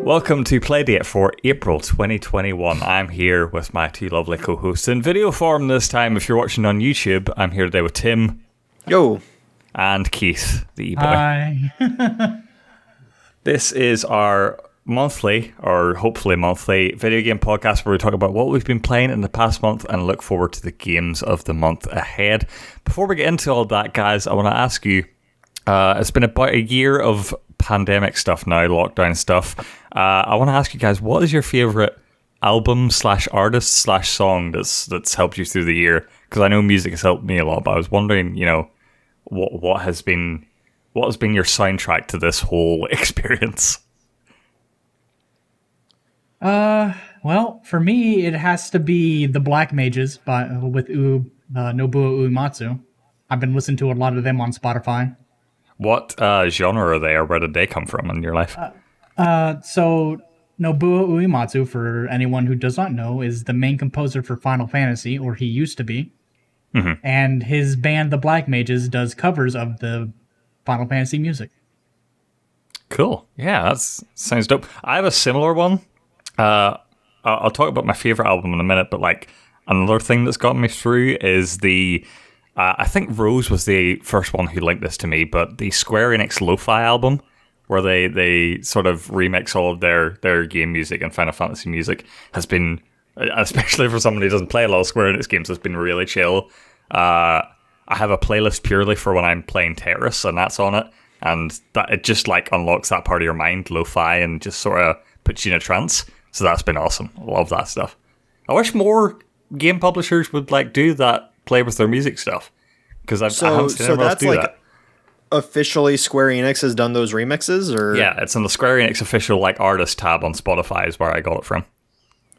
Welcome to Playdate for April 2021. I'm here with my two lovely co-hosts in video form this time. If you're watching on YouTube, I'm here today with Tim. Yo. And Keith, the e-boy. Hi. This is our monthly, or hopefully monthly, video game podcast where we talk about what we've been playing in the past month and look forward to the games of the month ahead. Before we get into all that, guys, I want to ask you, it's been about a year of pandemic stuff now, lockdown stuff. I want to ask you guys, what is your favourite album / artist / song that's helped you through the year? Because I know music has helped me a lot, but I was wondering, what has been your soundtrack to this whole experience? Well, for me, it has to be The Black Mages with Nobuo Uematsu. I've been listening to a lot of them on Spotify. What genre are they, or where did they come from in your life? So Nobuo Uematsu, for anyone who does not know, is the main composer for Final Fantasy, or he used to be. Mm-hmm. And his band, The Black Mages, does covers of the Final Fantasy music. Cool. Yeah, that sounds dope. I have a similar one. I'll talk about my favorite album in a minute, but like another thing that's got me through is the I think Rose was the first one who linked this to me, but the Square Enix Lo-Fi album, where they sort of remix all of their game music and Final Fantasy music, has been, especially for somebody who doesn't play a lot of Square Enix games, has been really chill. I have a playlist purely for when I'm playing Tetris, and that's on it, and that it just like unlocks that part of your mind, lo-fi, and just sort of puts you in a trance. So that's been awesome. I love that stuff. I wish more game publishers would like do that, play with their music stuff, because I haven't seen anyone else do that. Officially Square Enix has done those remixes, or yeah, it's on the Square Enix official like artist tab on Spotify is where I got it from.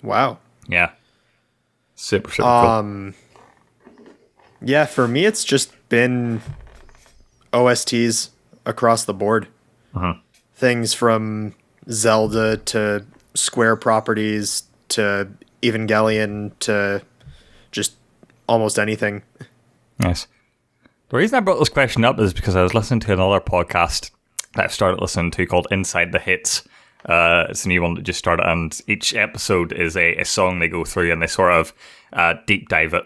Wow. Yeah. Super cool. Yeah, for me it's just been OSTs across the board. Uh-huh. Things from Zelda to Square properties to Evangelion to just almost anything. Nice. The reason I brought this question up is because I was listening to another podcast that I've started listening to called Inside the Hits. It's a new one that just started, and each episode is a song they go through and they sort of deep dive it.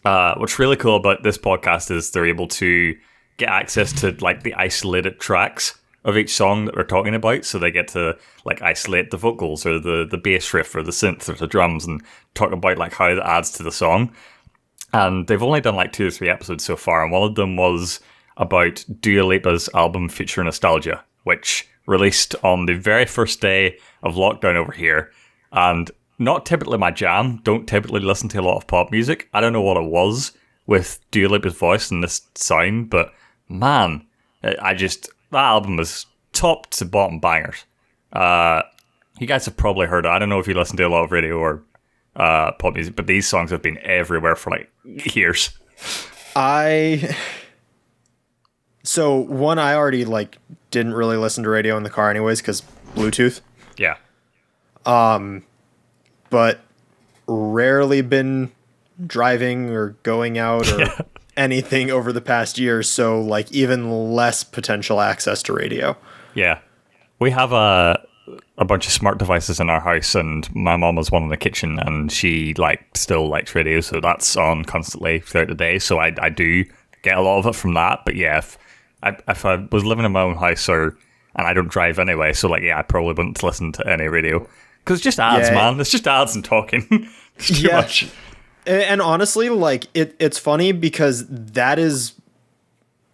What's really cool about this podcast is they're able to get access to like the isolated tracks of each song that we're talking about, so they get to like isolate the vocals or the bass riff or the synth or the drums and talk about like how that adds to the song. And they've only done like 2 or 3 episodes so far, and one of them was about Dua Lipa's album Future Nostalgia, which released on the very first day of lockdown over here. And not typically my jam, don't typically listen to a lot of pop music. I don't know what it was with Dua Lipa's voice and this sound, but man, that album is top to bottom bangers. You guys have probably heard it. I don't know if you listen to a lot of radio or pop music, but these songs have been everywhere for like years. So one, I already like didn't really listen to radio in the car anyways because Bluetooth. Yeah. But rarely been driving or going out or anything over the past year, so like even less potential access to radio. Yeah. We have a bunch of smart devices in our house, and my mom has one in the kitchen, and she like still likes radio, so that's on constantly throughout the day. So I do get a lot of it from that. But yeah, if I was living in my own house and I don't drive anyway, so like yeah, I probably wouldn't listen to any radio because it's just ads, man. It's just ads and talking. It's too much. And honestly, like it's funny because that is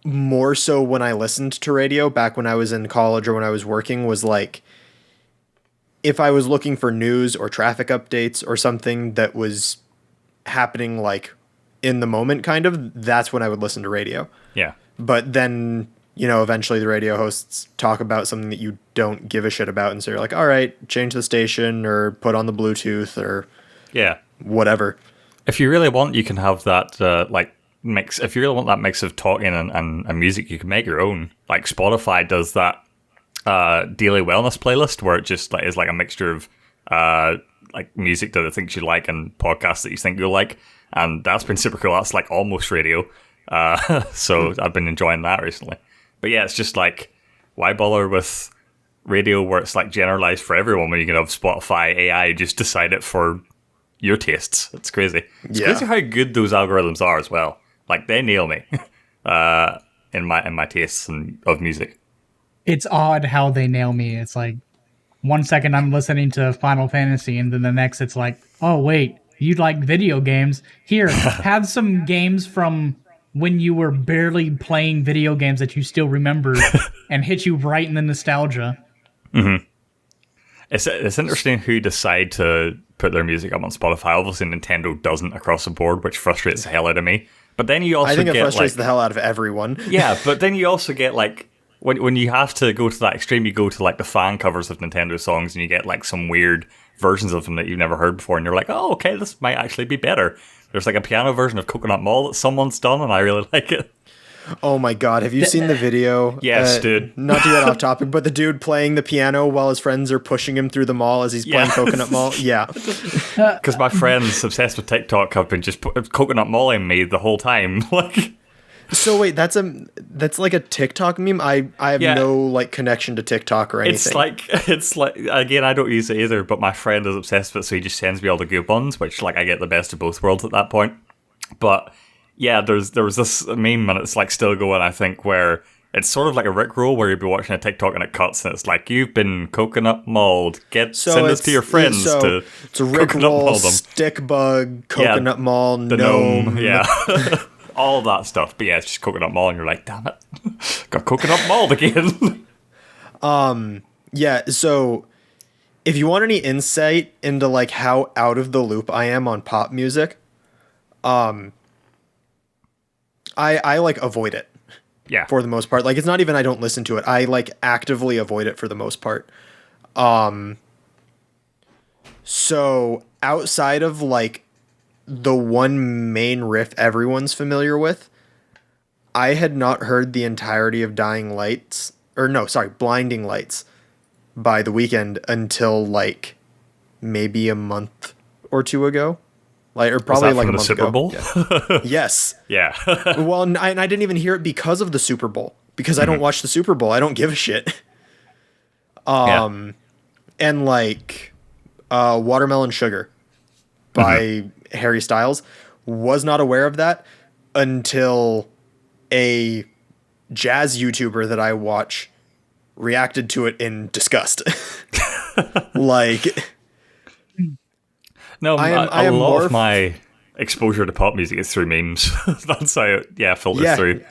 more so when I listened to radio back when I was in college or when I was working, was like if I was looking for news or traffic updates or something that was happening like in the moment kind of, that's when I would listen to radio. Yeah. But then, eventually the radio hosts talk about something that you don't give a shit about, and so you're like, all right, change the station or put on the Bluetooth or whatever. If you really want, you can have that mix. If you really want that mix of talking and music, you can make your own. Like Spotify does that daily wellness playlist where it just like is like a mixture of like music that it thinks you like and podcasts that you think you'll like, and that's been super cool. That's like almost radio. So I've been enjoying that recently. But yeah, it's just like, why bother with radio where it's like generalized for everyone when you can have Spotify AI just decide it for your tastes. It's crazy. It's crazy how good those algorithms are as well. Like, they nail me in my tastes of music. It's odd how they nail me. It's like 1 second I'm listening to Final Fantasy, and then the next it's like, oh wait, you like video games? Here, have some games from when you were barely playing video games that you still remember, and hit you right in the nostalgia. Mm-hmm. It's interesting who decide to put their music up on Spotify. Obviously, Nintendo doesn't across the board, which frustrates the hell out of me. But then you also I think it get, frustrates like, the hell out of everyone. Yeah, but then you also get, like, when you have to go to that extreme, you go to, like, the fan covers of Nintendo songs, and you get, like, some weird versions of them that you've never heard before, and you're like, oh, okay, this might actually be better. There's, like, a piano version of Coconut Mall that someone's done, and I really like it. Oh my god, have you seen the video? Yes, dude. Not to get off topic, but the dude playing the piano while his friends are pushing him through the mall as he's playing Coconut Mall? Yeah. Because my friends obsessed with TikTok have been just Coconut Malling me the whole time. Like, so wait, that's like a TikTok meme? I have no like connection to TikTok or anything. It's like again, I don't use it either, but my friend is obsessed with it, so he just sends me all the good ones, which, like, I get the best of both worlds at that point. But yeah, there was this meme, and it's like still going, I think, where it's sort of like a Rickroll where you'd be watching a TikTok and it cuts and it's like, you've been coconut mauled. Send this to your friends to it's a Rickroll, stick bug, coconut mall, the gnome. Yeah. All that stuff. But yeah, it's just coconut mall and you're like, damn it. Got coconut mauled again. Yeah, so if you want any insight into like how out of the loop I am on pop music, I like avoid it. Yeah. For the most part. Like, it's not even I don't listen to it. I like actively avoid it for the most part. So outside of like the one main riff everyone's familiar with, I had not heard the entirety of Blinding Lights by The Weeknd until like maybe a month or two ago. Like, or probably like a month Super Bowl? Yeah. Yes. Yeah. Well, and I didn't even hear it because of the Super Bowl, because I don't watch the Super Bowl. I don't give a shit. And like Watermelon Sugar by Harry Styles, was not aware of that until a jazz YouTuber that I watch reacted to it in disgust. Like, no, I am a lot of my exposure to pop music is through memes. That's how it filters through.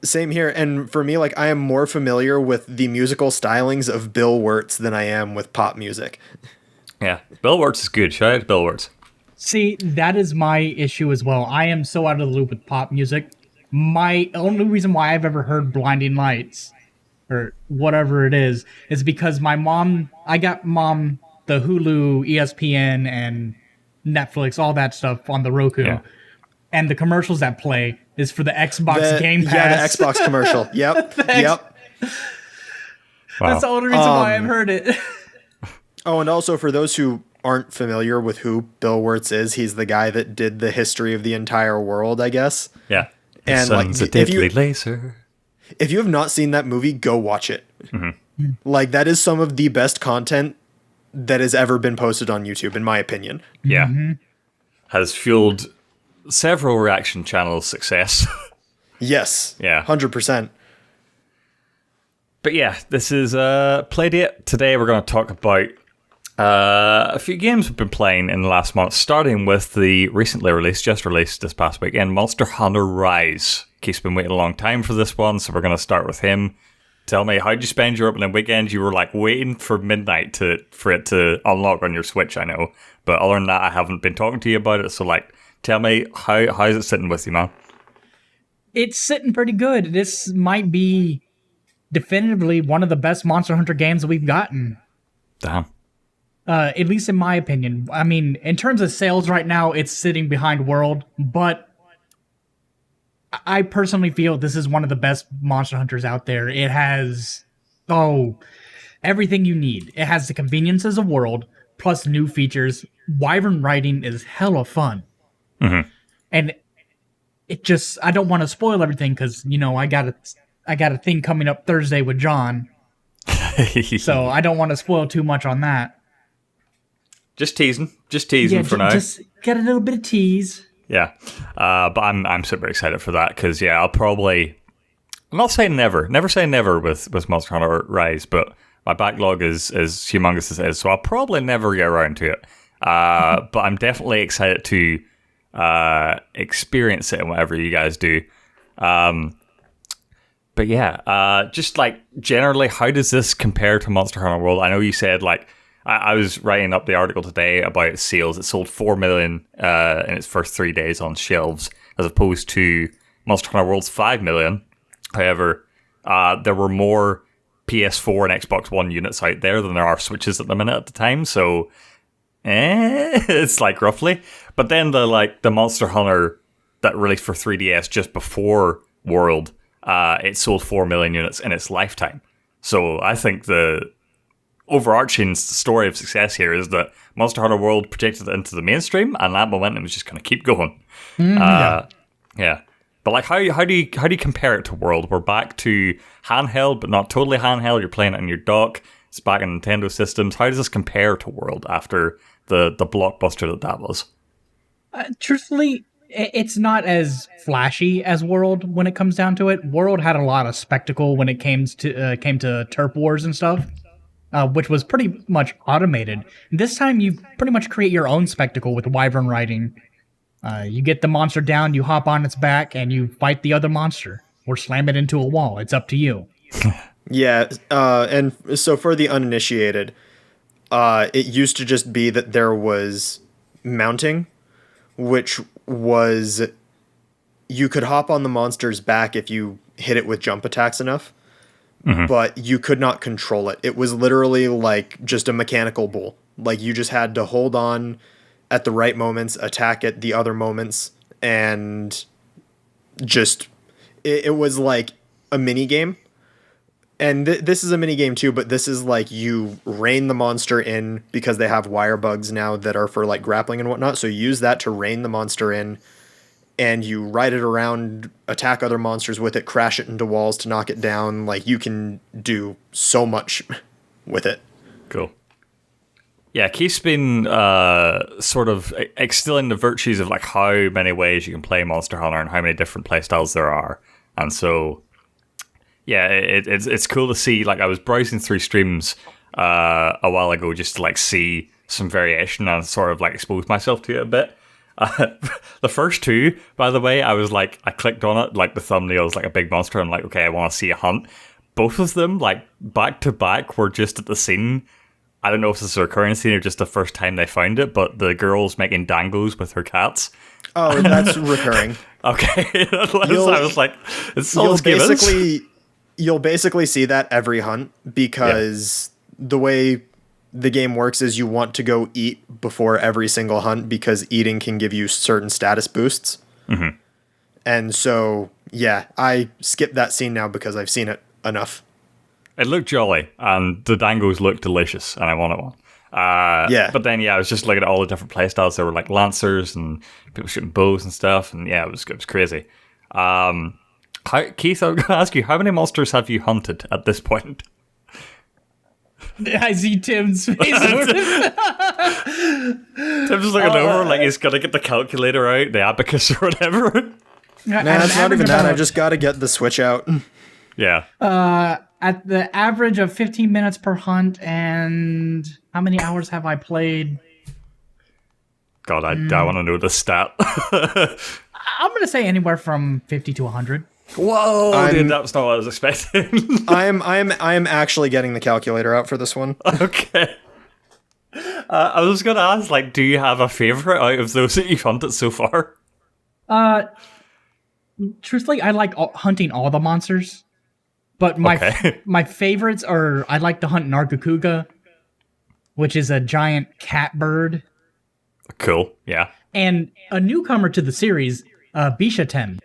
Same here. And for me, like, I am more familiar with the musical stylings of Bill Wirtz than I am with pop music. Yeah, Bill Wirtz is good. Shout out to Bill Wirtz. See, that is my issue as well. I am so out of the loop with pop music. My only reason why I've ever heard Blinding Lights or whatever it is because I got mom the Hulu, ESPN, and Netflix, all that stuff on the Roku. Yeah. And the commercials that play is for the Xbox Game Pass. Yeah, the Xbox commercial. Yep. Yep. Wow. That's the only reason why I've heard it. Oh, and also for those who aren't familiar with who Bill Wirtz is, he's the guy that did the history of the entire world, I guess. Yeah. And like, a deadly laser. If you have not seen that movie, go watch it. Mm-hmm. Like, that is some of the best content that has ever been posted on YouTube, in my opinion. Yeah. Mm-hmm. Has fueled several reaction channels' success. Yes. Yeah. 100%. But yeah, this is Playdate. Today we're going to talk about a few games we've been playing in the last month, starting with the just released this past weekend, Monster Hunter Rise. Keith's been waiting a long time for this one, so we're going to start with him. Tell me, how'd you spend your opening weekend? You were like waiting for midnight for it to unlock on your Switch, I know. But other than that, I haven't been talking to you about it. So like, tell me, how's it sitting with you, man? It's sitting pretty good. This might be definitively one of the best Monster Hunter games that we've gotten. Damn. At least in my opinion. I mean, in terms of sales right now, it's sitting behind World, but I personally feel this is one of the best Monster Hunters out there. It has, everything you need. It has the conveniences of World, plus new features. Wyvern riding is hella fun. Mm-hmm. And it just, I don't want to spoil everything because, I got a thing coming up Thursday with John. So I don't want to spoil too much on that. Just teasing for now. Just get a little bit of tease. Yeah, but I'm super excited for that because I'll probably. I'm not saying never say never with Monster Hunter Rise, but my backlog is humongous as it is, so I'll probably never get around to it. But I'm definitely excited to experience it and whatever you guys do. But yeah, just like generally, how does this compare to Monster Hunter World? I know you said like I was writing up the article today about sales. It sold 4 million in its first 3 days on shelves, as opposed to Monster Hunter World's 5 million. However, there were more PS4 and Xbox One units out there than there are Switches at the minute at the time. So, it's like roughly. But then the Monster Hunter that released for 3DS just before World, it sold 4 million units in its lifetime. So I think the overarching story of success here is that Monster Hunter World projected it into the mainstream, and that momentum is just going to keep going. Yeah. But like, how do you compare it to World? We're back to handheld, but not totally handheld. You're playing it on your dock. It's back in Nintendo systems. How does this compare to World after the blockbuster that was? Truthfully, it's not as flashy as World when it comes down to it. World had a lot of spectacle when it came to Turf Wars and stuff, which was pretty much automated. This time, you pretty much create your own spectacle with Wyvern riding. You get the monster down, you hop on its back, and you fight the other monster, or slam it into a wall. It's up to you. Yeah, and so for the uninitiated, it used to just be that there was mounting, which was you could hop on the monster's back if you hit it with jump attacks enough, but you could not control it. It was literally like just a mechanical bull. Like you just had to hold on at the right moments, attack at the other moments, and just it was like a mini game. And this is a mini game too, but this is like you rein the monster in because they have wire bugs now that are for like grappling and whatnot. So you use that to rein the monster in, and you ride it around, attack other monsters with it, crash it into walls to knock it down. Like you can do so much with it. Cool. Yeah, Keith's been sort of extolling the virtues of like how many ways you can play Monster Hunter and how many different playstyles there are, and so yeah, it's cool to see. Like I was browsing through streams a while ago just to like see some variation and sort of like expose myself to it a bit. The first two, by the way, I was like, I clicked on it, like the thumbnail is like a big monster. I'm like, okay, I want to see a hunt. Both of them, like back to back, were just at the scene. I don't know if this is a recurring scene or just the first time they found it, but the girl's making dangos with her cats. Oh, that's recurring. Okay, I was like, it's so you'll basically see that every hunt because the way the game works is you want to go eat before every single hunt because eating can give you certain status boosts. Mm-hmm. And so, yeah, I skip that scene now because I've seen it enough. It looked jolly, and the dangos looked delicious, and I wanted one. But then, I was just looking at all the different playstyles. There were like lancers and people shooting bows and stuff, and it was crazy. Keith, I'm going to ask you, how many monsters have you hunted at this point? I see Tim's face. Tim's looking over like he's got to get the calculator out, the abacus or whatever. Nah, it's not even that. I just got to get the Switch out. Yeah. At the average of 15 minutes per hunt, and how many hours have I played? God, I want to know the stat. I'm going to say anywhere from 50 to 100. Whoa, dude, that's not what I was expecting. I'm actually getting the calculator out for this one. Okay. I was going to ask, like, do you have a favorite out of those that you've hunted so far? Truthfully, I like hunting all the monsters, but my favorites are I like to hunt Nargacuga, which is a giant cat bird. Cool, yeah. And a newcomer to the series, Bishaten.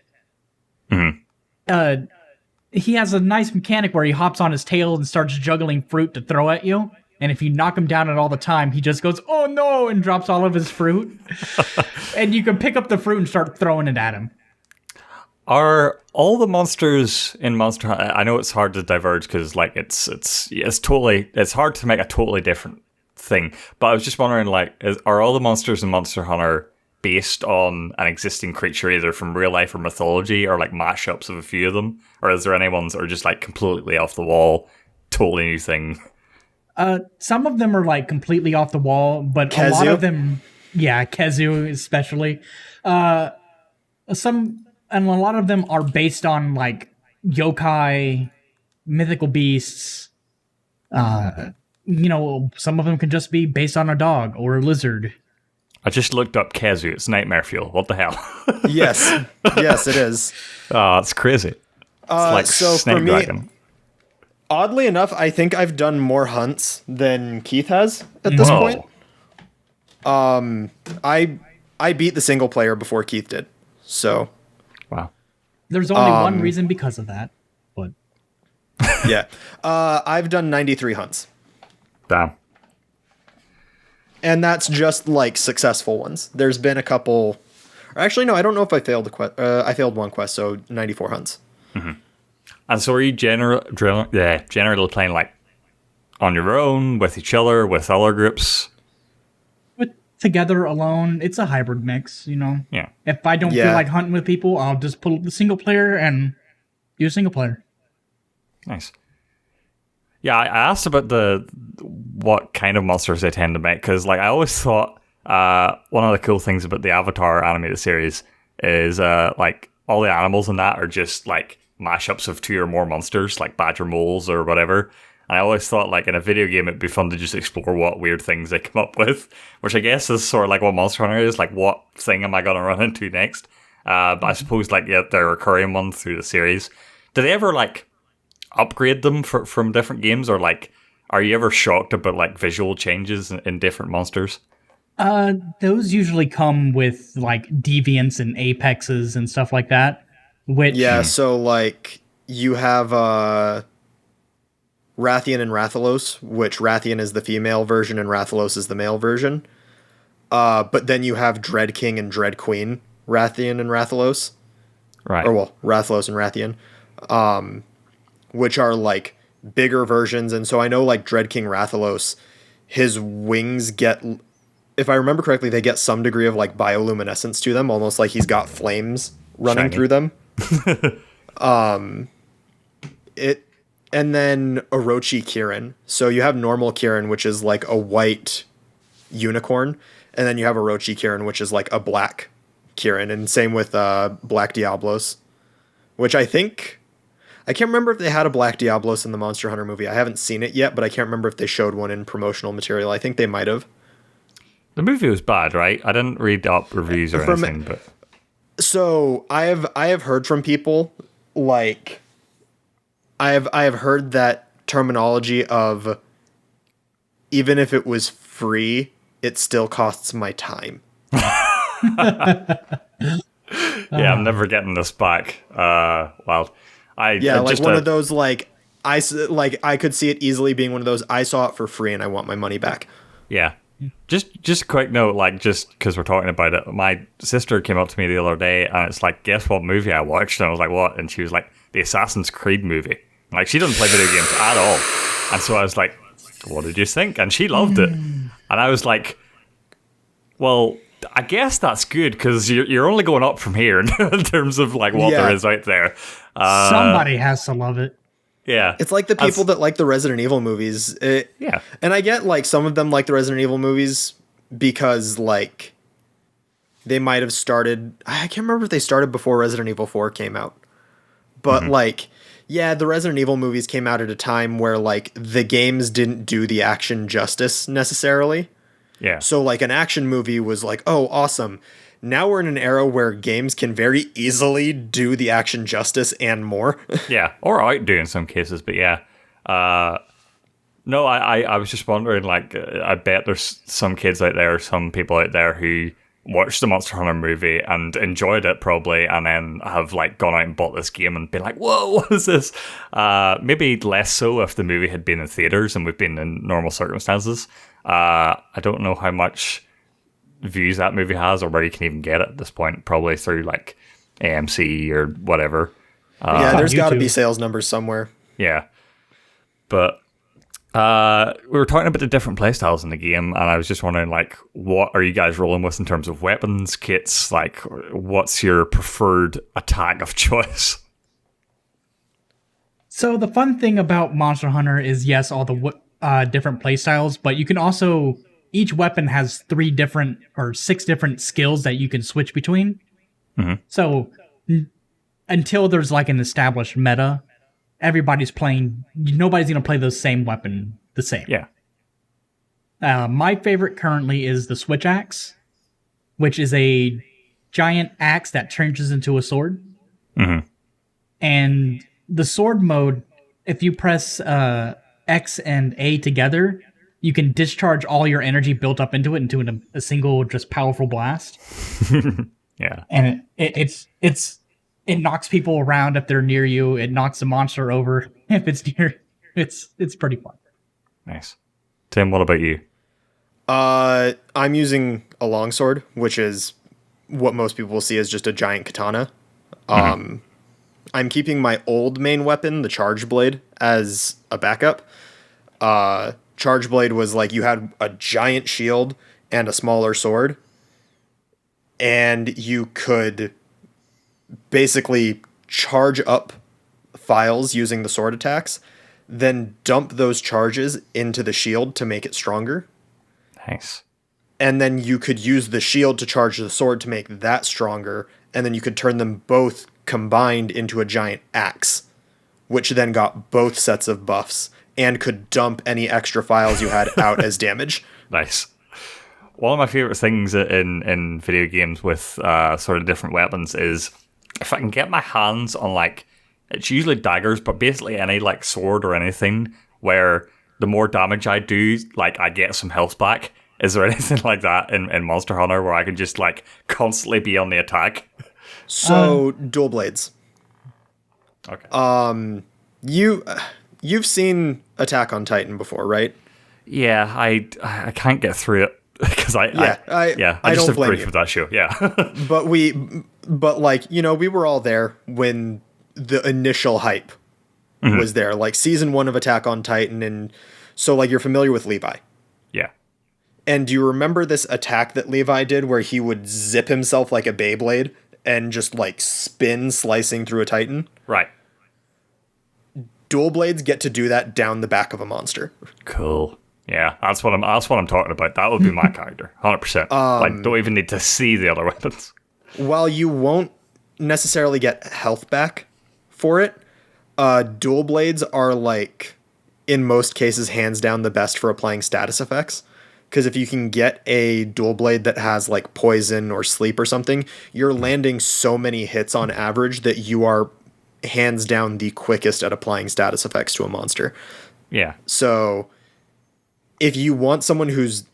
Mm-hmm. He has a nice mechanic where he hops on his tail and starts juggling fruit to throw at you. And if you knock him down at all the time, he just goes, "Oh no," and drops all of his fruit. And you can pick up the fruit and start throwing it at him. Are all the monsters in Monster Hunter? I know it's hard to diverge because like it's hard to make a totally different thing. But I was just wondering, like, are all the monsters in Monster Hunter based on an existing creature, either from real life or mythology, or like mashups of a few of them, or is there any ones that are just like completely off the wall, totally new thing? Some of them are like completely off the wall, but Kezu? a lot of them, yeah, Kezu especially. And a lot of them are based on like yokai, mythical beasts. Some of them can just be based on a dog or a lizard. I just looked up Kezu. It's nightmare fuel. What the hell? Yes, yes, it is. Oh, it's crazy. It's like so Snake for me, Dragon. oddly enough, I think I've done more hunts than Keith has at this point. I beat the single player before Keith did. So, Wow. There's only one reason because of that. But yeah. I've done 93 hunts. Damn. And that's just like successful ones. There's been a couple. Actually, no, I don't know if I failed a quest. I failed one quest, so 94 hunts. Mm-hmm. And so are you generally playing like on your own, with each other, with other groups? together, alone, it's a hybrid mix, you know? Yeah. If I don't feel like hunting with people, I'll just pull up the single player and do a single player. Nice. Yeah, I asked about what kind of monsters they tend to make, because like I always thought one of the cool things about the Avatar animated series is like all the animals in that are just like mashups of two or more monsters, like badger moles or whatever. And I always thought like in a video game it'd be fun to just explore what weird things they come up with, which I guess is sort of like what Monster Hunter is, like what thing am I going to run into next? But I suppose like they're a recurring one through the series. Do they ever like upgrade them from different games, or like are you ever shocked about like visual changes in different monsters? Those usually come with like deviants and apexes and stuff like that. Which so like you have Rathian and Rathalos, which Rathian is the female version and Rathalos is the male version. But then you have Dread King and Dread Queen, Rathian and Rathalos. Right. Or well, Rathalos and Rathian. Which are like bigger versions. And so I know like Dread King Rathalos, his wings get, if I remember correctly, they get some degree of like bioluminescence to them, almost like he's got flames running through them. And then Orochi Kirin. So you have normal Kirin, which is like a white unicorn, and then you have Orochi Kirin, which is like a black Kirin, and same with Black Diablos, which I can't remember if they had a Black Diablos in the Monster Hunter movie. I haven't seen it yet, but I can't remember if they showed one in promotional material. I think they might have. The movie was bad, right? I didn't read up reviews or anything, but so I have heard from people like I have heard that terminology of even if it was free, it still costs my time. Yeah, I'm never getting this back. Well, like one of those like I could see it easily being one of those I saw it for free and I want my money back. Yeah. Just a quick note, like just because we're talking about it, my sister came up to me the other day and it's like, guess what movie I watched? And I was like, what? And she was like, the Assassin's Creed movie. Like, she doesn't play video games at all. And so I was like, what did you think? And she loved it. And I was like, well, I guess that's good because you're only going up from here in terms of like what there is out there. Somebody has to love it. Yeah. It's like the people that like the Resident Evil movies. Yeah. And I get like some of them like the Resident Evil movies because like they might have started, I can't remember if they started before Resident Evil 4 came out. But like, yeah, the Resident Evil movies came out at a time where like the games didn't do the action justice necessarily. Yeah. So like an action movie was like, oh, awesome. Now we're in an era where games can very easily do the action justice and more. Yeah, or outdo in some cases, but yeah. No, I was just wondering, like, I bet there's some kids out there, some people out there who watched the Monster Hunter movie and enjoyed it probably, and then have like gone out and bought this game and been like, whoa, what is this? Maybe less so if the movie had been in theaters and we've been in normal circumstances. I don't know how much views that movie has or where you can even get it at this point, probably through like AMC or whatever. Yeah, there's got to be YouTube. sales numbers somewhere. Yeah. But we were talking about the different playstyles in the game, and I was just wondering, like, what are you guys rolling with in terms of weapons, kits? Like, what's your preferred attack of choice? So the fun thing about Monster Hunter is, yes, all the different playstyles, but you can also, each weapon has 6 different skills that you can switch between. Mm-hmm. So until there's like an established meta, nobody's going to play the same weapon the same. Yeah. My favorite currently is the Switch Axe, which is a giant axe that changes into a sword. Mm-hmm. And the sword mode, if you press X and A together, you can discharge all your energy built up into it into a single, just powerful blast. Yeah. And it knocks people around if they're near you. It knocks the monster over if it's near. It's pretty fun. Nice. Tim, what about you? I'm using a longsword, which is what most people will see as just a giant katana. I'm keeping my old main weapon, the charge blade, as a backup. Charge blade was like you had a giant shield and a smaller sword, and you could basically charge up files using the sword attacks, then dump those charges into the shield to make it stronger. Nice. And then you could use the shield to charge the sword to make that stronger, and then you could turn them both combined into a giant axe, which then got both sets of buffs and could dump any extra files you had out as damage. Nice. One of my favorite things in video games with sort of different weapons is if I can get my hands on, like, it's usually daggers, but basically any, like, sword or anything where the more damage I do, like, I get some health back. Is there anything like that in Monster Hunter where I can just, like, constantly be on the attack? So, dual blades. Okay. You've seen Attack on Titan before, right? Yeah, I can't get through it because I just don't have blame grief you. with that show. Yeah. But like, you know, we were all there when the initial hype was there, like season 1 of Attack on Titan, and so like you're familiar with Levi. Yeah. And do you remember this attack that Levi did where he would zip himself like a Beyblade and just like spin slicing through a Titan? Right. Dual blades get to do that down the back of a monster. Cool. Yeah, that's what I'm talking about. That would be my character, 100%. Like, don't even need to see the other weapons. While you won't necessarily get health back for it, dual blades are like, in most cases, hands down the best for applying status effects. Because if you can get a dual blade that has like poison or sleep or something, you're landing so many hits on average that you are hands down the quickest at applying status effects to a monster. Yeah. So if you want someone who's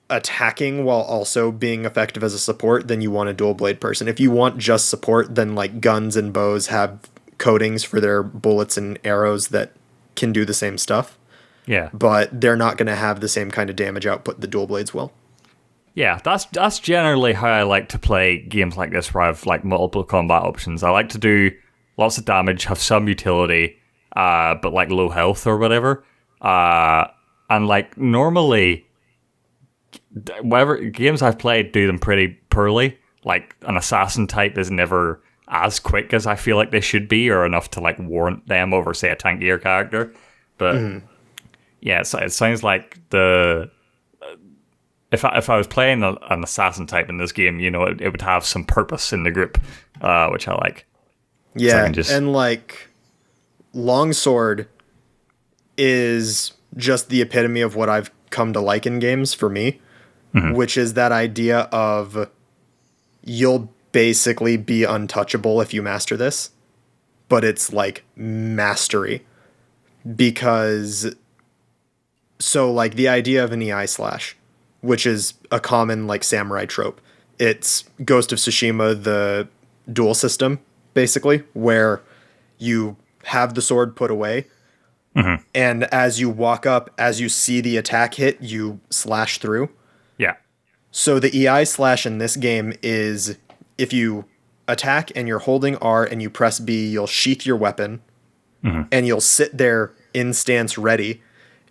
attacking while also being effective as a support, then you want a dual blade person. If you want just support, then like guns and bows have coatings for their bullets and arrows that can do the same stuff. Yeah. But they're not going to have the same kind of damage output the dual blades will. Yeah, that's generally how I like to play games like this, where I've like multiple combat options. I like to do lots of damage, have some utility, but like low health or whatever. And like normally, whatever games I've played do them pretty poorly. Like an assassin type is never as quick as I feel like they should be, or enough to like warrant them over, say, a tankier character. But yeah, it sounds like if I was playing an assassin type in this game, you know, it would have some purpose in the group, which I like. Yeah, So and like longsword is just the epitome of what I've come to like in games for me, which is that idea of you'll basically be untouchable if you master this, but it's like mastery. Because so like the idea of an EI slash, which is a common like samurai trope, it's Ghost of Tsushima, the duel system, basically, where you have the sword put away, and as you walk up, as you see the attack hit, you slash through. Yeah. So the EI slash in this game is if you attack and you're holding R and you press B, you'll sheath your weapon and you'll sit there in stance ready.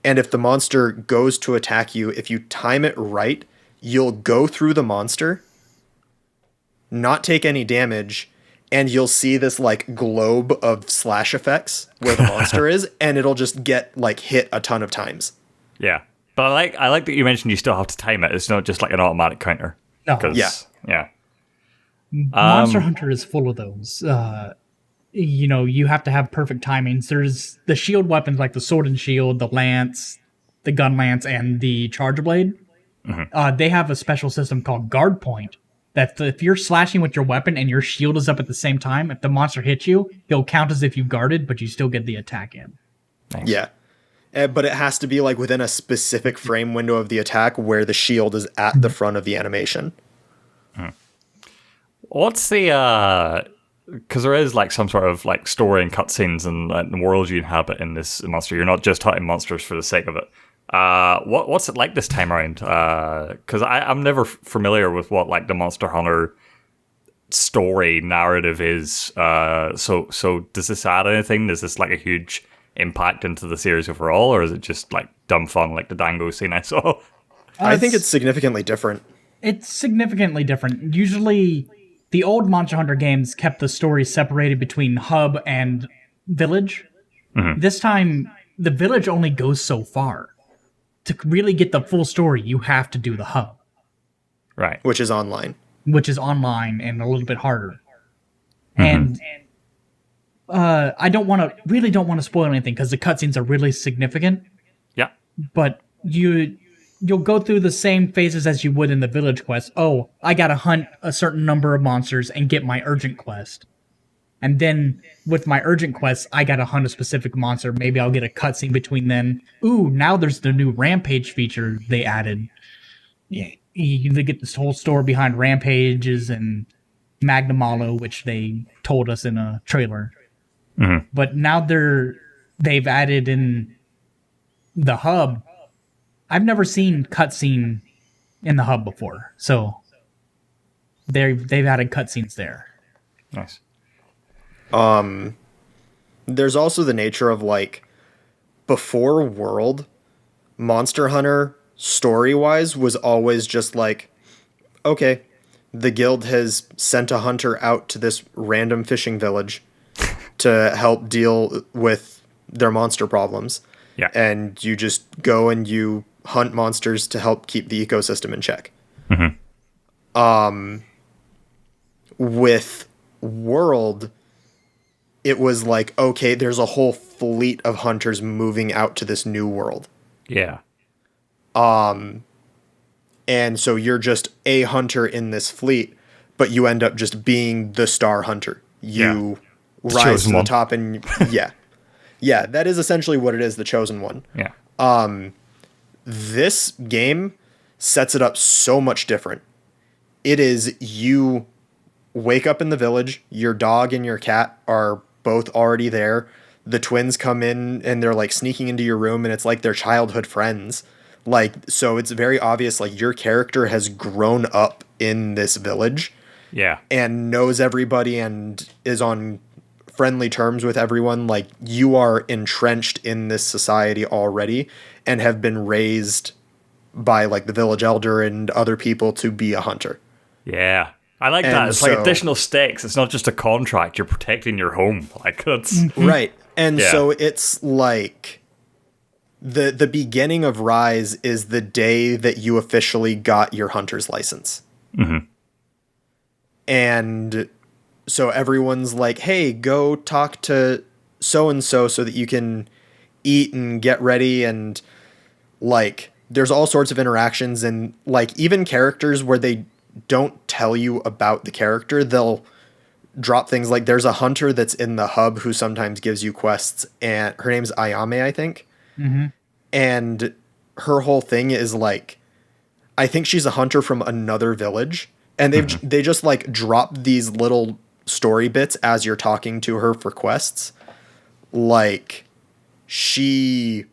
And if the monster goes to attack you, if you time it right, you'll go through the monster, not take any damage, and you'll see this like globe of slash effects where the monster is, and it'll just get like hit a ton of times. Yeah. But I like that you mentioned you still have to time it. It's not just like an automatic counter. No. Yeah. Monster Hunter is full of those. You have to have perfect timings. There's the shield weapons like the sword and shield, the lance, the gun lance, and the charger blade. They have a special system called guard point. That if you're slashing with your weapon and your shield is up at the same time, if the monster hits you, it'll count as if you guarded, but you still get the attack in. Nice. Yeah. But it has to be like within a specific frame window of the attack where the shield is at the front of the animation. What's the because there is like some sort of like story and cutscenes and the world you inhabit in this monster. You're not just hunting monsters for the sake of it. What's it like this time around? Because I'm never familiar with what like the Monster Hunter story narrative is. So does this add anything? Is this like a huge impact into the series overall, or is it just like dumb fun like the Dango scene I saw? I think it's significantly different. It's significantly different. Usually, the old Monster Hunter games kept the story separated between hub and village. This time, the village only goes so far. To really get the full story, you have to do the hub. Right. Which is online. Which is online and a little bit harder. And I don't want to spoil anything because the cutscenes are really significant. Yeah. But you'll go through the same phases as you would in the village quest. Oh, I gotta hunt a certain number of monsters and get my urgent quest. And then with my urgent quest, I gotta hunt a specific monster. Maybe I'll get a cutscene between then. Ooh, now there's the new Rampage feature they added. Yeah, you get this whole story behind Rampages and Magnum Malo, which they told us in a trailer. But now they've added in the hub. I've never seen cutscene in the hub before, so they've added cutscenes there. Nice. There's also the nature of like before World, Monster Hunter story-wise was always just like, okay, the guild has sent a hunter out to this random fishing village to help deal with their monster problems. Yeah. And you just go and you hunt monsters to help keep the ecosystem in check. With World, it was like, okay, there's a whole fleet of hunters moving out to this new world. Yeah. And so you're just a hunter in this fleet, but you end up just being the star hunter. You rise to the top and yeah, that is essentially what it is, the chosen one. Yeah. This game sets it up so much different. It is you wake up in the village, your dog and your cat are both already there. The twins come in and they're like sneaking into your room and it's like they're childhood friends. Like, so it's very obvious, like your character has grown up in this village. Yeah. And knows everybody and is on friendly terms with everyone. Like you are entrenched in this society already and have been raised by like the village elder and other people to be a hunter. Yeah. I like that. It's like additional stakes. It's not just a contract. You're protecting your home. Like that's right. And so it's like the beginning of Rise is the day that you officially got your hunter's license. And so everyone's like, hey, go talk to so-and-so so that you can eat and get ready. And like, there's all sorts of interactions and like even characters where they don't tell you about the character, they'll drop things like there's a hunter that's in the hub who sometimes gives you quests and her name's Ayame, I think. And her whole thing is like, I think she's a hunter from another village and they just like drop these little story bits as you're talking to her for quests. Like she,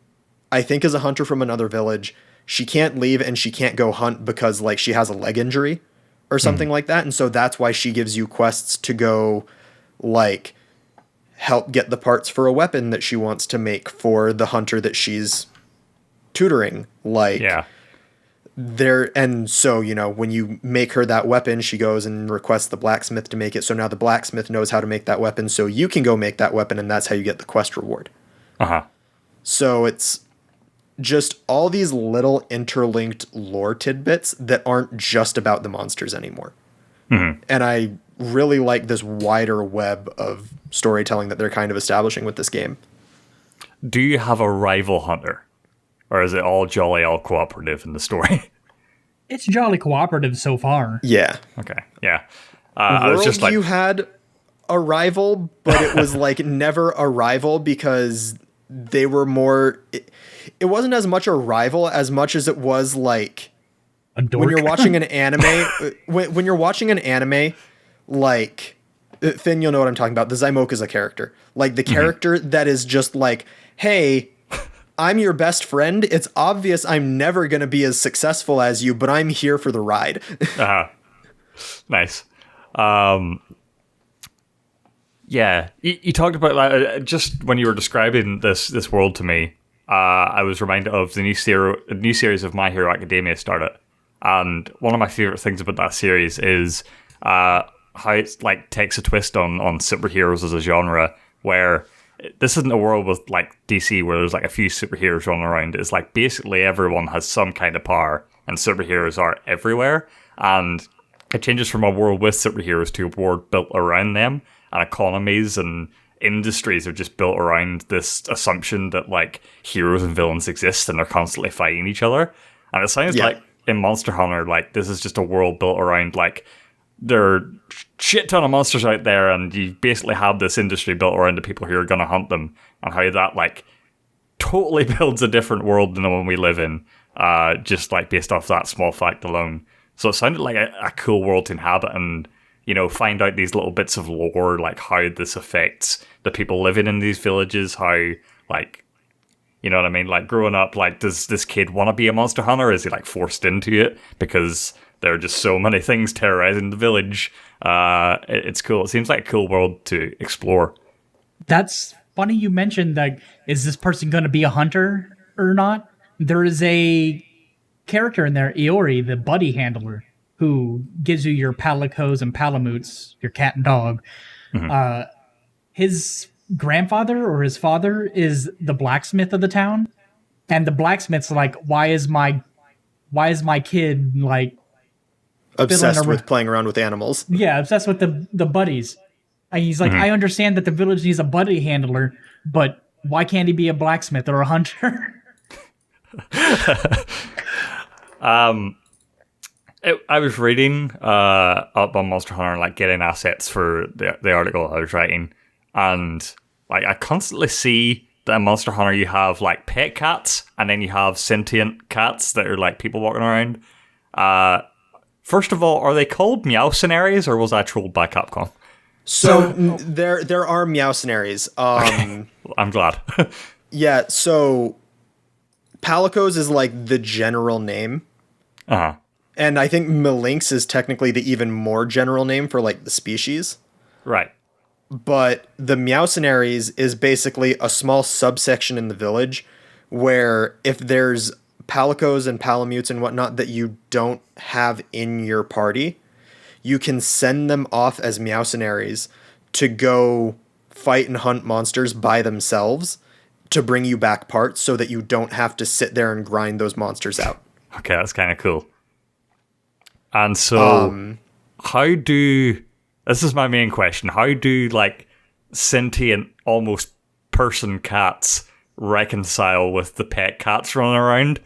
I think is a hunter from another village. She can't leave and she can't go hunt because like she has a leg injury or something like that. And so that's why she gives you quests to go, like, help get the parts for a weapon that she wants to make for the hunter that she's tutoring. Like, and so, you know, when you make her that weapon, she goes and requests the blacksmith to make it. So now the blacksmith knows how to make that weapon, so you can go make that weapon, and that's how you get the quest reward. So it's just all these little interlinked lore tidbits that aren't just about the monsters anymore. And I really like this wider web of storytelling that they're kind of establishing with this game. Do you have a rival hunter? Or is it all jolly, all cooperative in the story? It's jolly cooperative so far. Yeah. Okay, yeah. I was just like... you had a rival, but it was like never a rival because they were more... It wasn't as much a rival as much as it was like... A dork. When you're watching an anime... when you're watching an anime, like... Finn, you'll know what I'm talking about. The Zymoka's a character. Like, the character that is just like, hey... I'm your best friend. It's obvious I'm never going to be as successful as you, but I'm here for the ride. Nice. Yeah, you talked about just when you were describing this world to me. I was reminded of the new series of My Hero Academia started, and one of my favorite things about that series is how it like takes a twist on superheroes as a genre, where this isn't a world with like DC where there's like a few superheroes running around. It's like basically everyone has some kind of power and superheroes are everywhere. And it changes from a world with superheroes to a world built around them, and economies and industries are just built around this assumption that like heroes and villains exist and they're constantly fighting each other. And it sounds like in Monster Hunter, like this is just a world built around like there are shit ton of monsters out there, and you basically have this industry built around the people who are going to hunt them, and how that like totally builds a different world than the one we live in, just like based off that small fact alone. So it sounded like a cool world to inhabit, and you know, find out these little bits of lore, like how this affects the people living in these villages, how like, you know what I mean, like growing up, like does this kid want to be a monster hunter? Is he like forced into it because there are just so many things terrorizing the village? It's cool. It seems like a cool world to explore. That's funny you mentioned that. Is this person going to be a hunter or not? There is a character in there, Iori, the buddy handler, who gives you your palicos and palamutes, your cat and dog. His grandfather or his father is the blacksmith of the town. And the blacksmith's like, why is my kid like obsessed with playing around with animals? Yeah, obsessed with the buddies. And he's like, I understand that the village needs a buddy handler, but why can't he be a blacksmith or a hunter? I was reading up on Monster Hunter, like getting assets for the article I was writing, and like I constantly see that in Monster Hunter you have like pet cats, and then you have sentient cats that are like people walking around. First of all, are they called Meowcenaries, or was that trolled by Capcom? So there are Meowcenaries. Okay. I'm glad. Yeah, so Palicos is like the general name. And I think Melinx is technically the even more general name for like the species. Right. But the Meowcenaries is basically a small subsection in the village where if there's Palicos and Palamutes and whatnot that you don't have in your party, you can send them off as Meowcenaries to go fight and hunt monsters by themselves to bring you back parts so that you don't have to sit there and grind those monsters out. Okay, that's kind of cool. And so, this is my main question, how do, like, sentient, almost person cats reconcile with the pet cats running around?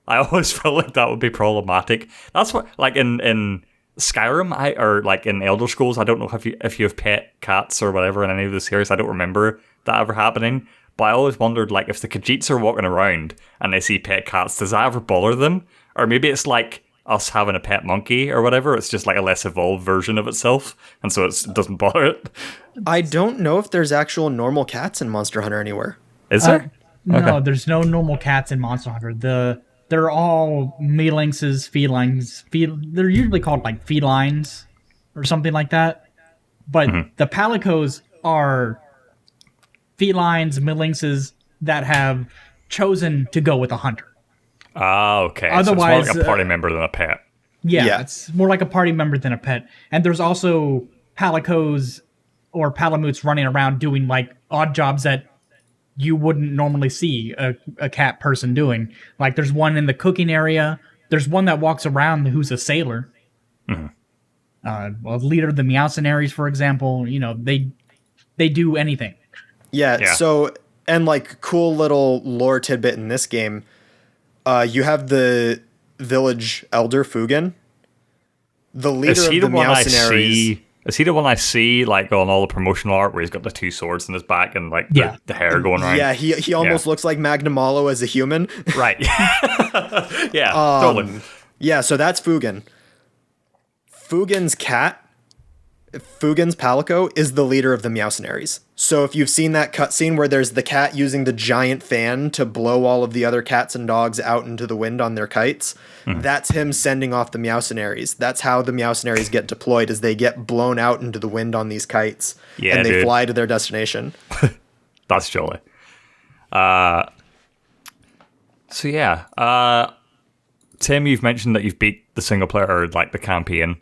I always felt like that would be problematic. That's what, like, in Skyrim, or, like, in Elder Scrolls, I don't know if you have pet cats or whatever in any of the series, I don't remember that ever happening, but I always wondered, like, if the Khajiits are walking around and they see pet cats, does that ever bother them? Or maybe it's like us having a pet monkey or whatever, it's just like a less evolved version of itself, and so it doesn't bother it. I don't know if there's actual normal cats in Monster Hunter anywhere. Is there? No, there's no normal cats in Monster Hunter. they're all mealinxes, felines. They're usually called like felines or something like that. But the palicos are felines, mealinxes that have chosen to go with a hunter. Ah, okay. Otherwise, so it's more like a party member than a pet. Yeah, it's more like a party member than a pet. And there's also palicos or palamutes running around doing like odd jobs that you wouldn't normally see a cat person doing. Like there's one in the cooking area. There's one that walks around who's a sailor. A leader of the Meowcenaries, for example. You know, they do anything. Yeah. So, and like cool little lore tidbit in this game, you have the village elder Fugan, the leader of the Meowcenaries. Is he the one I see like on all the promotional art where he's got the two swords in his back and like the hair going around? Yeah, he almost looks like Magnamalo as a human. Right. Yeah, totally. Yeah, so that's Fugan. Fugan's cat, Fugan's Palico, is the leader of the Meowcenaries. So if you've seen that cutscene where there's the cat using the giant fan to blow all of the other cats and dogs out into the wind on their kites, that's him sending off the Meowcenaries. That's how the Meowcenaries get deployed, is they get blown out into the wind on these kites, and they fly to their destination. That's jolly. So yeah, Tim, you've mentioned that you've beat the single player, or like the campaign.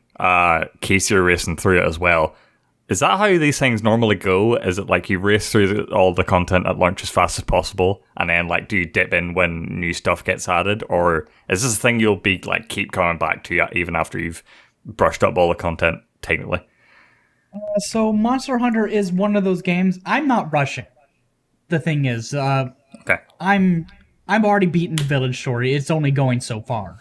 Casey, you're racing through it as well. Is that how these things normally go? Is it like you race through all the content at launch as fast as possible, and then like do you dip in when new stuff gets added, or is this a thing you'll be like keep coming back to even after you've brushed up all the content technically? So Monster Hunter is one of those games. I'm not rushing. The thing is, okay, I'm already beaten the village story. It's only going so far,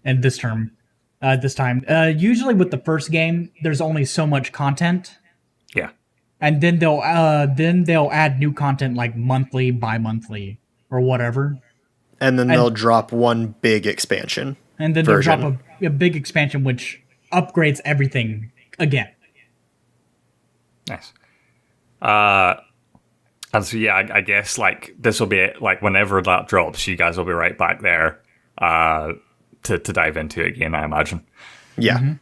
and this time. Usually with the first game, there's only so much content. Yeah. And then they'll add new content like monthly, bi-monthly, or whatever. And then they'll drop one big expansion. And then they'll drop a big expansion which upgrades everything again. Nice. And so yeah, I guess like this will be it, like whenever that drops, you guys will be right back there. To dive into it again, I imagine. Yeah.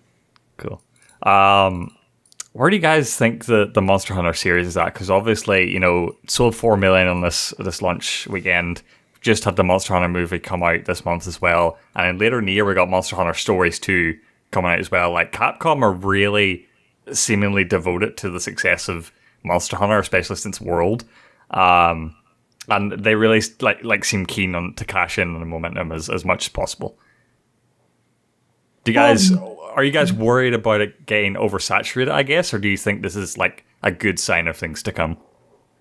Cool. Where do you guys think the Monster Hunter series is at? Because obviously, you know, sold 4 million on this launch weekend. Just had the Monster Hunter movie come out this month as well. And then later in the year, we got Monster Hunter Stories 2 coming out as well. Like, Capcom are really seemingly devoted to the success of Monster Hunter, especially since World. And they really like seem keen on to cash in on the momentum as much as possible. Are you guys worried about it getting oversaturated, I guess, or do you think this is like a good sign of things to come?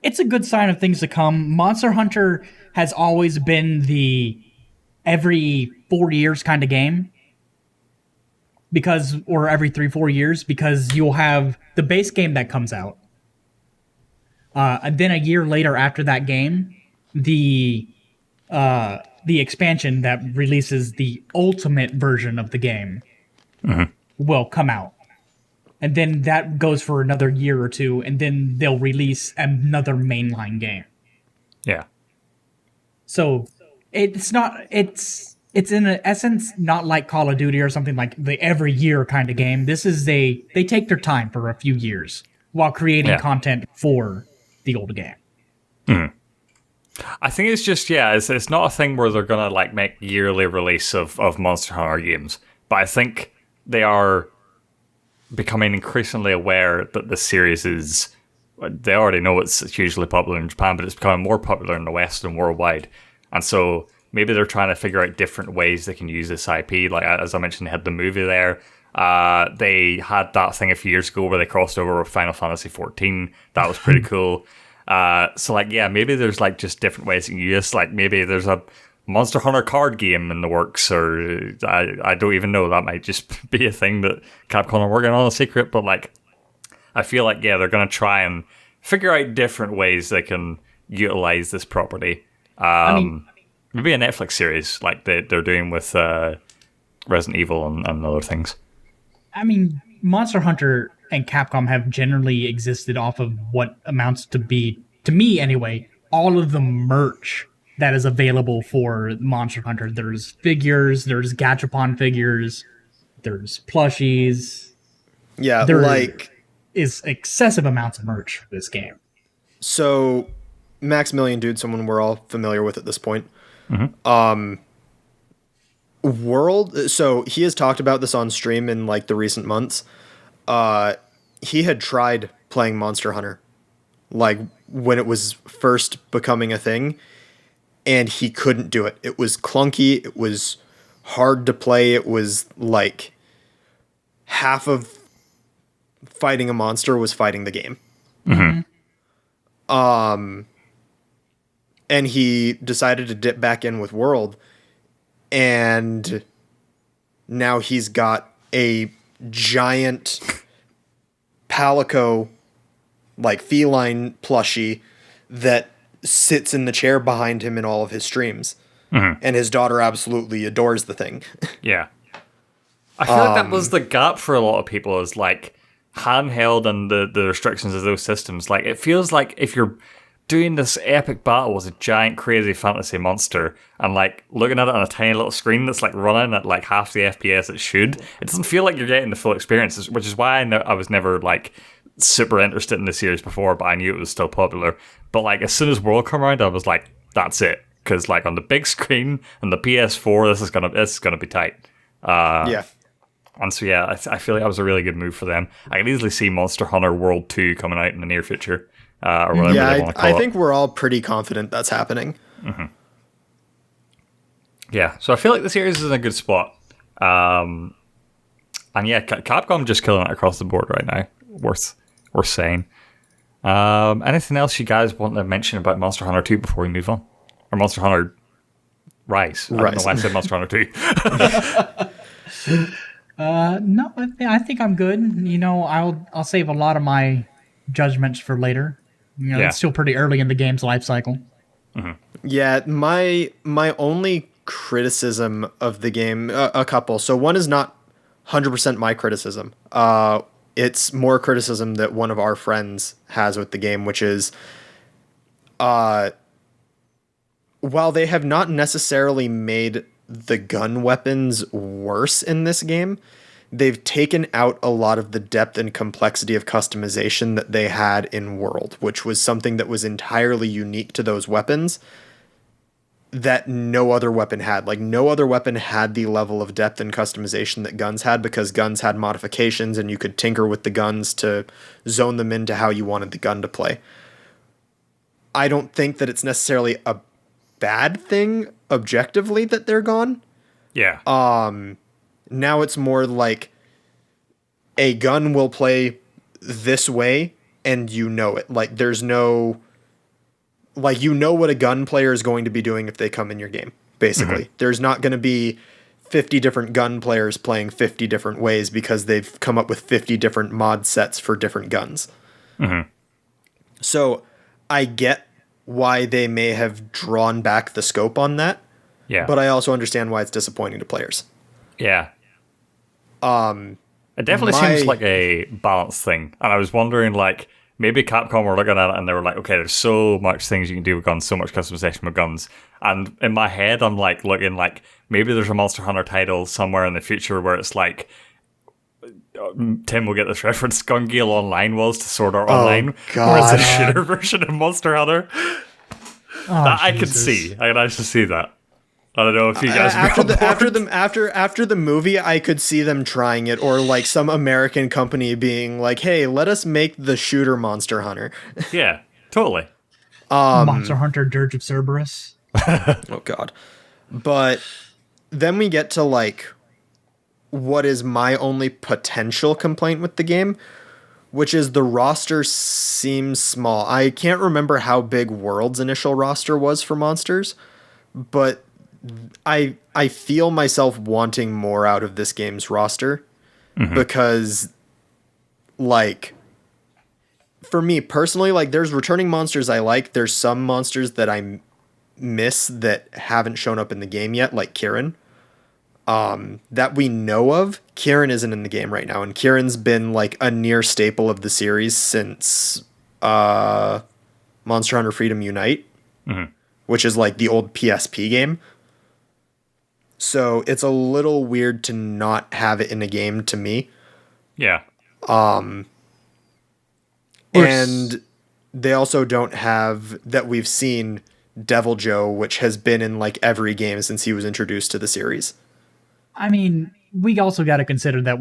It's a good sign of things to come. Monster Hunter has always been the every 4 years kind of game. Or every 3-4 years, because you'll have the base game that comes out. And then a year later after that game, the expansion that releases the ultimate version of the game will come out. And then that goes for another year or two, and then they'll release another mainline game. Yeah. So it's in essence not like Call of Duty or something like the every year kind of game. This is they take their time for a few years while creating content for the old game. I think it's just, it's not a thing where they're going to like make yearly release of Monster Hunter games. But I think they are becoming increasingly aware that this series is, they already know it's hugely popular in Japan, but it's becoming more popular in the West and worldwide. And so maybe they're trying to figure out different ways they can use this IP. Like, as I mentioned, they had the movie there. They had that thing a few years ago where they crossed over with Final Fantasy XIV. That was pretty cool. So like, maybe there's like just different ways you can use. Like maybe there's a Monster Hunter card game in the works, or I don't even know. That might just be a thing that Capcom are working on a secret. But like, I feel like they're gonna try and figure out different ways they can utilize this property. Maybe a Netflix series like they're doing with Resident Evil and other things. I mean, Monster Hunter and Capcom have generally existed off of what amounts to be, to me anyway, all of the merch that is available for Monster Hunter. There's figures, there's Gachapon figures, there's plushies. Yeah, There like is excessive amounts of merch for this game. so Maximilian Dude, someone we're all familiar with at this point. World, so he has talked about this on stream in like the recent months. He had tried playing Monster Hunter like when it was first becoming a thing, and he couldn't do it. It was clunky, it was hard to play, it was like half of fighting a monster was fighting the game. And he decided to dip back in with World, and now he's got a giant Palico, like feline plushie that sits in the chair behind him in all of his streams. And his daughter absolutely adores the thing. Yeah. I feel like that was the gap for a lot of people, is like handheld and the restrictions of those systems. Like, it feels like if you're doing this epic battle with a giant crazy fantasy monster and like looking at it on a tiny little screen that's like running at like half the FPS it should, it doesn't feel like you're getting the full experience, which is why I was never like super interested in the series before, but I knew it was still popular. But like as soon as World come around, I was like, that's it, because like on the big screen and the PS4, this is gonna be tight. Yeah. And so yeah, I feel like that was a really good move for them. I can easily see Monster Hunter World 2 coming out in the near future. Or whatever they want to call it. I think we're all pretty confident that's happening. Yeah, so I feel like the series is in a good spot. And yeah, Capcom just killing it across the board right now. Worth saying. Anything else you guys want to mention about Monster Hunter 2 before we move on? Or Monster Hunter Rise. I don't know why I said Monster Hunter 2. No, I think I'm good. You know, I'll save a lot of my judgments for later. You know, it's still pretty early in the game's life cycle. Yeah, my only criticism of the game, a couple. So one is not 100% my criticism. It's more criticism that one of our friends has with the game, which is, while they have not necessarily made the gun weapons worse in this game, they've taken out a lot of the depth and complexity of customization that they had in World, which was something that was entirely unique to those weapons that no other weapon had. Like, no other weapon had the level of depth and customization that guns had, because guns had modifications and you could tinker with the guns to zone them into how you wanted the gun to play. I don't think that it's necessarily a bad thing objectively that they're gone. Yeah. Now it's more like a gun will play this way and you know it. Like, there's no... Like, you know what a gun player is going to be doing if they come in your game, basically. There's not going to be 50 different gun players playing 50 different ways because they've come up with 50 different mod sets for different guns. So I get why they may have drawn back the scope on that. Yeah. But I also understand why it's disappointing to players. Yeah. It definitely seems like a balance thing. And I was wondering, like, maybe Capcom were looking at it and they were like, okay, there's so much things you can do with guns, so much customization with guns. And in my head, I'm like looking like maybe there's a Monster Hunter title somewhere in the future where it's like, Tim will get this reference, Gun Gale Online was to Sword Art Online, where it's a shooter version of Monster Hunter. That I could see. I can actually see that. I don't know if you guys after the movie, I could see them trying it, or like some American company being like, "Hey, let us make the shooter Monster Hunter." Yeah, totally. Monster Hunter Dirge of Cerberus. Oh God! But then we get to like what is my only potential complaint with the game, which is the roster seems small. I can't remember how big World's initial roster was for monsters, but I feel myself wanting more out of this game's roster because, like, for me personally, like, there's returning monsters I like. There's some monsters that I miss that haven't shown up in the game yet, like Kirin. That we know of. Kirin isn't in the game right now, and Kirin's been like a near staple of the series since Monster Hunter Freedom Unite. which is like the old PSP game. So it's a little weird to not have it in a game to me. Yeah. And they also don't have, that we've seen, Devil Joe, which has been in like every game since he was introduced to the series. I mean, we also got to consider that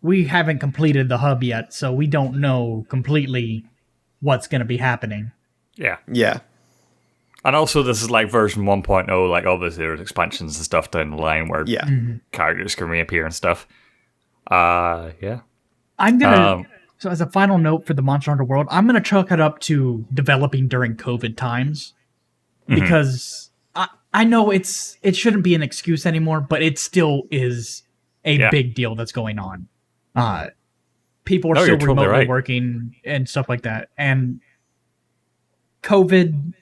we haven't completed the hub yet, so we don't know completely what's going to be happening. Yeah. Yeah. And also, this is like version 1.0. Like, obviously, there's expansions and stuff down the line where characters can reappear and stuff. Yeah. I'm gonna. So, as a final note for the Monster Hunter world, I'm gonna chalk it up to developing during COVID times, because I know it shouldn't be an excuse anymore, but it still is a big deal that's going on. People are still remotely working and stuff like that, and COVID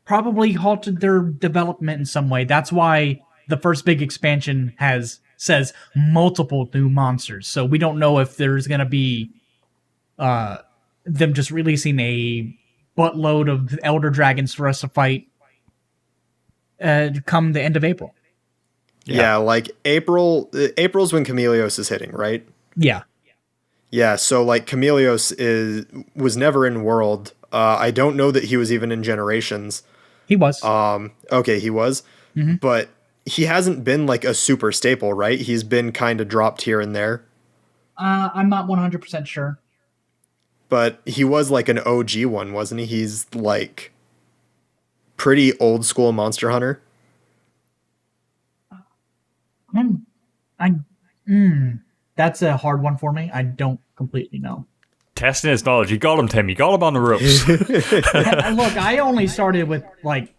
probably halted their development in some way. That's why the first big expansion says multiple new monsters. So we don't know if there's going to be them just releasing a buttload of elder dragons for us to fight come the end of April. Yeah, like April's when Chameleos is hitting, right? Yeah. Yeah, so like Chameleos was never in World. I don't know that he was even in Generations. He was. Okay, he was. Mm-hmm. But he hasn't been like a super staple, right? He's been kind of dropped here and there. I'm not 100% sure. But he was like an OG one, wasn't he? He's like pretty old school Monster Hunter. That's a hard one for me. I don't completely know. Testing his knowledge. You got him, Tim. You got him on the ropes. Look, I only started with like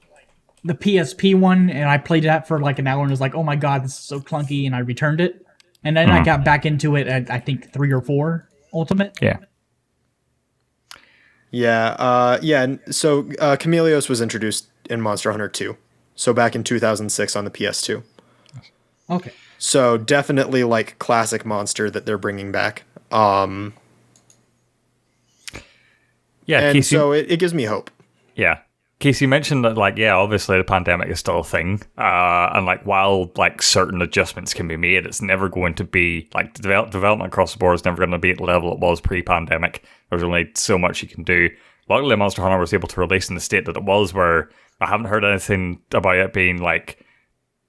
the PSP one, and I played that for like an hour and was like, oh my god, this is so clunky, and I returned it. And then I got back into it at, I think, 3 or 4 Ultimate. Yeah. Yeah. So Chameleos was introduced in Monster Hunter 2. So back in 2006 on the PS2. Okay. So definitely like classic monster that they're bringing back. Yeah, and Casey, so it gives me hope. Yeah. Casey mentioned that, like, yeah, obviously the pandemic is still a thing. And, like, while, like, certain adjustments can be made, it's never going to be, like, development across the board is never going to be at the level it was pre-pandemic. There's only so much you can do. Luckily, Monster Hunter was able to release in the state that it was, where I haven't heard anything about it being, like,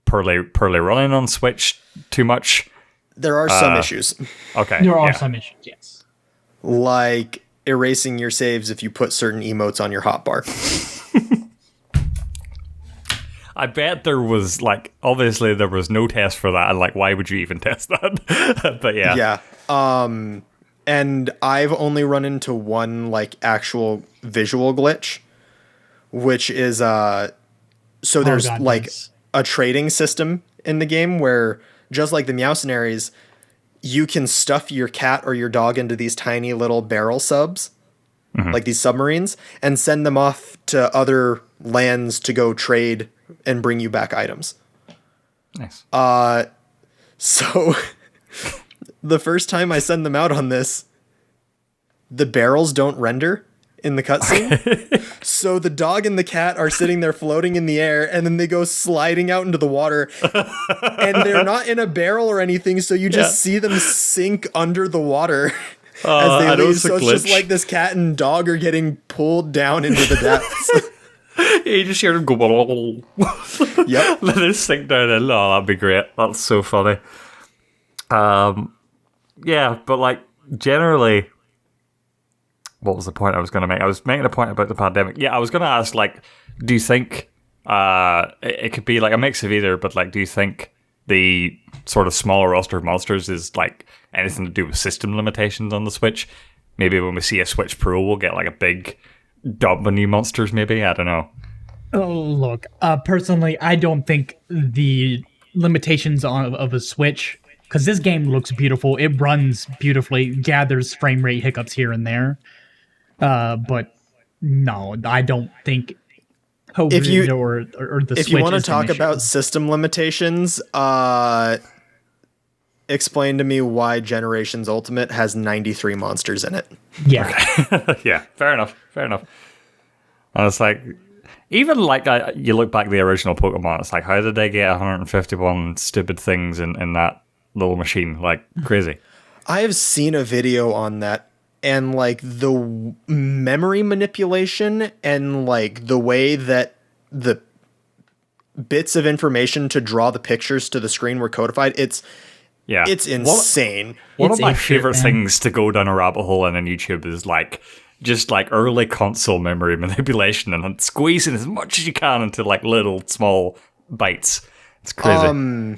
poorly running on Switch too much. There are some issues. Okay. There are some issues, yes. Like erasing your saves if you put certain emotes on your hotbar. I bet there was, like, obviously there was no test for that, and, like, why would you even test that? But yeah. Yeah. And I've only run into one, like, actual visual glitch, which is, so there's, a trading system in the game where, just like the Meowcenaries, you can stuff your cat or your dog into these tiny little barrel subs, like these submarines, and send them off to other lands to go trade and bring you back items. Nice. So the first time I send them out on this, the barrels don't render in the cutscene. So the dog and the cat are sitting there floating in the air, and then they go sliding out into the water, and they're not in a barrel or anything, so you just see them sink under the water as they leave. So it's just like this cat and dog are getting pulled down into the depths. Yeah, you just hear them go. Yep. Let it sink down in. Oh, that'd be great. That's so funny. Yeah, but like generally, what was the point I was going to make? I was making a point about the pandemic. Yeah, I was going to ask, like, do you think it could be like a mix of either? But like, do you think the sort of smaller roster of monsters is like anything to do with system limitations on the Switch? Maybe when we see a Switch Pro, we'll get like a big dump of new monsters. Maybe, I don't know. Oh, look, personally, I don't think the limitations of a Switch, because this game looks beautiful, it runs beautifully, gathers frame rate hiccups here and there. But no, I don't think COVID or the Switch. If you want to talk about system limitations, explain to me why Generations Ultimate has 93 monsters in it. Yeah. Okay. Yeah, fair enough. And it's like, Even like you look back at the original Pokemon, it's like, how did they get 151 stupid things in that little machine? Like, crazy. I have seen a video on that, and like the memory manipulation and like the way that the bits of information to draw the pictures to the screen were codified, it's insane. One of my favorite things to go down a rabbit hole in on YouTube is like just like early console memory manipulation and squeezing as much as you can into like little small bites. It's crazy.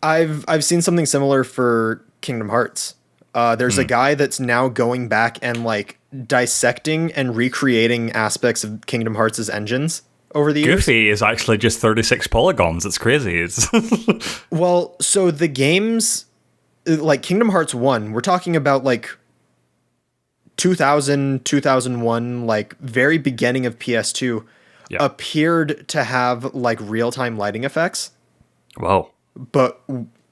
I've seen something similar for Kingdom Hearts. There's a guy that's now going back and like dissecting and recreating aspects of Kingdom Hearts' engines over the years. Goofy is actually just 36 polygons. It's crazy. It's well, so the games like Kingdom Hearts 1, we're talking about like 2000, 2001, like very beginning of PS2, appeared to have like real-time lighting effects. Whoa. But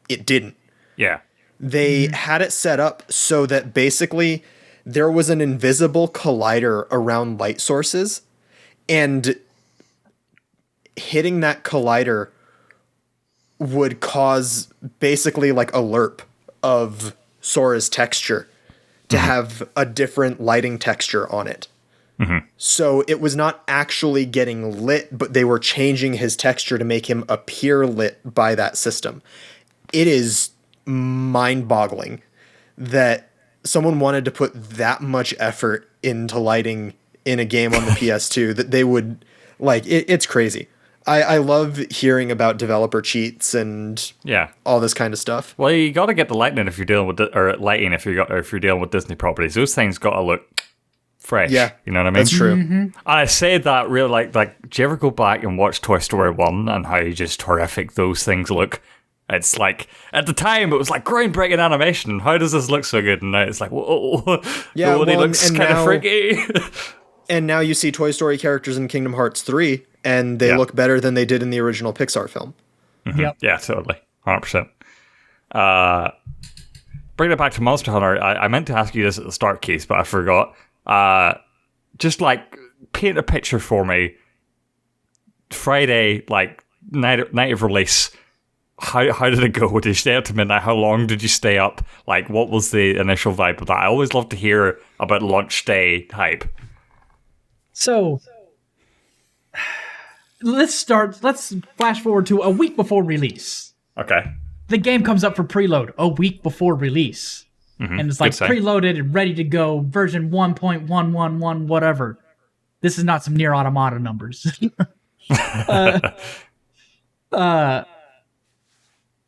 it didn't. Yeah. They had it set up so that basically there was an invisible collider around light sources, and hitting that collider would cause basically like a lerp of Sora's texture to have a different lighting texture on it. So it was not actually getting lit, but they were changing his texture to make him appear lit by that system. It is mind-boggling that someone wanted to put that much effort into lighting in a game on the PS2 that they would like. It's crazy. I love hearing about developer cheats and all this kind of stuff. Well, you got to get the lighting if you're dealing with lighting if you're dealing with Disney properties. Those things got to look fresh. Yeah, you know what I mean? That's true. And I say that really like do you ever go back and watch Toy Story 1 and how just horrific those things look? It's like, at the time, it was like groundbreaking animation. How does this look so good? And now it's like, whoa. Yeah, he looks kind of freaky. And now you see Toy Story characters in Kingdom Hearts 3, and they look better than they did in the original Pixar film. Yep. Yeah, totally. 100%. Bringing it back to Monster Hunter, I meant to ask you this at the start, Keith, but I forgot. Just like, paint a picture for me. Friday, like, night of release. How did it go? Did you stay up to midnight? How long did you stay up? Like, what was the initial vibe of that? I always love to hear about launch day hype. So, let's flash forward to a week before release. Okay. The game comes up for preload a week before release. And it's like preloaded and ready to go, version 1.111, whatever. This is not some Nier Automata numbers.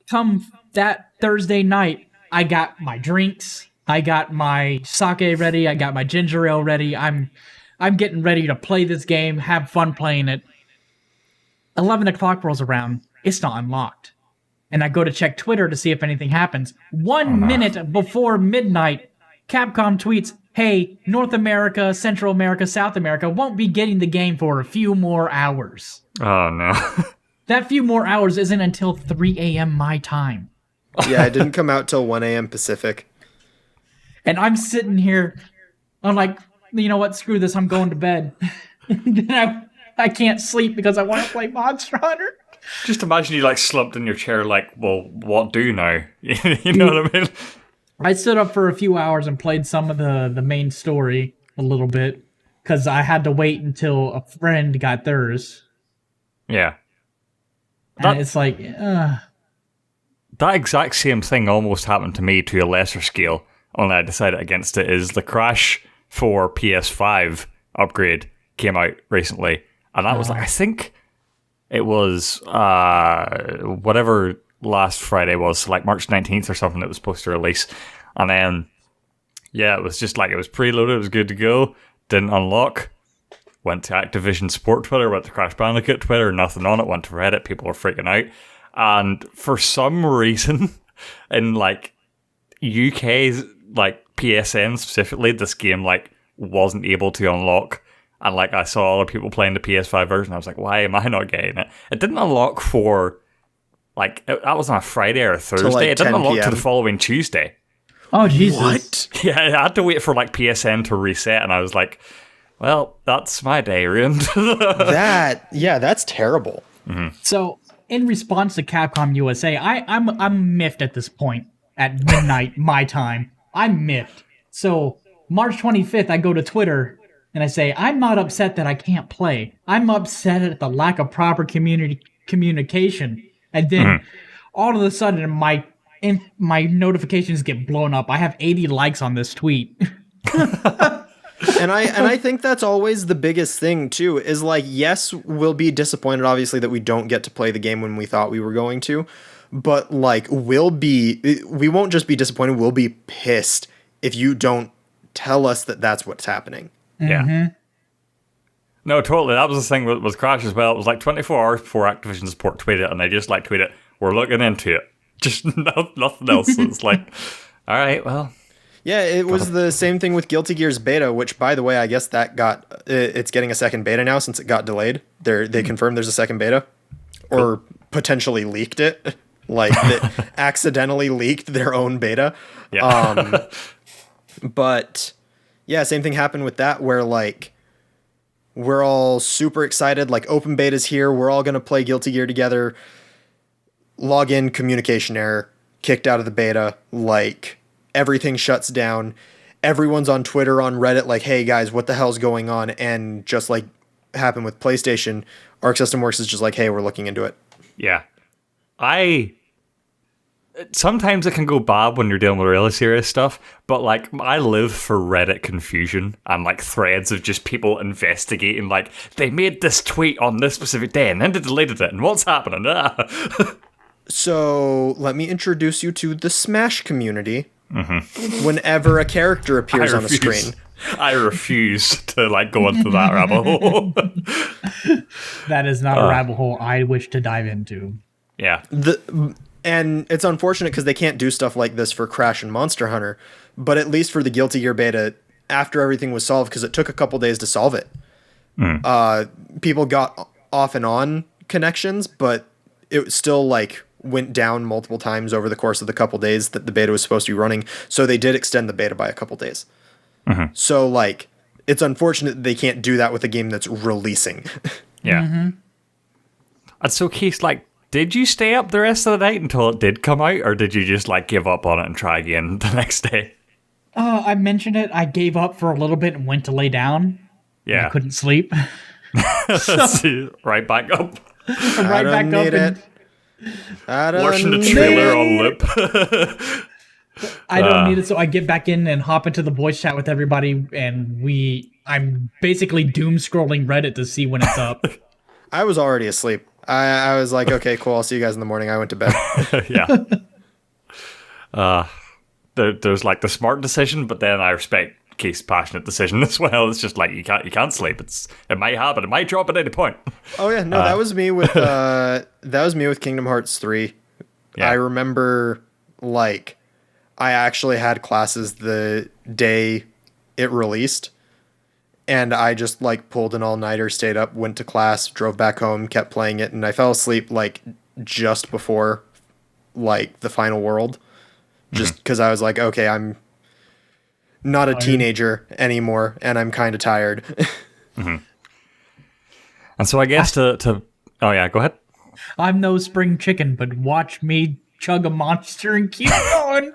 Come that Thursday night, I got my drinks, I got my sake ready, I got my ginger ale ready. I'm getting ready to play this game, have fun playing it. 11 o'clock rolls around, it's not unlocked. And I go to check Twitter to see if anything happens. 1 minute before midnight, Capcom tweets, hey, North America, Central America, South America won't be getting the game for a few more hours. Oh, no. That few more hours isn't until 3 a.m. my time. Yeah, it didn't come out till 1 a.m. Pacific. And I'm sitting here, I'm like, you know what, screw this, I'm going to bed. I can't sleep because I want to play Monster Hunter. Just imagine you like slumped in your chair like, well, what do now? You know what I mean? I stood up for a few hours and played some of the main story a little bit because I had to wait until a friend got theirs. Yeah. And it's like, that exact same thing almost happened to me to a lesser scale, only I decided against it, is the Crash for PS5 upgrade came out recently. And that was like, I think it was whatever last Friday was, so like March 19th or something, it was supposed to release. And then, yeah, it was just like, it was preloaded, it was good to go, didn't unlock. Went to Activision Support Twitter, went to Crash Bandicoot Twitter, nothing on it, went to Reddit, people were freaking out. And for some reason, in like UK's like PSN specifically, this game like wasn't able to unlock. And like I saw other people playing the PS5 version, I was like, why am I not getting it? It didn't unlock for like, that was on a Friday or a Thursday. Like it didn't unlock PM. to the following Tuesday. oh, Jesus. What? Yeah, I had to wait for like PSN to reset, and I was like, Well, that's my day ruined. That's terrible. So, in response to Capcom USA, I'm miffed at this point at midnight my time. I'm miffed. So, March 25th, I go to Twitter and I say, I'm not upset that I can't play. I'm upset at the lack of proper communication. And then all of a sudden, my notifications get blown up. I have 80 likes on this tweet. And I think that's always the biggest thing too, is like, yes, we'll be disappointed obviously that we don't get to play the game when we thought we were going to, but like we won't just be disappointed, we'll be pissed if you don't tell us that that's what's happening. Yeah. No, totally. That was the thing with Crash as well. It was like 24 hours before Activision support tweeted, and they just like tweeted, "We're looking into it." Just nothing else. It's like, all right, well. Yeah, it was the same thing with Guilty Gear's beta, which, by the way, I guess that it's getting a second beta now since it got delayed. They confirmed there's a second beta, or potentially leaked it, like they accidentally leaked their own beta. Yeah. But yeah, same thing happened with that, where like we're all super excited, like open beta's here, we're all gonna play Guilty Gear together. Login communication error, kicked out of the beta, like. Everything shuts down. Everyone's on Twitter, on Reddit, like, hey guys, what the hell's going on? And just like happened with PlayStation, Arc System Works is just like, hey, we're looking into it. Yeah. Sometimes it can go bad when you're dealing with really serious stuff, but like I live for Reddit confusion and like threads of just people investigating, like, they made this tweet on this specific day and then they deleted it and what's happening? So let me introduce you to the Smash community. Whenever a character appears on the screen, I refuse to like go into that rabbit hole. That is not a rabbit hole I wish to dive into. Yeah. And it's unfortunate because they can't do stuff like this for Crash and Monster Hunter, but at least for the Guilty Gear beta, after everything was solved, because it took a couple days to solve it, people got off and on connections, but it still like went down multiple times over the course of the couple days that the beta was supposed to be running. So they did extend the beta by a couple days. So like, it's unfortunate that they can't do that with a game that's releasing. Yeah. And so Keith, like, did you stay up the rest of the night until it did come out, or did you just like give up on it and try again the next day? I mentioned it. I gave up for a little bit and went to lay down. Yeah. I couldn't sleep. Right back up. Right back up and watching the trailer on loop. I don't need it, so I get back in and hop into the voice chat with everybody, and I'm basically doom scrolling Reddit to see when it's up. I was already asleep. I was like, okay, cool, I'll see you guys in the morning. I went to bed. Yeah. There's like the smart decision, but then I respect Keith's passionate decision as well. It's just like you can't sleep. It might happen. It might drop at any point. Oh yeah, no, that was me with Kingdom Hearts 3. Yeah. I remember like I actually had classes the day it released, and I just like pulled an all-nighter, stayed up, went to class, drove back home, kept playing it, and I fell asleep like just before like the final world, just because I was like, okay, I'm not a teenager anymore, and I'm kind of tired. And so I guess to oh yeah, go ahead. I'm no spring chicken, but watch me chug a monster and keep going.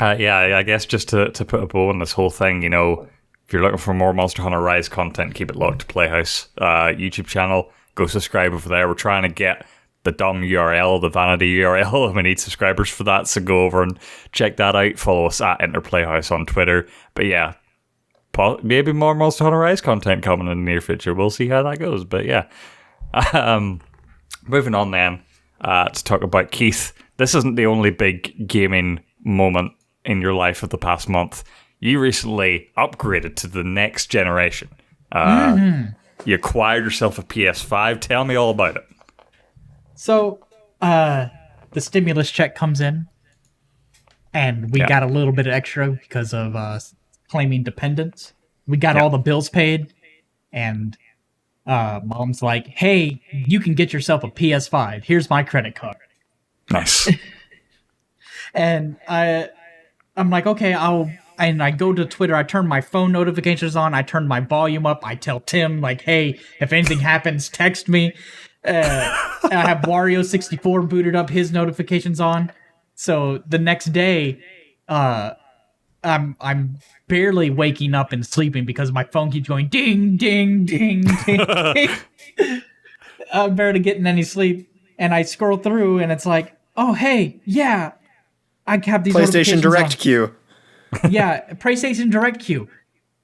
Yeah, I guess just to put a bow on this whole thing, you know, if you're looking for more Monster Hunter Rise content, keep it locked to Playhouse YouTube channel. Go subscribe over there. We're trying to get the dumb URL, the vanity URL, and we need subscribers for that, so go over and check that out. Follow us at EnterPlayhouse on Twitter. But yeah, maybe more Monster Hunter Rise content coming in the near future. We'll see how that goes. But yeah, moving on then to talk about Keith. This isn't the only big gaming moment in your life of the past month. You recently upgraded to the next generation. You acquired yourself a PS5. Tell me all about it. So, the stimulus check comes in, and we got a little bit extra because of claiming dependents. We got all the bills paid, and Mom's like, hey, you can get yourself a PS5. Here's my credit card. Nice. And I'm like, okay, I'll I go to Twitter, I turn my phone notifications on, I turn my volume up, I tell Tim, like, hey, if anything happens, text me. I have Wario64 booted up, his notifications on. So the next day, I'm barely waking up and sleeping because my phone keeps going ding, ding, ding, ding, ding. I'm barely getting any sleep. And I scroll through and it's like, oh, hey, yeah, I have these PlayStation Direct on. queue. Yeah, PlayStation Direct queue.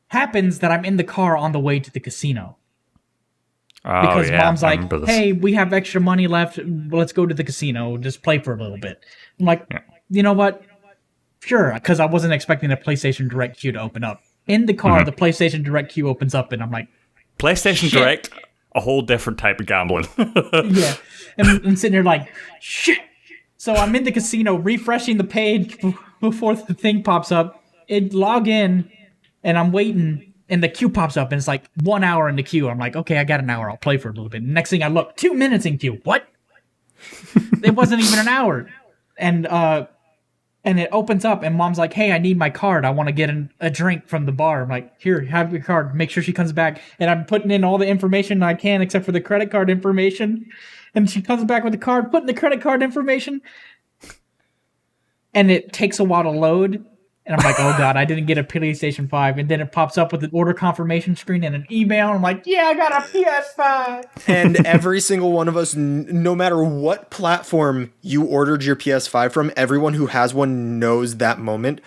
Happens that I'm in the car on the way to the casino. Because mom's like, hey, we have extra money left. Let's go to the casino. Just play for a little bit. I'm like, you know what? Sure, because I wasn't expecting the PlayStation Direct queue to open up. In the car, the PlayStation Direct queue opens up, and I'm like, PlayStation shit. Direct, a whole different type of gambling. Yeah. And I'm sitting there like, shit. So I'm in the casino refreshing the page before the thing pops up. It log in, and I'm waiting, and the queue pops up, and it's like 1 hour in the queue. I'm like, okay, I got an hour. I'll play for a little bit. Next thing I look, 2 minutes in queue. What? It wasn't even an hour. And it opens up, and mom's like, hey, I need my card. I want to get a drink from the bar. I'm like, here, have your card. Make sure she comes back. And I'm putting in all the information I can except for the credit card information. And she comes back with the card, putting the credit card information. And it takes a while to load. And I'm like, oh, God, I didn't get a PlayStation 5. And then it pops up with an order confirmation screen and an email. And I'm like, yeah, I got a PS5. And every single one of us, no matter what platform you ordered your PS5 from, everyone who has one knows that moment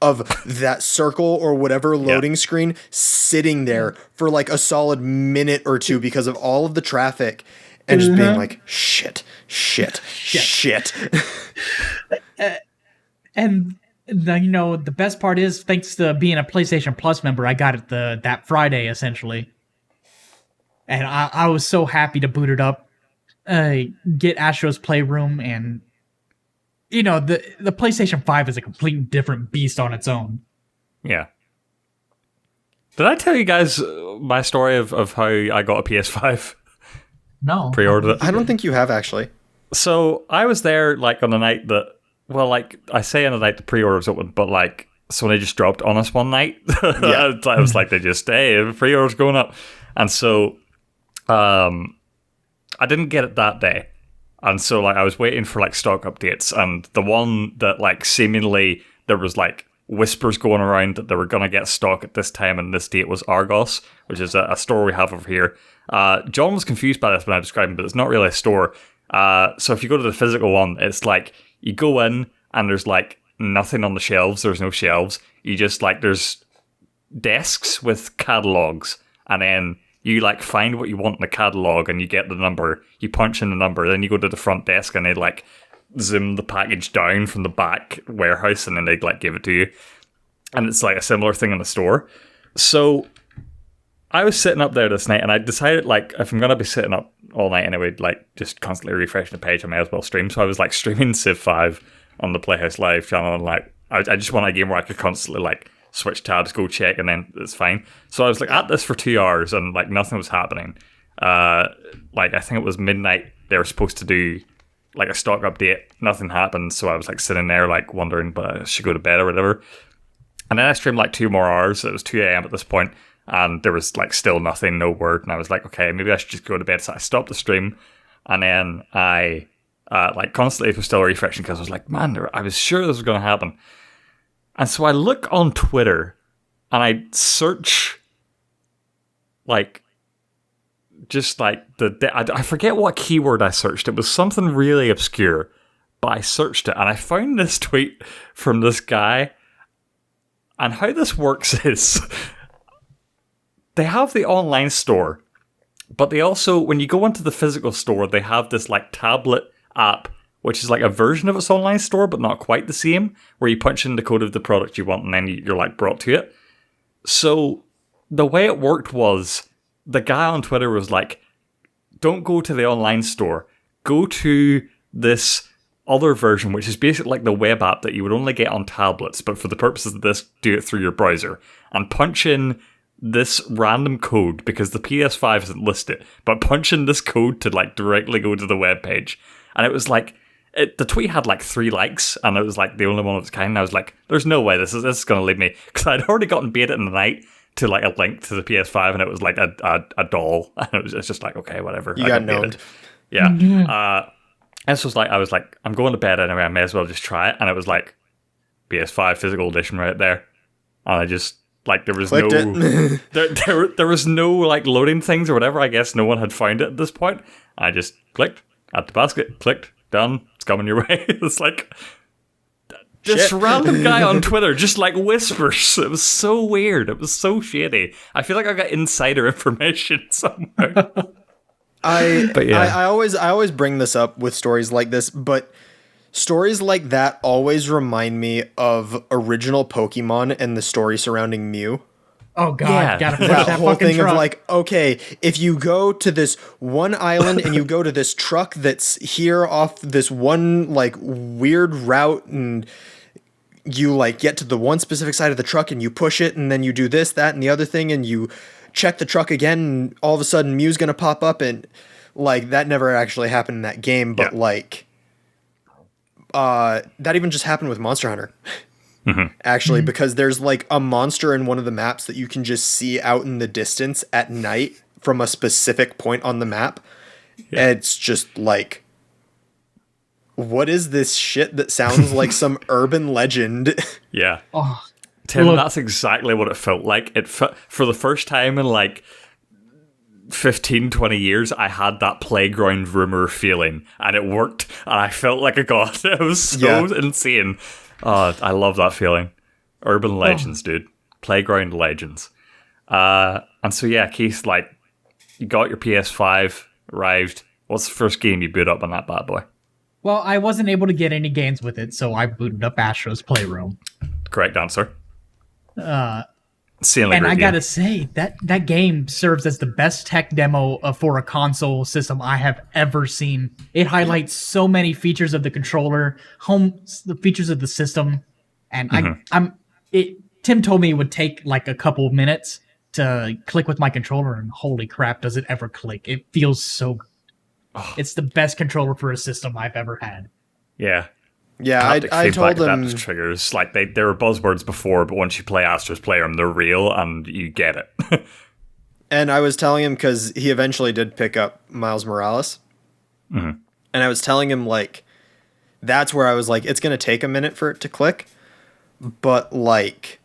of that circle or whatever loading screen sitting there for like a solid minute or two because of all of the traffic and just being like, shit. And the best part is, thanks to being a PlayStation Plus member, I got it that Friday, essentially. And I was so happy to boot it up, get Astro's Playroom, and, the PlayStation 5 is a complete different beast on its own. Yeah. Did I tell you guys my story of how I got a PS5? No. Pre-ordered it? I don't think you have, actually. So I was there, like, on the night that, well, like, I say on the night the pre-order was open, but, like, so they just dropped on us one night. Yeah. I was like, the pre-order's going up. And so I didn't get it that day. And so, like, I was waiting for, like, stock updates. And the one that, like, seemingly there was, like, whispers going around that they were going to get stock at this time and this date was Argos, which is a store we have over here. John was confused by this when I described it, but it's not really a store. So if you go to the physical one, it's like you go in and there's like nothing on the shelves. There's no shelves. You just like there's desks with catalogs, and then you like find what you want in the catalog and you get the number. You punch in the number, then you go to the front desk and they like zoom the package down from the back warehouse and then they like give it to you. And it's like a similar thing in the store. So I was sitting up there this night and I decided like if I'm going to be sitting up all night anyway, like just constantly refreshing the page, I may as well stream. So I was like streaming Civ 5 on the Playhouse Live channel and like I just want a game where I could constantly like switch tabs, go check, and then it's fine. So I was like at this for 2 hours and like nothing was happening. Like I think it was midnight they were supposed to do like a stock update, nothing happened. So I was like sitting there like wondering, but I should go to bed or whatever. And then I streamed like 2 more hours. It was 2 a.m. at this point, and there was like still nothing, no word. And I was like, okay, maybe I should just go to bed. So I stopped the stream, and then I like constantly was still refreshing because I was like, man, I was sure this was going to happen. And so I look on Twitter and I search like just like I forget what keyword I searched. It was something really obscure, but I searched it and I found this tweet from this guy. And how this works is they have the online store, but they also, when you go into the physical store, they have this like tablet app, which is like a version of its online store, but not quite the same, where you punch in the code of the product you want and then you're like brought to it. So the way it worked was the guy on Twitter was like, don't go to the online store, go to this other version, which is basically like the web app that you would only get on tablets, but for the purposes of this, do it through your browser, and punch in this random code, because the PS5 isn't listed, but punch in this code to like directly go to the web page. And it was like, the tweet had like 3 likes, and it was like the only one of its kind. And I was like, "There's no way this is going to leave me," because I'd already gotten beta in the night to like a link to the PS5, and it was like a doll, and it's just like, okay, whatever. You got gnomed. Yeah. And so I was like, I'm going to bed anyway. I may as well just try it. And it was like PS5 physical edition right there, and I just like there was Clicked no there was no like loading things or whatever. I guess no one had found it at this point. I just clicked, add to basket, clicked, done. It's coming your way. It's like this random guy on Twitter just like whispers. It was so weird. It was so shady. I feel like I got insider information somewhere. I always bring this up with stories like this, but stories like that always remind me of original Pokemon and the story surrounding Mew. Oh god, gotta push That that whole fucking thing truck. of like, okay, if you go to this one island and you go to this truck that's here off this one like weird route, and you like get to the one specific side of the truck and you push it, and then you do this, that, and the other thing, and you check the truck again, and all of a sudden Mew's gonna pop up, and like that never actually happened in that game, but like that even just happened with Monster Hunter. Actually, because there's like a monster in one of the maps that you can just see out in the distance at night from a specific point on the map. Yeah. And it's just like, what is this shit that sounds like some urban legend? Yeah. Oh, Tim, look. that's exactly what it felt like. It for the first time in like 15, 20 years, I had that playground rumor feeling, and it worked, and I felt like a god. It was so insane. Oh, I love that feeling. Urban legends, dude. Playground legends. And so, yeah, Keith, like, you got your PS5, arrived. What's the first game you boot up on that bad boy? Well, I wasn't able to get any games with it, so I booted up Astro's Playroom. Correct answer. And I gotta say, that game serves as the best tech demo for a console system I have ever seen. It highlights so many features of the controller, the features of the system, and Tim told me it would take like a couple of minutes to click with my controller, and holy crap, does it ever click. It feels so good. Oh. It's the best controller for a system I've ever had. Yeah. Yeah, I told them adaptive triggers, like they were buzzwords before, but once you play Astro's Playroom, they're real and you get it. And I was telling him, because he eventually did pick up Miles Morales, and I was telling him like, that's where I was like, it's gonna take a minute for it to click, but like,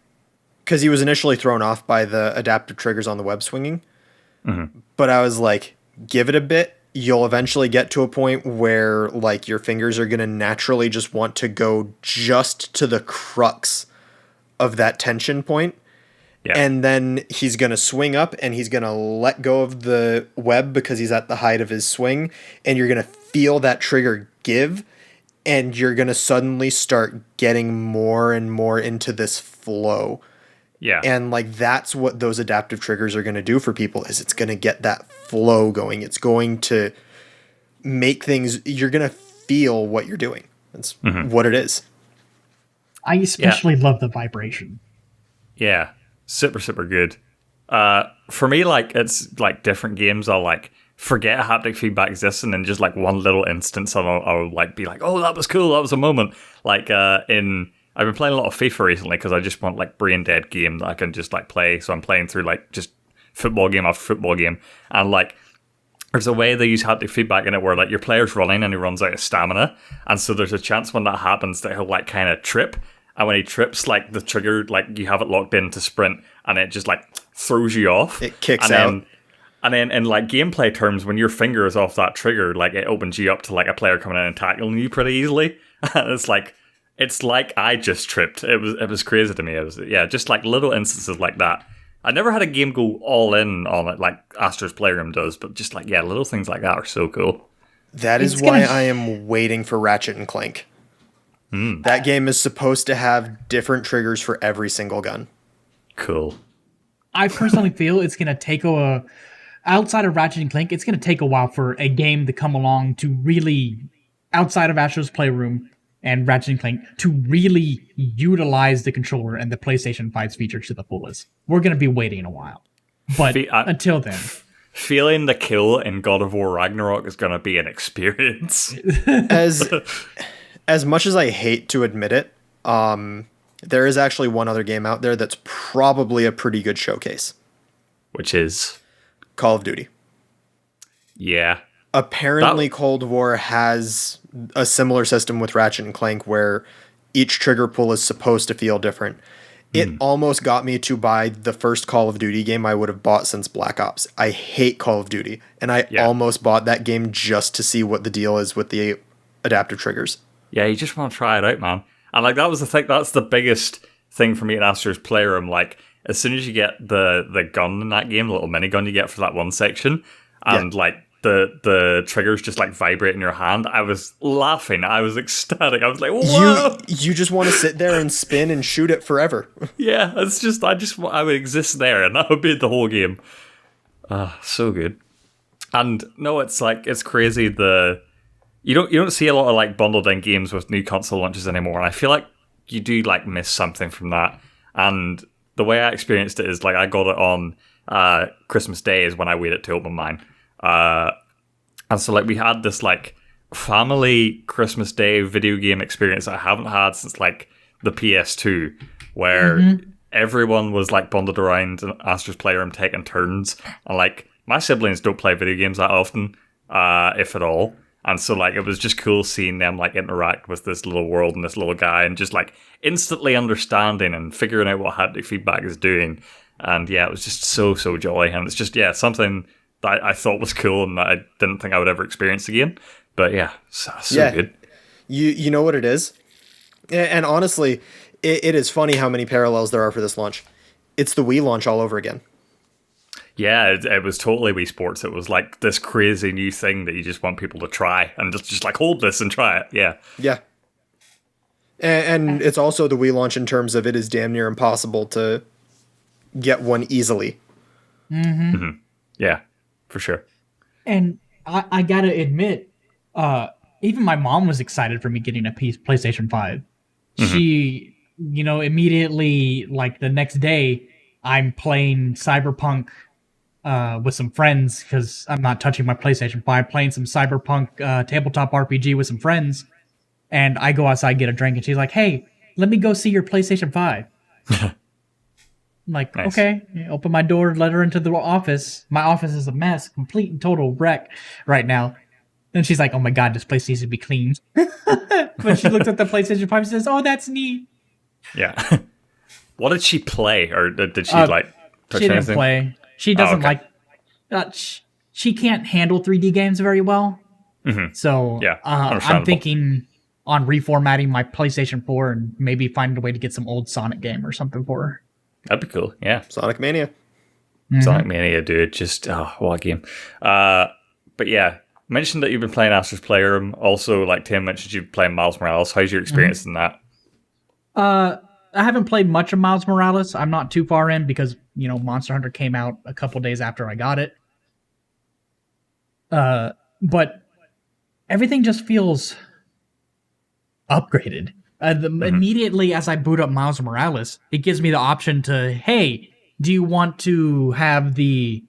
because he was initially thrown off by the adaptive triggers on the web swinging, but I was like, give it a bit. You'll eventually get to a point where like your fingers are going to naturally just want to go just to the crux of that tension point. Yeah. And then he's going to swing up and he's going to let go of the web because he's at the height of his swing. And you're going to feel that trigger give. And you're going to suddenly start getting more and more into this flow. Yeah. And like that's what those adaptive triggers are going to do for people, is it's going to get that flow going. It's going to make things, you're going to feel what you're doing. That's what it is. I especially love the vibration. Yeah. Super, super good. For me, like it's like different games, I'll like forget haptic feedback exists, and then just like one little instance I'll like be like, oh, that was cool. That was a moment. Like I've been playing a lot of FIFA recently because I just want like brain dead game that I can just like play. So I'm playing through like just football game after football game, and like there's a way they use haptic feedback in it where like your player's running and he runs out of stamina, and so there's a chance when that happens that he'll like kind of trip, and when he trips, like the trigger, like you have it locked in to sprint, and it just like throws you off. It kicks out. And then in like gameplay terms, when your finger is off that trigger, like it opens you up to like a player coming in and tackling you pretty easily, and it's like I just tripped. It was crazy to me. It was just like little instances like that. I never had a game go all in on it like Astro's Playroom does, but just like little things like that are so cool. That is why I am waiting for Ratchet and Clank. That game is supposed to have different triggers for every single gun. Cool. I personally feel it's going to take outside of Ratchet and Clank, it's going to take a while for a game to come along to really, outside of Astro's Playroom and Ratchet and Clank, to really utilize the controller and the PlayStation 5's features to the fullest. We're going to be waiting a while. But until then. feeling the kill in God of War Ragnarok is going to be an experience. As much as I hate to admit it, there is actually one other game out there that's probably a pretty good showcase. Which is? Call of Duty. Yeah. Apparently Cold War has a similar system with Ratchet and Clank where each trigger pull is supposed to feel different. It almost got me to buy the first Call of Duty game I would have bought since Black Ops. I hate Call of Duty, and I almost bought that game just to see what the deal is with the adaptive triggers. Yeah, you just want to try it out, man. And like that was the thing. That's the biggest thing for me in Astro's Playroom. Like as soon as you get the gun in that game, the little minigun you get for that one section, and like the triggers just like vibrate in your hand, I was laughing. I was ecstatic. I was like, whoa! You just want to sit there and spin and shoot it forever. Yeah, it's just I would exist there, and that would be the whole game. So good. And no, it's like it's crazy. You don't see a lot of like bundled in games with new console launches anymore, and I feel like you do like miss something from that. And the way I experienced it is like I got it on Christmas Day is when I waited to open mine. And so like we had this like family Christmas Day video game experience that I haven't had since like the PS2, where everyone was like bundled around Astro's Playroom taking turns, and like my siblings don't play video games that often, if at all. And so like it was just cool seeing them like interact with this little world and this little guy, and just like instantly understanding and figuring out what haptic feedback is doing. And yeah, it was just so jolly, and it's just something that I thought was cool and that I didn't think I would ever experience again. But yeah, so good. You know what it is? And honestly, it is funny how many parallels there are for this launch. It's the Wii launch all over again. Yeah, it was totally Wii Sports. It was like this crazy new thing that you just want people to try and just like hold this and try it. Yeah. Yeah. And it's also the Wii launch in terms of it is damn near impossible to get one easily. Yeah, for sure. And I gotta admit, even my mom was excited for me getting a PlayStation 5. She, immediately, like the next day, I'm playing Cyberpunk with some friends because I'm not touching my PlayStation 5, playing some Cyberpunk tabletop RPG with some friends. And I go outside, get a drink, and she's like, hey, let me go see your PlayStation 5. I'm like, nice. Okay. Open my door, let her into the office. My office is a mess, complete and total wreck right now. And she's like, oh my God, this place needs to be cleaned. But she looks at the PlayStation 5 and says, oh, that's neat. Yeah. What did she play? Or did she touch she didn't anything? Play. She doesn't she can't handle 3D games very well. So I'm thinking on reformatting my PlayStation 4 and maybe finding a way to get some old Sonic game or something for her. That'd be cool, yeah. Sonic Mania. Sonic Mania, dude. Just, what a game. But yeah, mentioned that you've been playing Astro's Playroom. Also, like Tim mentioned, you've been playing Miles Morales. How's your experience in that? I haven't played much of Miles Morales. I'm not too far in because, Monster Hunter came out a couple days after I got it. But everything just feels upgraded. Immediately as I boot up Miles Morales, it gives me the option to, hey, do you want to have the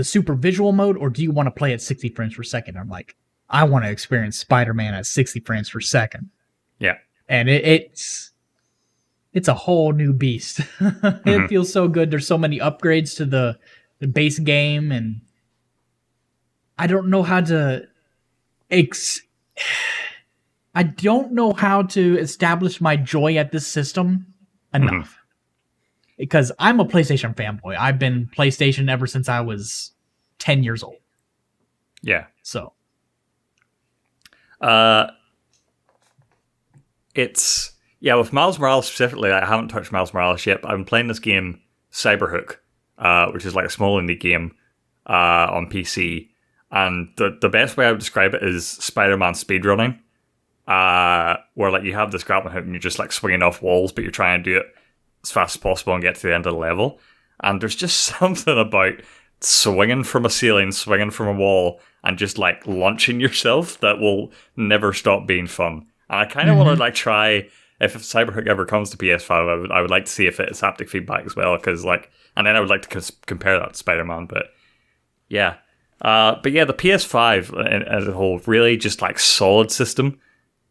super visual mode, or do you want to play at 60 frames per second? I'm like, I want to experience Spider-Man at 60 frames per second. Yeah. And it's a whole new beast. It feels so good. There's so many upgrades to the base game, and I don't know how to I don't know how to establish my joy at this system enough. Because I'm a PlayStation fanboy. I've been PlayStation ever since I was 10 years old. Yeah. So. With Miles Morales specifically, I haven't touched Miles Morales yet, but I've been playing this game, Cyberhook, which is like a small indie game on PC. And the best way I would describe it is Spider-Man speedrunning. Where like you have this grappling hook and you're just like swinging off walls, but you're trying to do it as fast as possible and get to the end of the level. And there's just something about swinging from a ceiling, swinging from a wall, and just like launching yourself that will never stop being fun. And I kind of want to like try, if Cyberhook ever comes to PS5, I would like to see if it has haptic feedback as well, because like, and then I would like to compare that to Spider-Man. But Yeah. But yeah, the PS5 as a whole, really just like solid system.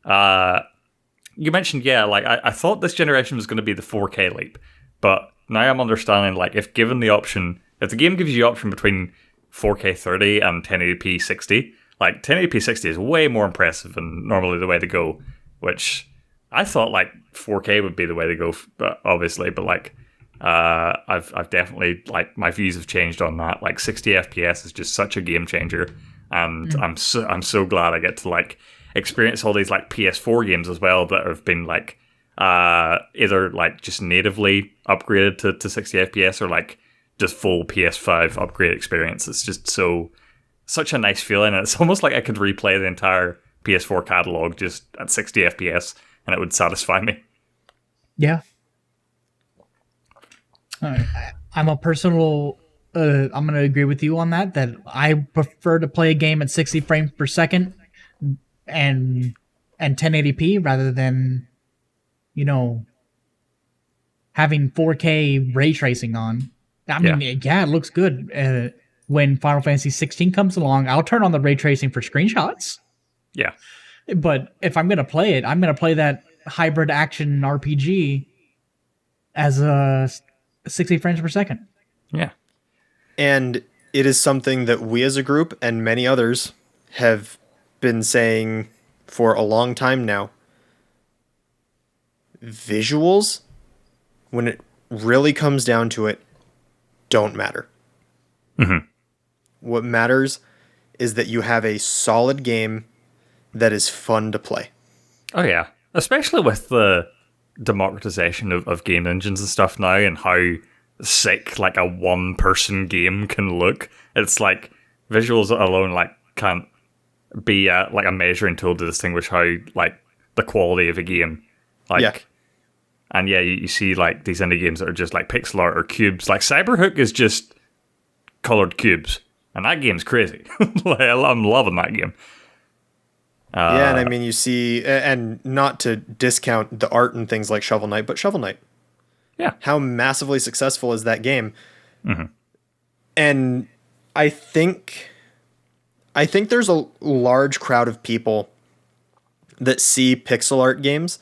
You mentioned, yeah, like I thought this generation was going to be the 4K leap, but now I'm understanding, like, if given the option, if the game gives you the option between 4K 30 and 1080p 60, like 1080p 60 is way more impressive and normally the way to go, which I thought like 4K would be the way to go, but obviously, but like I've definitely, like, my views have changed on that. Like 60 FPS is just such a game changer, and I'm so glad I get to like experience all these like PS4 games as well that have been like either like just natively upgraded to 60 FPS or like just full PS5 upgrade experience. It's just such a nice feeling, and it's almost like I could replay the entire PS4 catalog just at 60 FPS and it would satisfy me. Yeah. I'm a personal. I'm going to agree with you on that. That I prefer to play a game at 60 frames per second and 1080p rather than, having 4K ray tracing on. I mean, yeah, it looks good. When Final Fantasy 16 comes along, I'll turn on the ray tracing for screenshots. Yeah. But if I'm going to play it, I'm going to play that hybrid action RPG as a 60 frames per second. Yeah. And it is something that we as a group and many others have been saying for a long time now. Visuals, when it really comes down to it, don't matter. Mm-hmm. What matters is that you have a solid game that is fun to play. Oh yeah. Especially with the democratization of game engines and stuff now, and how sick like a one-person game can look. It's like visuals alone like can't be like a measuring tool to distinguish how like the quality of a game. Like, yeah. And yeah, you see like these indie games that are just like pixel art or cubes. Like Cyberhook is just colored cubes, and that game's crazy. Like, I'm loving that game. Yeah, and I mean, you see, and not to discount the art and things like Shovel Knight, but Shovel Knight. Yeah. How massively successful is that game? Mm-hmm. And I think there's a large crowd of people that see pixel art games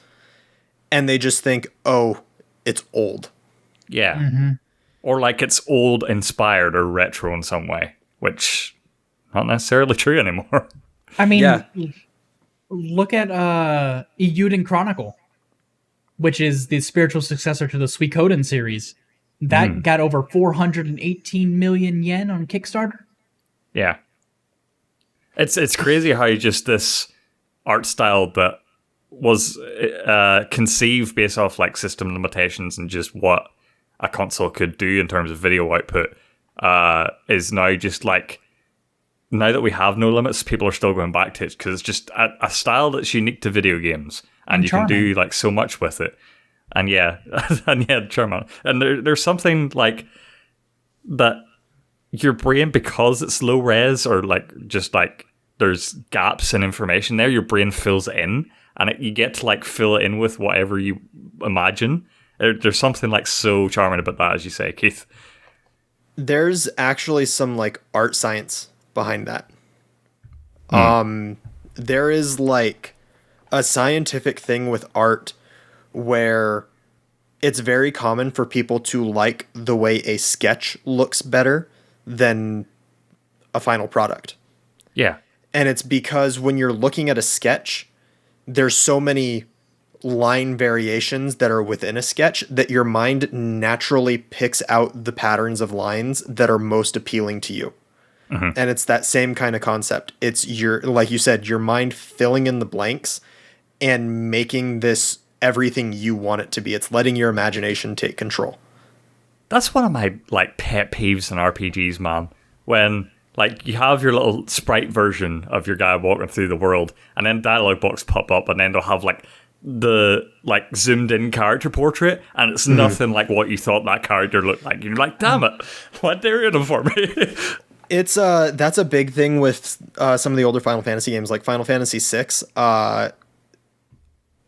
and they just think, oh, it's old. Yeah. Mm-hmm. Or like it's old inspired or retro in some way, which not necessarily true anymore. I mean, yeah. Look at Eiyuden Chronicle, which is the spiritual successor to the Suikoden series. That got over 418 million yen on Kickstarter. Yeah. It's crazy how just this art style that was conceived based off like system limitations and just what a console could do in terms of video output is now just like, now that we have no limits, people are still going back to it because it's just a style that's unique to video games, and you can do like so much with it. And yeah, charming. And there's something like that your brain, because it's low res or like just like there's gaps in information there, your brain fills it in, and you get to like fill it in with whatever you imagine. There's something like so charming about that, as you say, Keith. There's actually some like art science behind that. There is like a scientific thing with art where it's very common for people to like the way a sketch looks better than a final product. Yeah. And it's because when you're looking at a sketch, there's so many line variations that are within a sketch that your mind naturally picks out the patterns of lines that are most appealing to you. Mm-hmm. And it's that same kind of concept. It's like you said, your mind filling in the blanks and making this everything you want it to be. It's letting your imagination take control. That's one of my like pet peeves in RPGs, man. When like you have your little sprite version of your guy walking through the world, and then dialogue box pop up, and then they'll have like the like zoomed in character portrait, and it's nothing like what you thought that character looked like. You're like, damn it, what they're in for me. It's that's a big thing with some of the older Final Fantasy games, like Final Fantasy VI.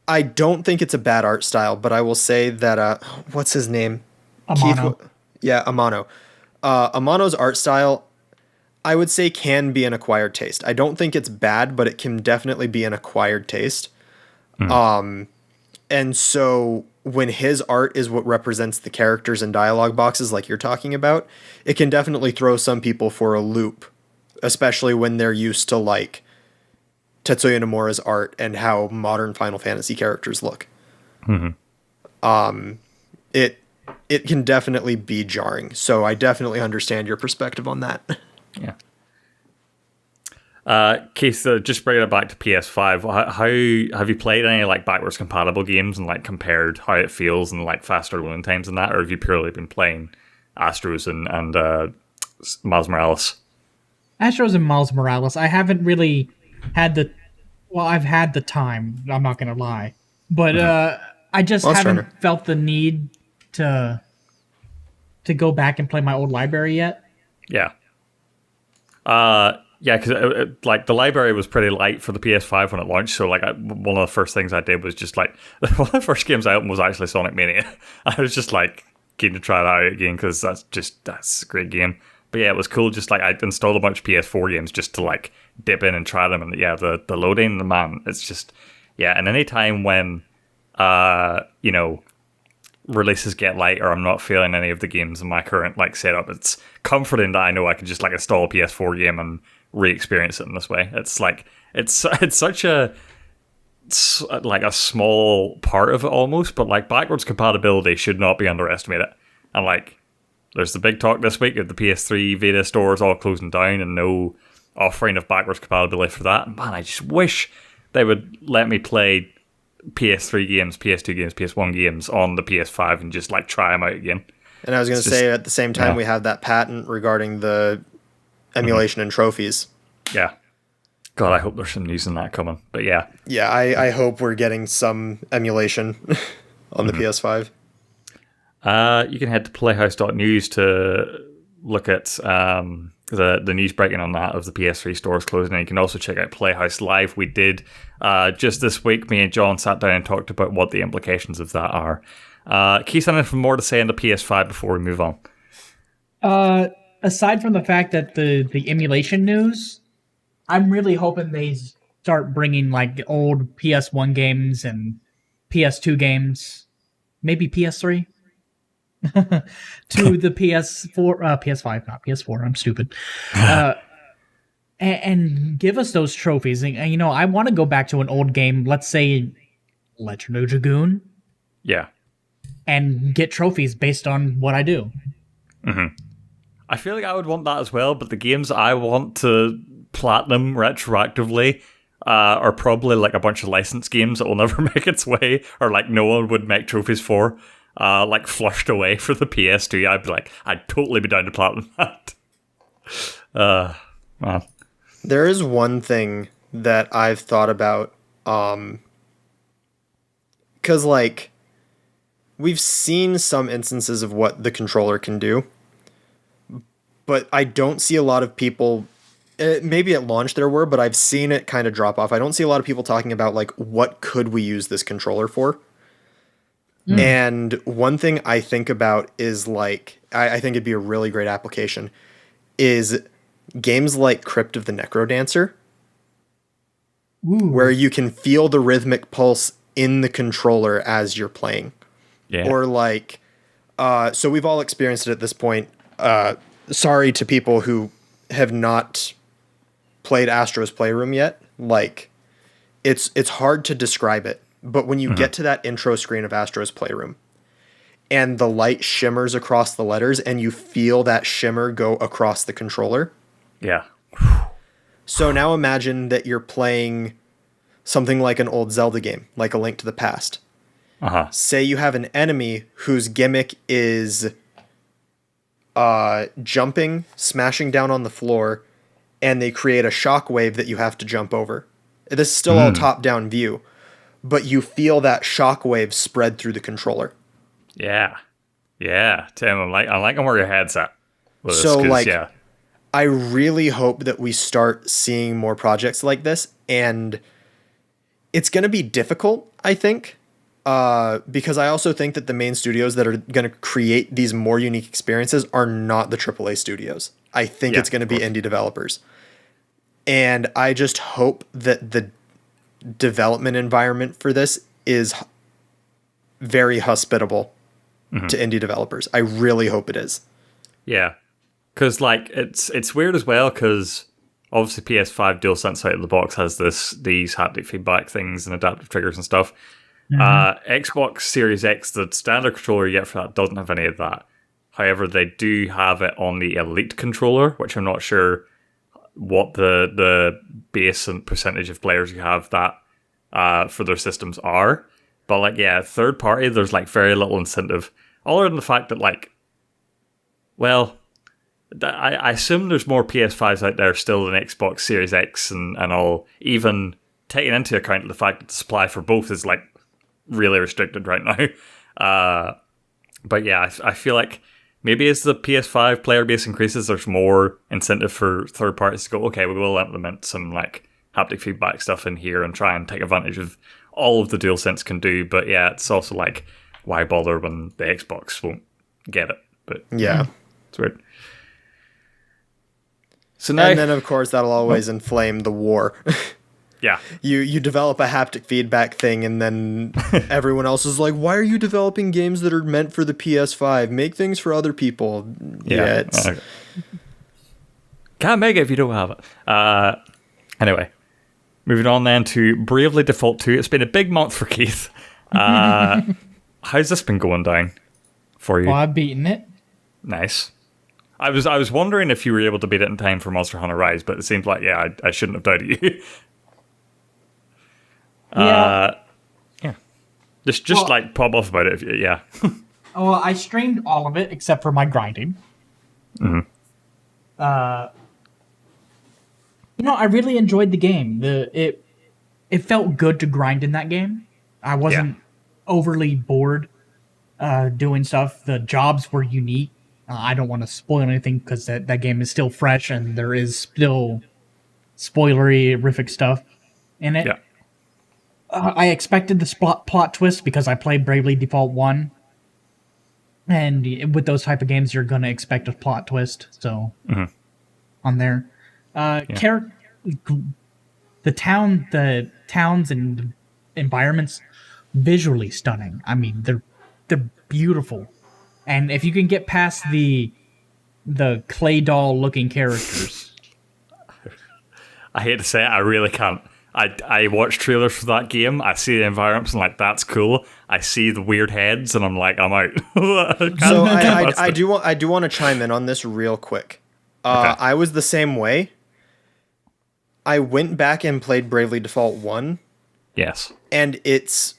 I don't think it's a bad art style, but I will say that what's his name? Amano. Amano. Amano's art style, I would say can be an acquired taste. I don't think it's bad, but it can definitely be an acquired taste. And so when his art is what represents the characters and dialogue boxes like you're talking about, it can definitely throw some people for a loop, especially when they're used to like Tetsuya Nomura's art and how modern Final Fantasy characters look. It can definitely be jarring. So I definitely understand your perspective on that. Yeah. Keith, just bringing it back to PS5, how have you played any like backwards compatible games and like compared how it feels and like faster loading times and that, or have you purely been playing Astros and Miles Morales? Astros and Miles Morales. I haven't really had I've had the time. I'm not gonna lie, but I just haven't felt the need to go back and play my old library yet. Yeah. Yeah, because like the library was pretty light for the PS5 when it launched. So like one of the first things I did was just like one of the first games I opened was actually Sonic Mania. I was just like keen to try that out again because that's a great game. But yeah, it was cool. Just like I installed a bunch of PS4 games just to like dip in and try them. And yeah, the loading, man, it's just And any time when releases get light or I'm not feeling any of the games in my current like setup, it's comforting that I know I can just like install a PS4 game and re-experience it in this way. It's like it's such a small part of it almost, but like backwards compatibility should not be underestimated. And like there's the big talk this week of the PS3 Vita stores all closing down and no offering of backwards compatibility for that. Man, I just wish they would let me play PS3 games, PS2 games, PS1 games on the PS5 and just like try them out again. And I was going to say at the same time we have that patent regarding the emulation and trophies. Yeah. God, I hope there's some news on that coming. But yeah. Yeah, I hope we're getting some emulation on the PS5. You can head to playhouse.news to look at the news breaking on that of the PS3 stores closing. And you can also check out Playhouse Live. We did just this week, me and John sat down and talked about what the implications of that are. Keith, anything more to say on the PS5 before we move on? Aside from the fact that the emulation news, I'm really hoping they start bringing like old PS1 games and PS2 games, maybe PS3, to the PS4, PS5, not PS4. I'm stupid. And give us those trophies. And I want to go back to an old game. Let's say Legend of Dragoon. Yeah. And get trophies based on what I do. Mm-hmm. I feel like I would want that as well, but the games I want to platinum retroactively are probably like a bunch of licensed games that will never make its way, or like no one would make trophies for, like flushed away for the PS2. I'd be like, I'd totally be down to platinum that. Man. There is one thing that I've thought about, because like we've seen some instances of what the controller can do, but I don't see a lot of people, maybe at launch there were, but I've seen it kind of drop off. I don't see a lot of people talking about like, what could we use this controller for? And one thing I think about is like, I think it'd be a really great application is games like Crypt of the Necrodancer, where you can feel the rhythmic pulse in the controller as you're playing. Yeah. Or like, so we've all experienced it at this point. Sorry to people who have not played Astro's Playroom yet. Like, it's hard to describe it, but when you get to that intro screen of Astro's Playroom and the light shimmers across the letters and you feel that shimmer go across the controller. Yeah. So now imagine that you're playing something like an old Zelda game, like A Link to the Past. Say you have an enemy whose gimmick is jumping, smashing down on the floor, and they create a shockwave that you have to jump over. This is still all top-down view, but you feel that shockwave spread through the controller. Yeah. Yeah, Tim, I'm liking where your head's at. So, like, I really hope that we start seeing more projects like this, and it's going to be difficult, I think, because I also think that the main studios that are going to create these more unique experiences are not the AAA studios. I think it's going to be indie developers. And I just hope that the development environment for this is very hospitable to indie developers. I really hope it is. Yeah. Because, like, it's weird as well, because obviously PS5 DualSense out of the box has these haptic feedback things and adaptive triggers and stuff. Xbox Series X, the standard controller you get for that, doesn't have any of that. However, they do have it on the Elite controller, which I'm not sure what the base and percentage of players who have that for their systems are. But, like, yeah, third party, there's, like, very little incentive. Other than the fact that, like, well, I assume there's more PS5s out there still than Xbox Series X and all, even taking into account the fact that the supply for both is, like, really restricted right now. But yeah, I feel like maybe as the PS5 player base increases, there's more incentive for third parties to go, okay, we will implement some, like, haptic feedback stuff in here and try and take advantage of all of the DualSense can do. But yeah, it's also like, why bother when the Xbox won't get it? But yeah, it's weird. So now, and then of course that'll always inflame the war. Yeah, you develop a haptic feedback thing, and then everyone else is like, "Why are you developing games that are meant for the PS5? Make things for other people." Yeah, it's can't make it if you don't have it. Anyway, moving on then to Bravely Default 2. It's been a big month for Keith. How's this been going down for you? Well, I've beaten it. Nice. I was wondering if you were able to beat it in time for Monster Hunter Rise, but it seems like, yeah, I shouldn't have doubted you. Yeah. Just like pop off about it. Yeah. Well, I streamed all of it except for my grinding. I really enjoyed the game. It felt good to grind in that game. I wasn't overly bored doing stuff. The jobs were unique. I don't want to spoil anything because that game is still fresh and there is still spoilery-rific stuff in it. Yeah. I expected the plot twist because I played Bravely Default 1. And with those type of games, you're going to expect a plot twist. So, on there. The towns and environments, visually stunning. I mean, they're beautiful. And if you can get past the clay doll looking characters. I hate to say it, I really can't. I watch trailers for that game, I see the environments and like, that's cool. I see the weird heads and I'm like, I'm out. So I do want to chime in on this real quick. Okay. I was the same way. I went back and played Bravely Default 1. Yes. And it's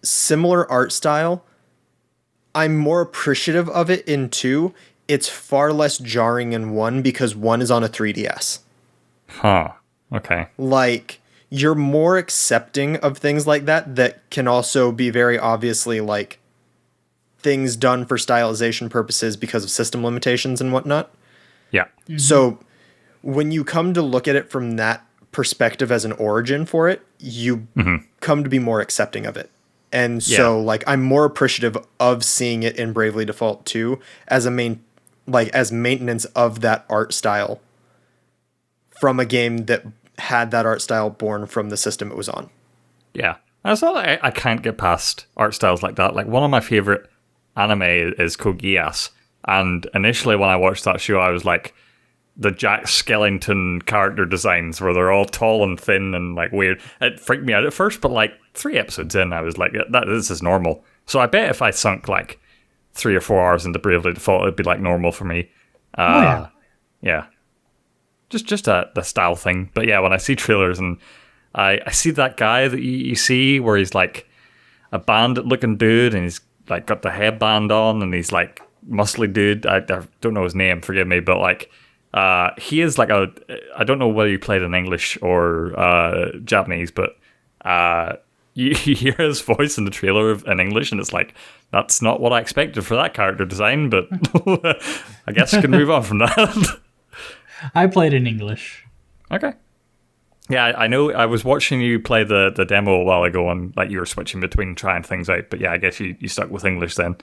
similar art style. I'm more appreciative of it in 2. It's far less jarring in 1 because 1 is on a 3DS. Huh. Okay. Like, you're more accepting of things like that can also be very obviously, like, things done for stylization purposes because of system limitations and whatnot. Yeah. Mm-hmm. So, when you come to look at it from that perspective as an origin for it, you come to be more accepting of it. And so, like, I'm more appreciative of seeing it in Bravely Default 2 as as maintenance of that art style from a game that had that art style born from the system it was on. Yeah. That's all. I can't get past art styles like that. Like, one of my favorite anime is Code Geass. And initially when I watched that show, I was like, the Jack Skellington character designs where they're all tall and thin and like weird. It freaked me out at first, but like 3 episodes in, I was like, this is normal. So I bet if I sunk like 3 or 4 hours into Bravely Default, it'd be like normal for me. Yeah. Just the style thing. But yeah, when I see trailers and I see that guy that you see where he's like a bandit looking dude and he's like got the headband on and he's like muscly dude. I don't know his name, forgive me, but like he is like I don't know whether you played in English or Japanese, but you hear his voice in the trailer in English and it's like, that's not what I expected for that character design, but I guess I can move on from that. I played in English. Okay. Yeah, I know. I was watching you play the demo a while ago and like you were switching between trying things out, but yeah, I guess you stuck with English then.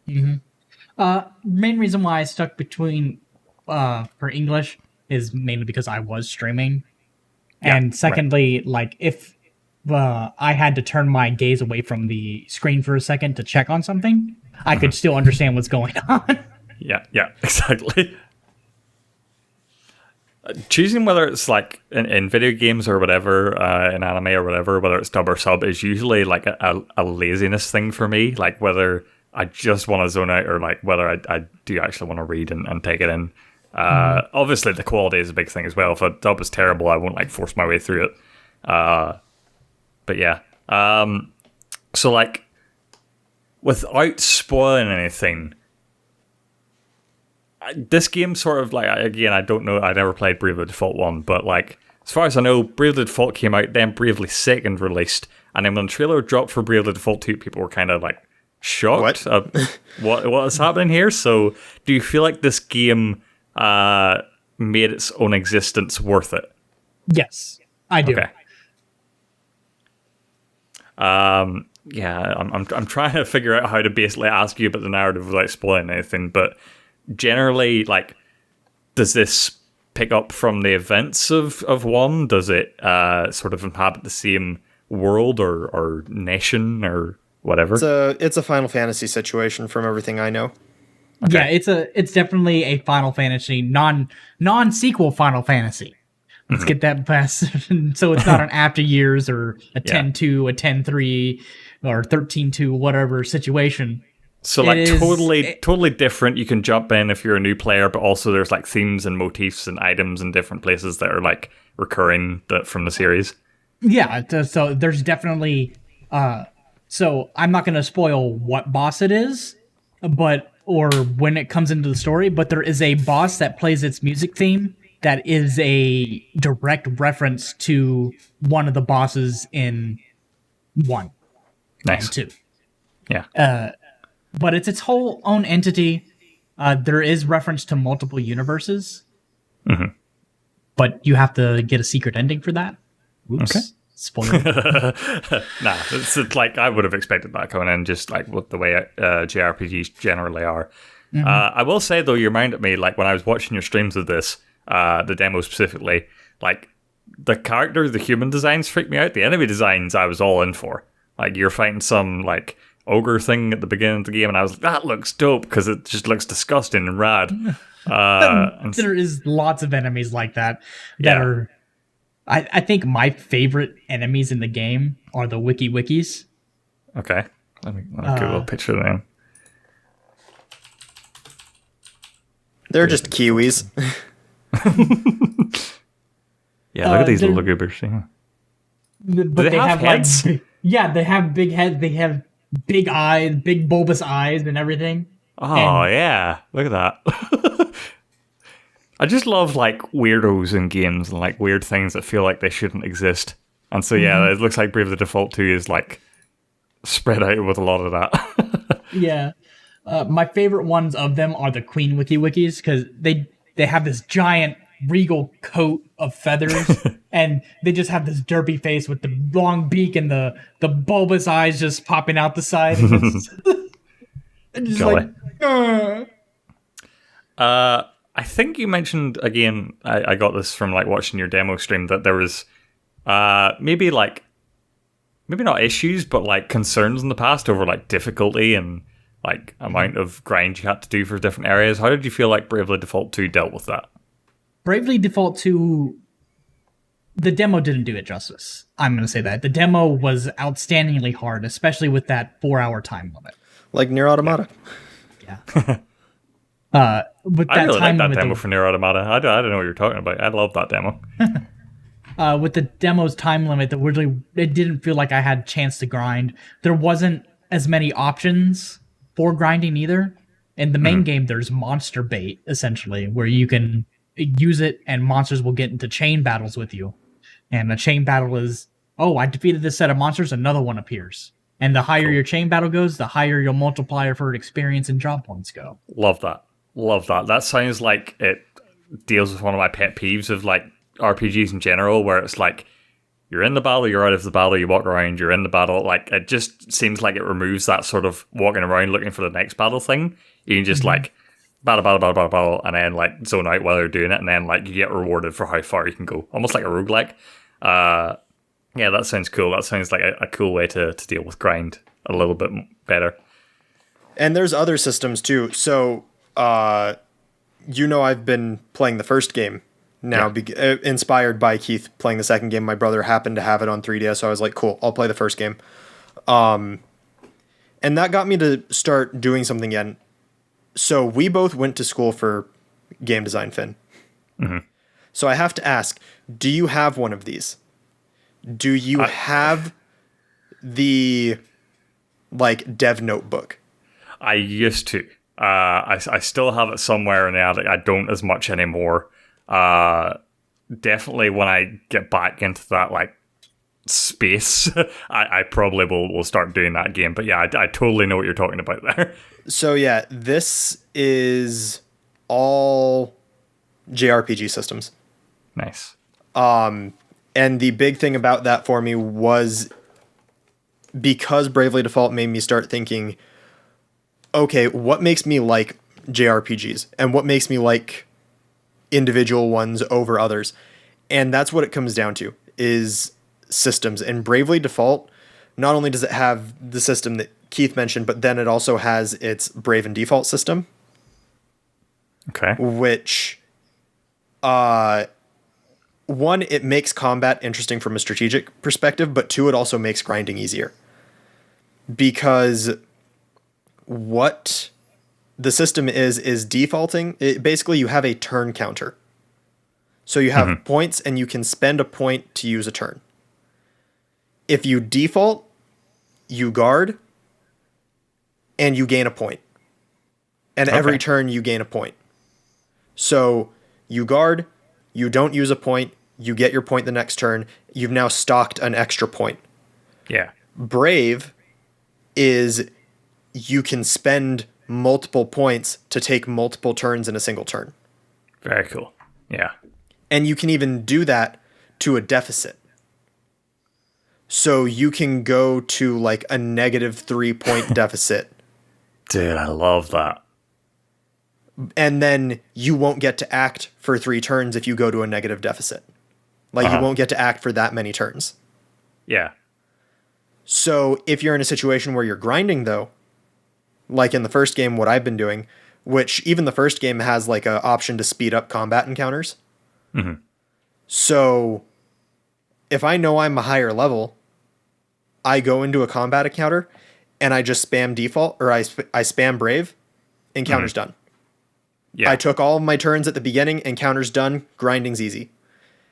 Main reason why I stuck between for English is mainly because I was streaming. Yeah, And secondly, like if I had to turn my gaze away from the screen for a second to check on something, I could still understand what's going on. Yeah, exactly. Choosing whether it's like in video games or whatever, in anime or whatever, whether it's dub or sub, is usually like a laziness thing for me. Like whether I just want to zone out or like whether I do actually want to read and take it in. Obviously, the quality is a big thing as well. If a dub is terrible, I won't like force my way through it. But yeah. So like, without spoiling anything, this game sort of like, again, I don't know, I never played Bravely Default 1, but like, as far as I know, Bravely Default came out, then Bravely Second released, and then when the trailer dropped for Bravely Default 2, people were kind of like shocked at what is happening here. So do you feel like this game made its own existence worth it? Yes, I do. Okay. Yeah, I'm trying to figure out how to basically ask you about the narrative without spoiling anything, but generally, like, does this pick up from the events of 1? Does it sort of inhabit the same world or nation or whatever? It's a Final Fantasy situation from everything I know. Okay. Yeah, it's definitely a Final Fantasy non-sequel Final Fantasy. Let's get that past. So it's not an after years or a 10-2, a 10-3, or 13-2, whatever situation. So like totally different. You can jump in if you're a new player, but also there's like themes and motifs and items in different places that are like recurring from the series. Yeah, so there's definitely. So I'm not going to spoil what boss it is, or when it comes into the story. But there is a boss that plays its music theme that is a direct reference to one of the bosses in 1 nice. and 2. Yeah. But it's its whole own entity. There is reference to multiple universes. Mm-hmm. But you have to get a secret ending for that. Oops. Okay. Spoiler. Nah, it's like I would have expected that coming in, just like with the way JRPGs generally are. Mm-hmm. I will say, though, you reminded me, like when I was watching your streams of this, the demo specifically, like the human designs freaked me out. The enemy designs I was all in for. Like you're fighting some like ogre thing at the beginning of the game, and I was like, that looks dope because it just looks disgusting and rad. There is lots of enemies like that are. I think my favorite enemies in the game are the wikis. Okay, let me get a little picture of them. They're just Kiwis. Yeah, look at these little goobers. Yeah. But they have heads? Like, they have big heads. They have big eyes, big bulbous eyes, and everything. Oh, yeah, look at that. I just love like weirdos in games and like weird things that feel like they shouldn't exist. And so it looks like Bravely Default 2 is like spread out with a lot of that. Yeah. My favorite ones of them are the Queen wikis because they have this giant regal coat of feathers and they just have this derpy face with the long beak and the bulbous eyes just popping out the side. And just like, I think you mentioned again, I got this from like watching your demo stream, that there was maybe not issues, but like concerns in the past over like difficulty and like amount of grind you had to do for different areas. How did you feel like Bravely Default 2 dealt with that? Bravely Default 2, the demo didn't do it justice. I'm going to say that. The demo was outstandingly hard, especially with that 4-hour time limit. Like Nier Automata. Yeah. With I that really time like that demo for Nier Automata. I don't know what you're talking about. I love that demo. With the demo's time limit, it didn't feel like I had a chance to grind. There wasn't as many options for grinding either. In the main game, there's monster bait, essentially, where you can use it and monsters will get into chain battles with you. And a chain battle is, I defeated this set of monsters, another one appears. And the higher your chain battle goes, the higher your multiplier for experience and job points go. Love that. That sounds like it deals with one of my pet peeves of like RPGs in general, where it's like you're in the battle, you're out of the battle, you walk around, you're in the battle. Like it just seems like it removes that sort of walking around looking for the next battle thing. You can just like battle, and then like zone out while you're doing it, and then like you get rewarded for how far you can go, almost like a roguelike. Yeah, that sounds cool. That sounds like a cool way to deal with grind a little bit better. And there's other systems too. So, I've been playing the first game now, inspired by Keith playing the second game. My brother happened to have it on 3DS, so I was like, cool, I'll play the first game. And that got me to start doing something again. So we both went to school for game design, Finn. Mm-hmm. So I have to ask, do you have one of these? Do you have the like dev notebook? I used to. I still have it somewhere in the attic. I don't as much anymore. Definitely when I get back into that like space, I probably will start doing that game. But yeah, I totally know what you're talking about there. So yeah, this is all JRPG systems. Nice. And the big thing about that for me was because Bravely Default made me start thinking, okay, what makes me like JRPGs and what makes me like individual ones over others? And that's what it comes down to, is systems. And Bravely Default, not only does it have the system that Keith mentioned, but then it also has its Brave and Default system. Okay. Which, one, it makes combat interesting from a strategic perspective, but two, it also makes grinding easier. Because what the system is defaulting. Basically, you have a turn counter. So you have points, and you can spend a point to use a turn. If you default, you guard, and you gain a point. And every turn, you gain a point. So you guard, you don't use a point, you get your point the next turn, you've now stocked an extra point. Yeah. Brave is you can spend multiple points to take multiple turns in a single turn. Very cool. Yeah. And you can even do that to a deficit. So you can go to like a -3 point deficit. Dude, I love that. And then you won't get to act for 3 turns if you go to a negative deficit. Like you won't get to act for that many turns. Yeah. So if you're in a situation where you're grinding, though, like in the first game, what I've been doing, which even the first game has like an option to speed up combat encounters. Mm-hmm. So if I know I'm a higher level, I go into a combat encounter and I just spam default, or I spam brave, encounter's done. Yeah. I took all of my turns at the beginning, encounter's done, grinding's easy.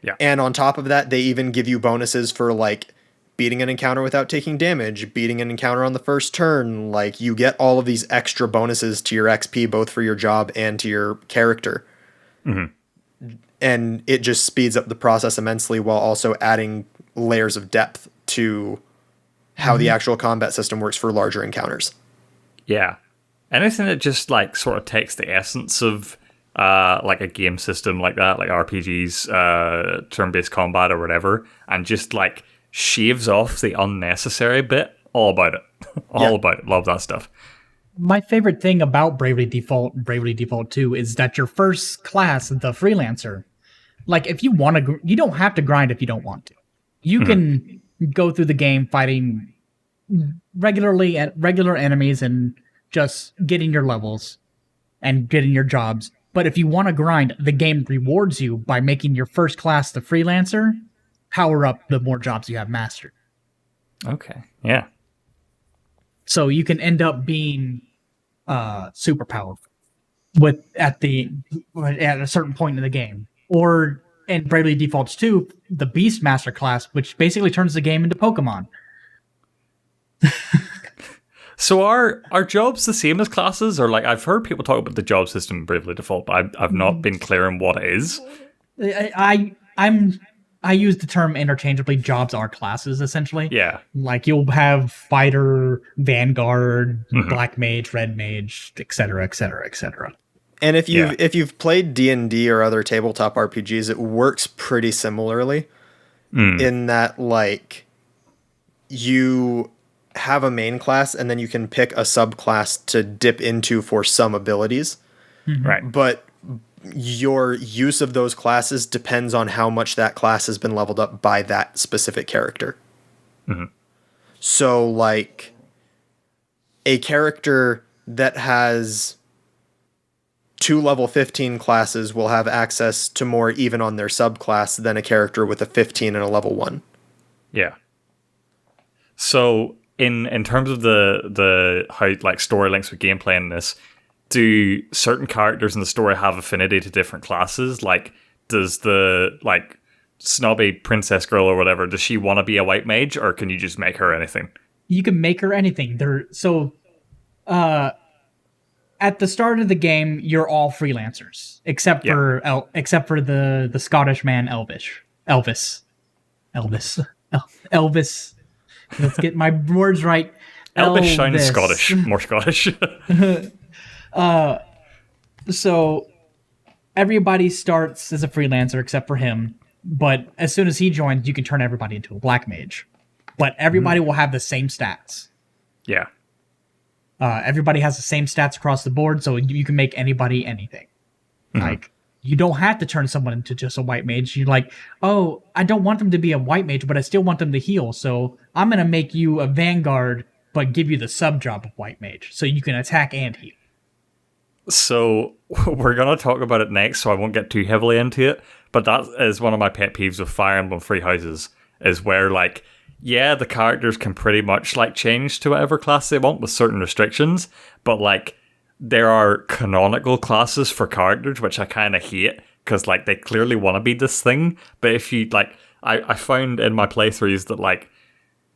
Yeah. And on top of that, they even give you bonuses for like beating an encounter without taking damage, beating an encounter on the first turn. Like you get all of these extra bonuses to your XP, both for your job and to your character. Mm-hmm. And it just speeds up the process immensely while also adding layers of depth to how the actual combat system works for larger encounters. Yeah. Anything that just like sort of takes the essence of like a game system like that, like RPGs, turn-based combat or whatever, and just like shaves off the unnecessary bit. All about it. All about it. Love that stuff. My favorite thing about Bravely Default and Bravely Default 2 is that your first class, the Freelancer, like if you want to, you don't have to grind if you don't want to. You can go through the game fighting regularly at regular enemies and just getting your levels and getting your jobs. But if you want to grind, the game rewards you by making your first class the Freelancer power up the more jobs you have mastered. Okay. Yeah. So you can end up being super powerful at a certain point in the game. Or in Bravely Defaults 2, the Beastmaster class, which basically turns the game into Pokemon. So are jobs the same as classes? Or like I've heard people talk about the job system in Bravely Default, but I've not been clear on what it is. I use the term interchangeably. Jobs are classes, essentially. Yeah. Like you'll have fighter, vanguard, black mage, red mage, etc., etc., etc. And if you've played D&D or other tabletop RPGs, it works pretty similarly in that like you have a main class and then you can pick a subclass to dip into for some abilities. Right. But your use of those classes depends on how much that class has been leveled up by that specific character. So, like, a character that has 2 level 15 classes will have access to more even on their subclass than a character with a 15 and a level 1. Yeah. So in terms of the how like story links with gameplay in this, do certain characters in the story have affinity to different classes? Like, does the like snobby princess girl or whatever, does she want to be a white mage, or can you just make her anything? You can make her anything. At the start of the game, you're all freelancers except for the Scottish man Elvis. Let's get my words right. Elvis sounds Scottish, more Scottish. So everybody starts as a freelancer except for him, but as soon as he joins, you can turn everybody into a black mage. But everybody will have the same stats. Yeah. Everybody has the same stats across the board, so you can make anybody anything. Like, you don't have to turn someone into just a white mage. You're like, oh, I don't want them to be a white mage, but I still want them to heal, so I'm going to make you a vanguard, but give you the sub-job of white mage, so you can attack and heal. So we're going to talk about it next, so I won't get too heavily into it, but that is one of my pet peeves with Fire Emblem Free Houses, is where, like, yeah, the characters can pretty much, like, change to whatever class they want with certain restrictions, but, like, there are canonical classes for characters, which I kind of hate, because, like, they clearly want to be this thing, but if you, like, I found in my playthroughs that, like,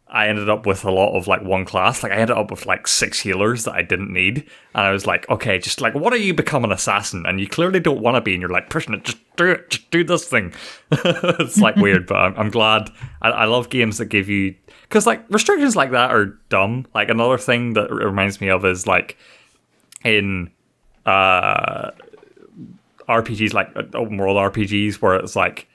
I ended up with a lot of, like, one class. Like, I ended up with, like, 6 healers that I didn't need. And I was like, okay, just, like, what do you become an assassin? And you clearly don't want to be, and you're, like, pushing it. Just do it. Just do this thing. It's, like, weird, but I'm glad. I love games that give you... Because, like, restrictions like that are dumb. Like, another thing that reminds me of is, like, in RPGs, like, open world RPGs, where it's, like,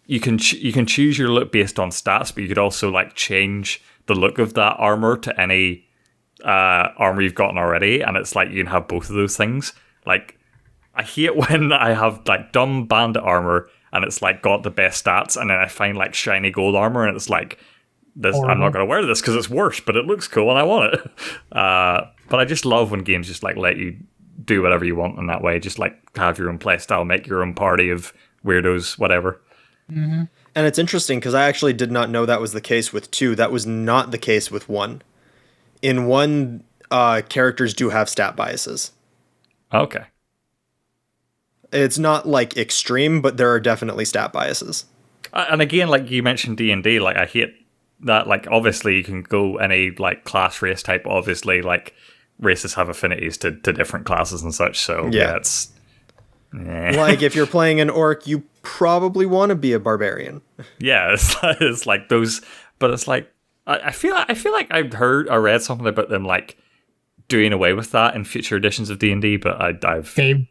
you can choose your look based on stats, but you could also like change the look of that armor to any armor you've gotten already, and it's like you can have both of those things. Like, I hate when I have like dumb bandit armor and it's like got the best stats, and then I find like shiny gold armor and it's like this. I'm not going to wear this because it's worse, but it looks cool and I want it. But I just love when games just like let you do whatever you want in that way. Just like have your own playstyle, make your own party of weirdos, whatever. Mm-hmm. And it's interesting because I actually did not know that was the case with 2. That was not the case with 1. In 1, characters do have stat biases. Okay. It's not like extreme, but there are definitely stat biases. And again, like you mentioned D&D, like I hate that. Like obviously you can go any like class race type. Obviously, like races have affinities to different classes and such. So yeah it's. Like if you're playing an orc, you probably want to be a barbarian. Yeah, it's like those, but it's like I feel like I read something about them like doing away with that in future editions of D&D, but they've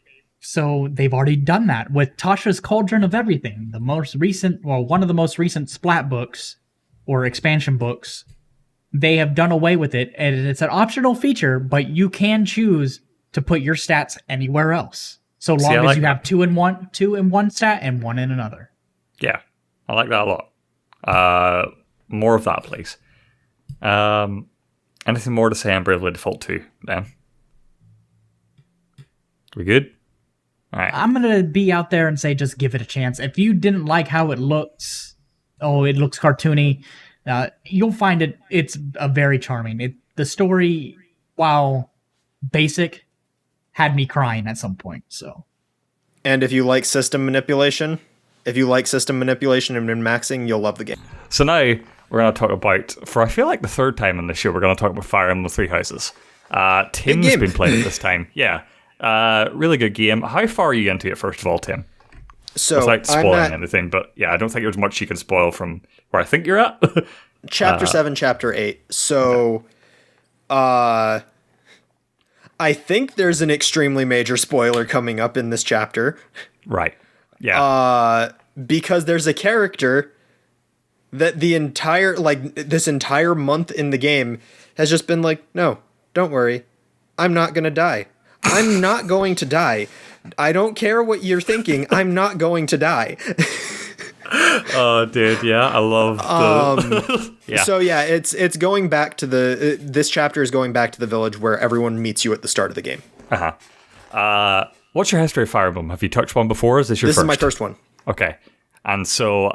already done that with Tasha's Cauldron of Everything, one of the most recent Splat books or expansion books. They have done away with it, and it's an optional feature, but you can choose to put your stats anywhere else. So long as you have 2 in one stat and 1 in another. Yeah, I like that a lot. More of that, please. Anything more to say on Bravely Default 2, Dan? We good? All right. I'm going to be out there and say just give it a chance. If you didn't like how it looks, it looks cartoony, you'll find it's a very charming. The story, while basic, had me crying at some point. So, and if you like system manipulation and min-maxing, you'll love the game. So now we're going to talk about, for I feel like the third time on the show, we're going to talk about Fire Emblem Three Houses. Tim's been playing it this time. Yeah. Really good game. How far are you into it, first of all, Tim? So without spoiling anything, but yeah, I don't think there's much you can spoil from where I think you're at. Chapter 7, Chapter 8. So, I think there's an extremely major spoiler coming up in this chapter. Right. Yeah. Because there's a character that this entire month in the game has just been like, no, don't worry. I'm not going to die. I'm not going to die. I don't care what you're thinking. I'm not going to die. Oh, dude, yeah, I love the... yeah. So yeah, it's going back to this chapter is going back to the village where everyone meets you at the start of the game. What's your history of Fire Emblem? Have you touched one before? Is this your first? This is my first one. Okay. And so,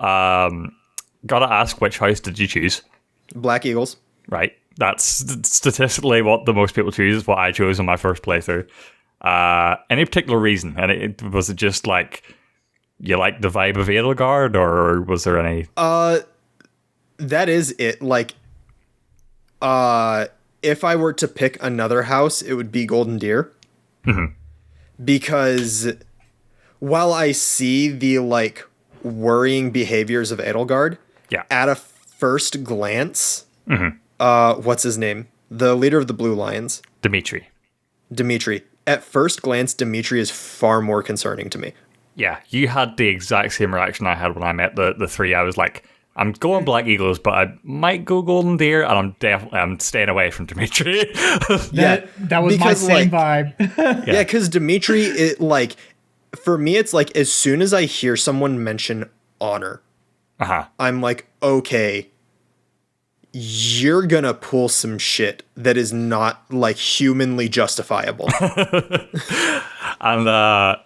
gotta ask, which house did you choose? Black Eagles. Right. That's statistically what the most people choose, is what I chose in my first playthrough. Any particular reason? And was it just like you like the vibe of Edelgard, or was there any? That is it. Like, if I were to pick another house, it would be Golden Deer. Mm-hmm. Because while I see the like worrying behaviors of Edelgard, at a first glance, what's his name? The leader of the Blue Lions, Dimitri. At first glance, Dimitri is far more concerning to me. Yeah, you had the exact same reaction I had when I met the three. I was like, I'm going Black Eagles, but I might go Golden Deer, and I'm staying away from Dimitri. That was my same vibe. Yeah, because Dimitri, it like, for me, it's like as soon as I hear someone mention honor, I'm like, okay, you're gonna pull some shit that is not like humanly justifiable. And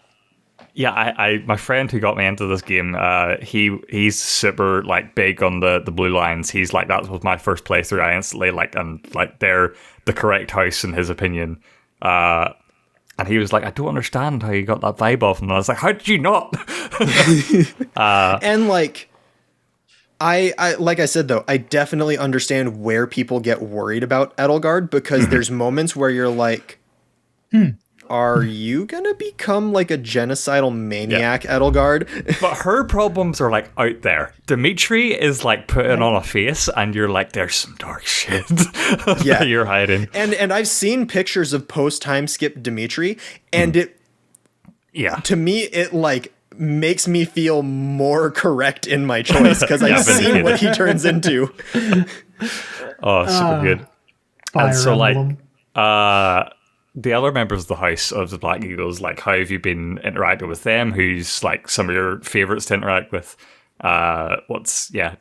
yeah, I my friend who got me into this game, he's super like big on the Blue Lions. He's like, that was my first playthrough. I instantly they're the correct house in his opinion. And he was like, I don't understand how you got that vibe off him. And I was like, how did you not? And like, I like I said though, I definitely understand where people get worried about Edelgard, because there's moments where you're like, are you gonna become like a genocidal maniac, Edelgard? But her problems are like out there. Dimitri is like putting on a face, and you're like, there's some dark shit that you're hiding. And I've seen pictures of post time skip Dimitri, and to me it like makes me feel more correct in my choice, because I've seen what he turns into. Oh, super good. Fire and so Emblem. like the other members of the house of the Black Eagles, like, how have you been interacting with them? Who's like some of your favorites to interact with? Do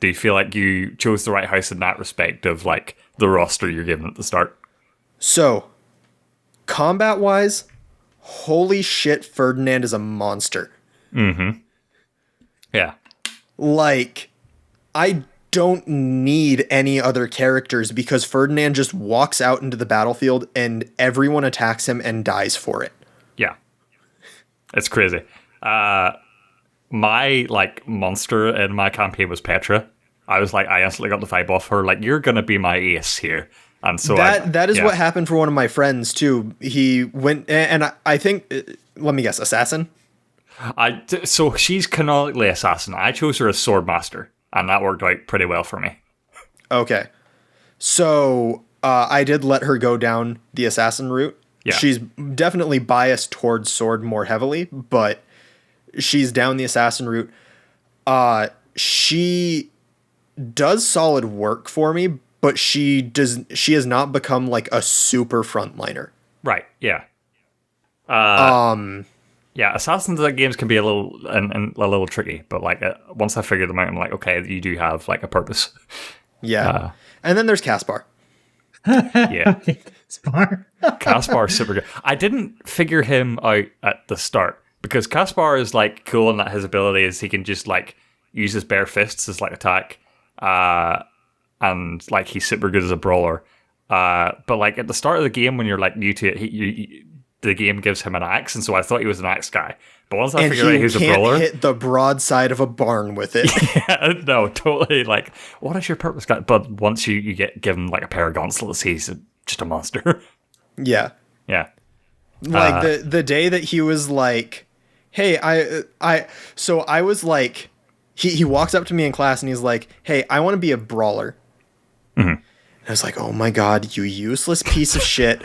you feel like you chose the right house in that respect of like the roster you're given at the start? So, combat wise, holy shit, Ferdinand is a monster. Yeah. Like, I don't need any other characters, because Ferdinand just walks out into the battlefield and everyone attacks him and dies for it. Yeah. It's crazy. My like monster in my campaign was Petra. I was like, I instantly got the vibe off her, like, you're gonna be my ace here. And so that is what happened for one of my friends too. He went, and I think, let me guess, assassin? So she's canonically assassin. I chose her as swordmaster, and that worked out pretty well for me. Okay. So I did let her go down the assassin route. Yeah. She's definitely biased towards sword more heavily, but she's down the assassin route. She does solid work for me, but she has not become like a super frontliner. Right, yeah. Yeah, assassins in games can be a little tricky, but like once I figured them out, I'm like, okay, you do have like a purpose. Yeah, and then there's Caspar. Yeah, Caspar. Caspar's super good. I didn't figure him out at the start, because Caspar is like cool in that his ability is he can just like use his bare fists as like attack, and like he's super good as a brawler. But like at the start of the game when you're like new to it, the game gives him an axe, and so I thought he was an axe guy. But once I figured out he was a brawler, hit the broadside of a barn with it. Yeah, no, totally. Like, what is your purpose, guy? But once you get given like a pair of gauntlets, he's just a monster. Yeah, yeah. Like the day that he was like, "Hey, I," so I was like, he walks up to me in class and he's like, "Hey, I want to be a brawler." Mm-hmm. And I was like, "Oh my god, you useless piece of shit."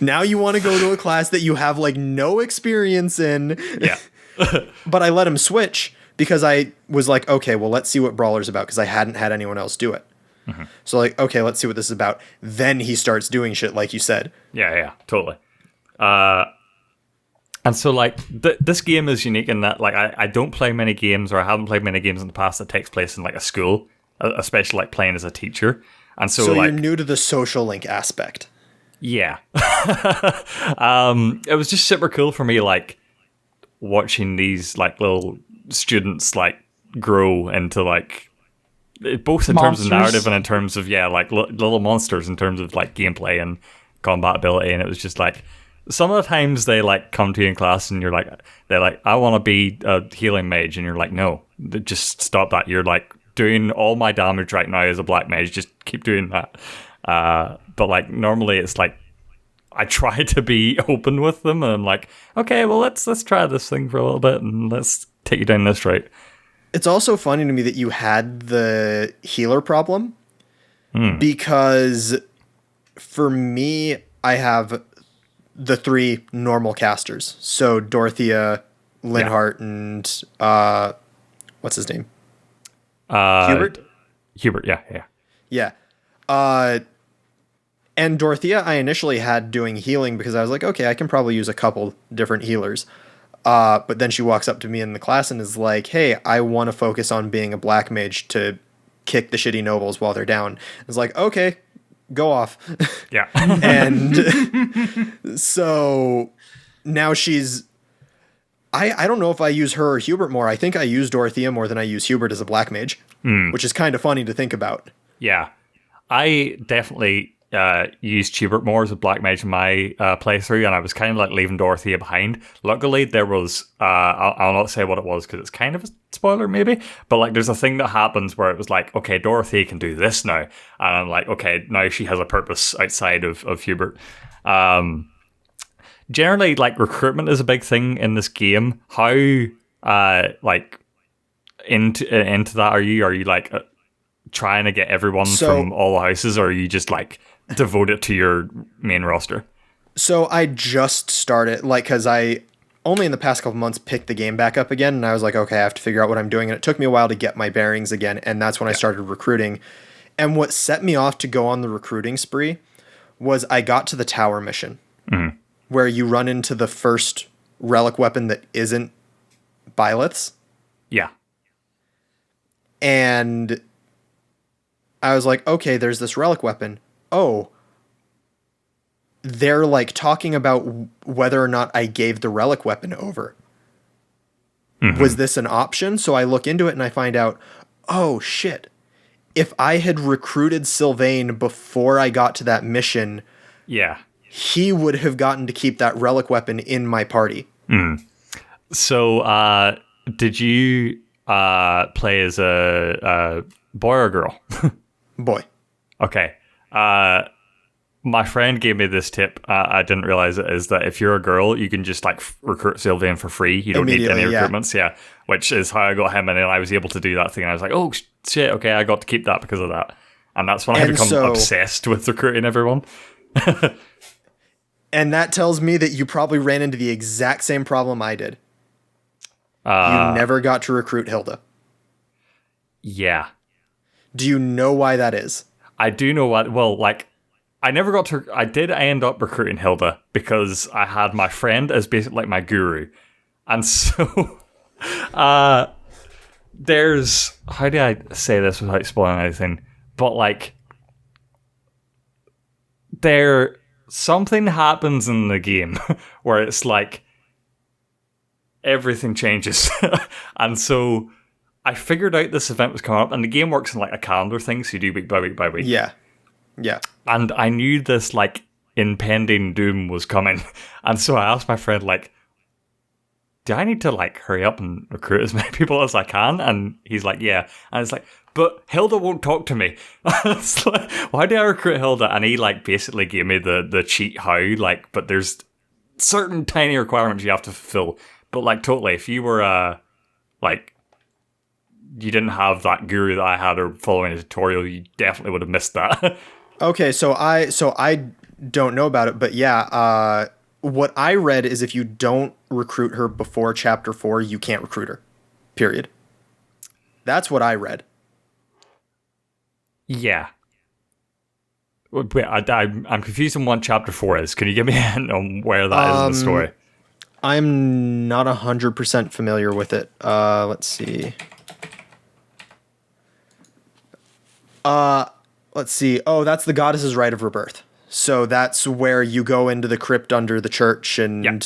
Now you want to go to a class that you have like no experience in. Yeah. But I let him switch because I was like, okay, well, let's see what Brawler's about, because I hadn't had anyone else do it. Mm-hmm. So like, okay, let's see what this is about. Then he starts doing shit like you said. Yeah, totally. And so, like, this game is unique in that, like, I don't play many games, or I haven't played many games in the past that takes place in, like, a school, especially, like, playing as a teacher. And so like, you're new to the social link aspect. Yeah. It was just super cool for me, like, watching these, like, little students, like, grow into, like, both in terms of narrative and in terms of, like, little monsters in terms of, like, gameplay and combat ability. And it was just, like, some of the times they, like, come to you in class and they're like, I want to be a healing mage. And you're like, no, just stop that. You're, like, doing all my damage right now as a black mage. Just keep doing that. But, like, normally it's, like, I try to be open with them, and I'm like, okay, well, let's try this thing for a little bit, and let's take you down this route. It's also funny to me that you had the healer problem, because for me, I have the 3 normal casters. So Dorothea, Linhardt, and what's his name? Hubert? Hubert, yeah. Yeah. And Dorothea, I initially had doing healing because I was like, okay, I can probably use a couple different healers. But then she walks up to me in the class and is like, hey, I want to focus on being a black mage to kick the shitty nobles while they're down. It's like, okay, go off. Yeah. And so now she's... I don't know if I use her or Hubert more. I think I use Dorothea more than I use Hubert as a black mage, which is kind of funny to think about. Yeah. I definitely used Hubert more as a black mage in my playthrough, and I was kind of like leaving Dorothea behind. Luckily, there was, I'll not say what it was because it's kind of a spoiler maybe, but like there's a thing that happens where it was like, okay, Dorothea can do this now. And I'm like, okay, now she has a purpose outside of Hubert. Generally, like, recruitment is a big thing in this game. How, like, into that are you? Are you, like, trying to get everyone from all the houses, or are you just, like, devote it to your main roster? So I just started, like, because I only in the past couple months picked the game back up again, and I was like, okay, I have to figure out what I'm doing, and it took me a while to get my bearings again, and that's when I started recruiting. And what set me off to go on the recruiting spree was I got to the tower mission, where you run into the first relic weapon that isn't Byleth's. Yeah. And I was like, okay, there's this relic weapon. Oh, they're like talking about whether or not I gave the relic weapon over. Was this an option? So I look into it and I find out, oh shit, if I had recruited Sylvain before I got to that mission, he would have gotten to keep that relic weapon in my party. So did you play as a boy or girl? Boy. Okay. My friend gave me this tip. I didn't realize it, is that if you're a girl, you can just like recruit Sylvain for free. You don't need any recruitments. Yeah. Which is how I got him, and then I was able to do that thing. And I was like, oh shit, okay, I got to keep that because of that. And that's when I become obsessed with recruiting everyone. And that tells me that you probably ran into the exact same problem I did. You never got to recruit Hilda. Yeah. Do you know why that is? I do know why. Well, like, I never got to... I did end up recruiting Hilda because I had my friend as basically like my guru. And so... there's... How do I say this without spoiling anything? But, like... Something happens in the game where it's like... everything changes. And so... I figured out this event was coming up, and the game works in like a calendar thing, so you do week by week by week. Yeah. And I knew this like impending doom was coming, and so I asked my friend, like, do I need to like hurry up and recruit as many people as I can? And he's like, yeah. And it's like, but Hilda won't talk to me. It's like, why do I recruit Hilda? And he like basically gave me the cheat how, like, but there's certain tiny requirements you have to fulfill. But like totally, if you were like, you didn't have that guru that I had or following a tutorial, you definitely would have missed that. Okay, so I don't know about it, but yeah, what I read is if you don't recruit her before chapter 4, you can't recruit her. Period. That's what I read. Yeah. Wait, I'm confused on what chapter 4 is. Can you give me a hint on where that is in the story? I'm not 100% familiar with it. Let's see. Let's see. Oh, that's the goddess's rite of rebirth. So that's where you go into the crypt under the church and... Yeah.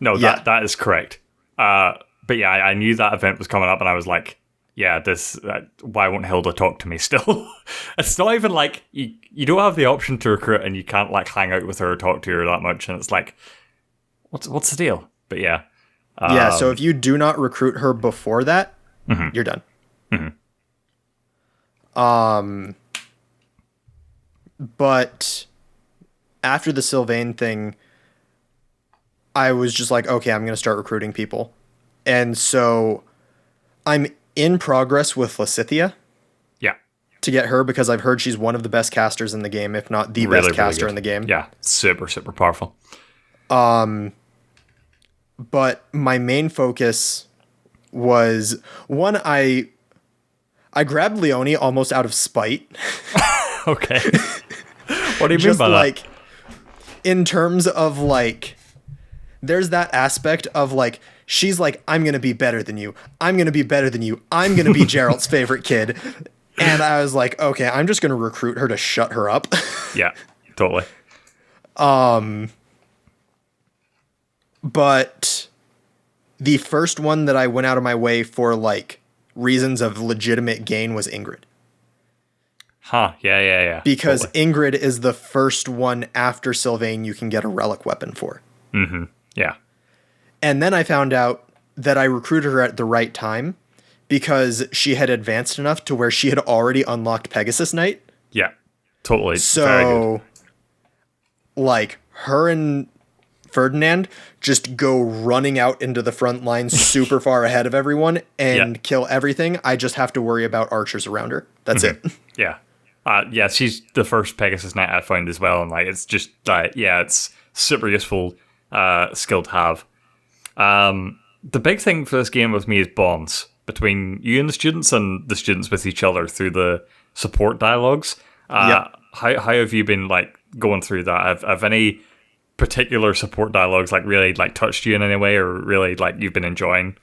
No, that is correct. But yeah, I knew that event was coming up, and I was like, yeah, this... why won't Hilda talk to me still? It's not even like... You don't have the option to recruit, and you can't like hang out with her or talk to her that much, and it's like, what's the deal? But yeah. Yeah, so if you do not recruit her before that, you're done. But after the Sylvain thing, I was just like, okay, I'm going to start recruiting people. And so I'm in progress with Lysithea. Yeah. To get her, because I've heard she's one of the best casters in the game, if not the best caster in the game. Yeah, super, super powerful. But my main focus was, one, I grabbed Leonie almost out of spite. Okay. What do you mean by that? Like, in terms of like, there's that aspect of like, she's like, I'm going to be better than you. I'm going to be better than you. I'm going to be Geralt's favorite kid. And I was like, okay, I'm just going to recruit her to shut her up. Yeah, totally. But the first one that I went out of my way for like reasons of legitimate gain was Ingrid. Huh, yeah. Because totally. Ingrid is the first one after Sylvain you can get a relic weapon for. Mm-hmm, yeah. And then I found out that I recruited her at the right time because she had advanced enough to where she had already unlocked Pegasus Knight. Yeah, totally. So, very good. like, her and Ferdinand just go running out into the front line super far ahead of everyone and kill everything. I just have to worry about archers around her. That's it. Yeah. Yeah, she's the first Pegasus Knight I found as well, and like it's just it's super useful skill to have. The big thing for this game with me is bonds between you and the students with each other through the support dialogues. How have you been like going through that? Have any particular support dialogues like really like touched you in any way, or really like you've been enjoying?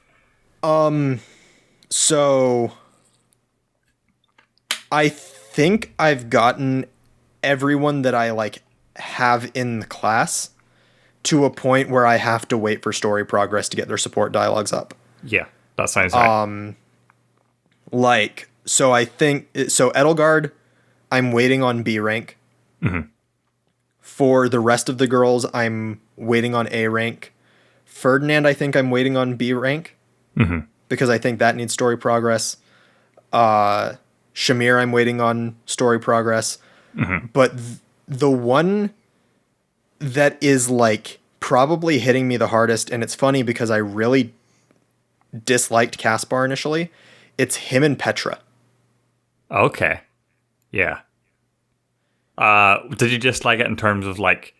So I think I've gotten everyone that I like have in the class to a point where I have to wait for story progress to get their support dialogues up. Yeah, that sounds right. Like, so I think, so Edelgard, I'm waiting on B rank. Mm-hmm. For the rest of the girls, I'm waiting on A rank. Ferdinand, I think I'm waiting on B rank. Mm-hmm. Because I think that needs story progress. Shamir, I'm waiting on story progress. Mm-hmm. But the one that is like probably hitting me the hardest, and it's funny because I really disliked Caspar initially, it's him and Petra. Okay. Yeah. Did you just like it in terms of like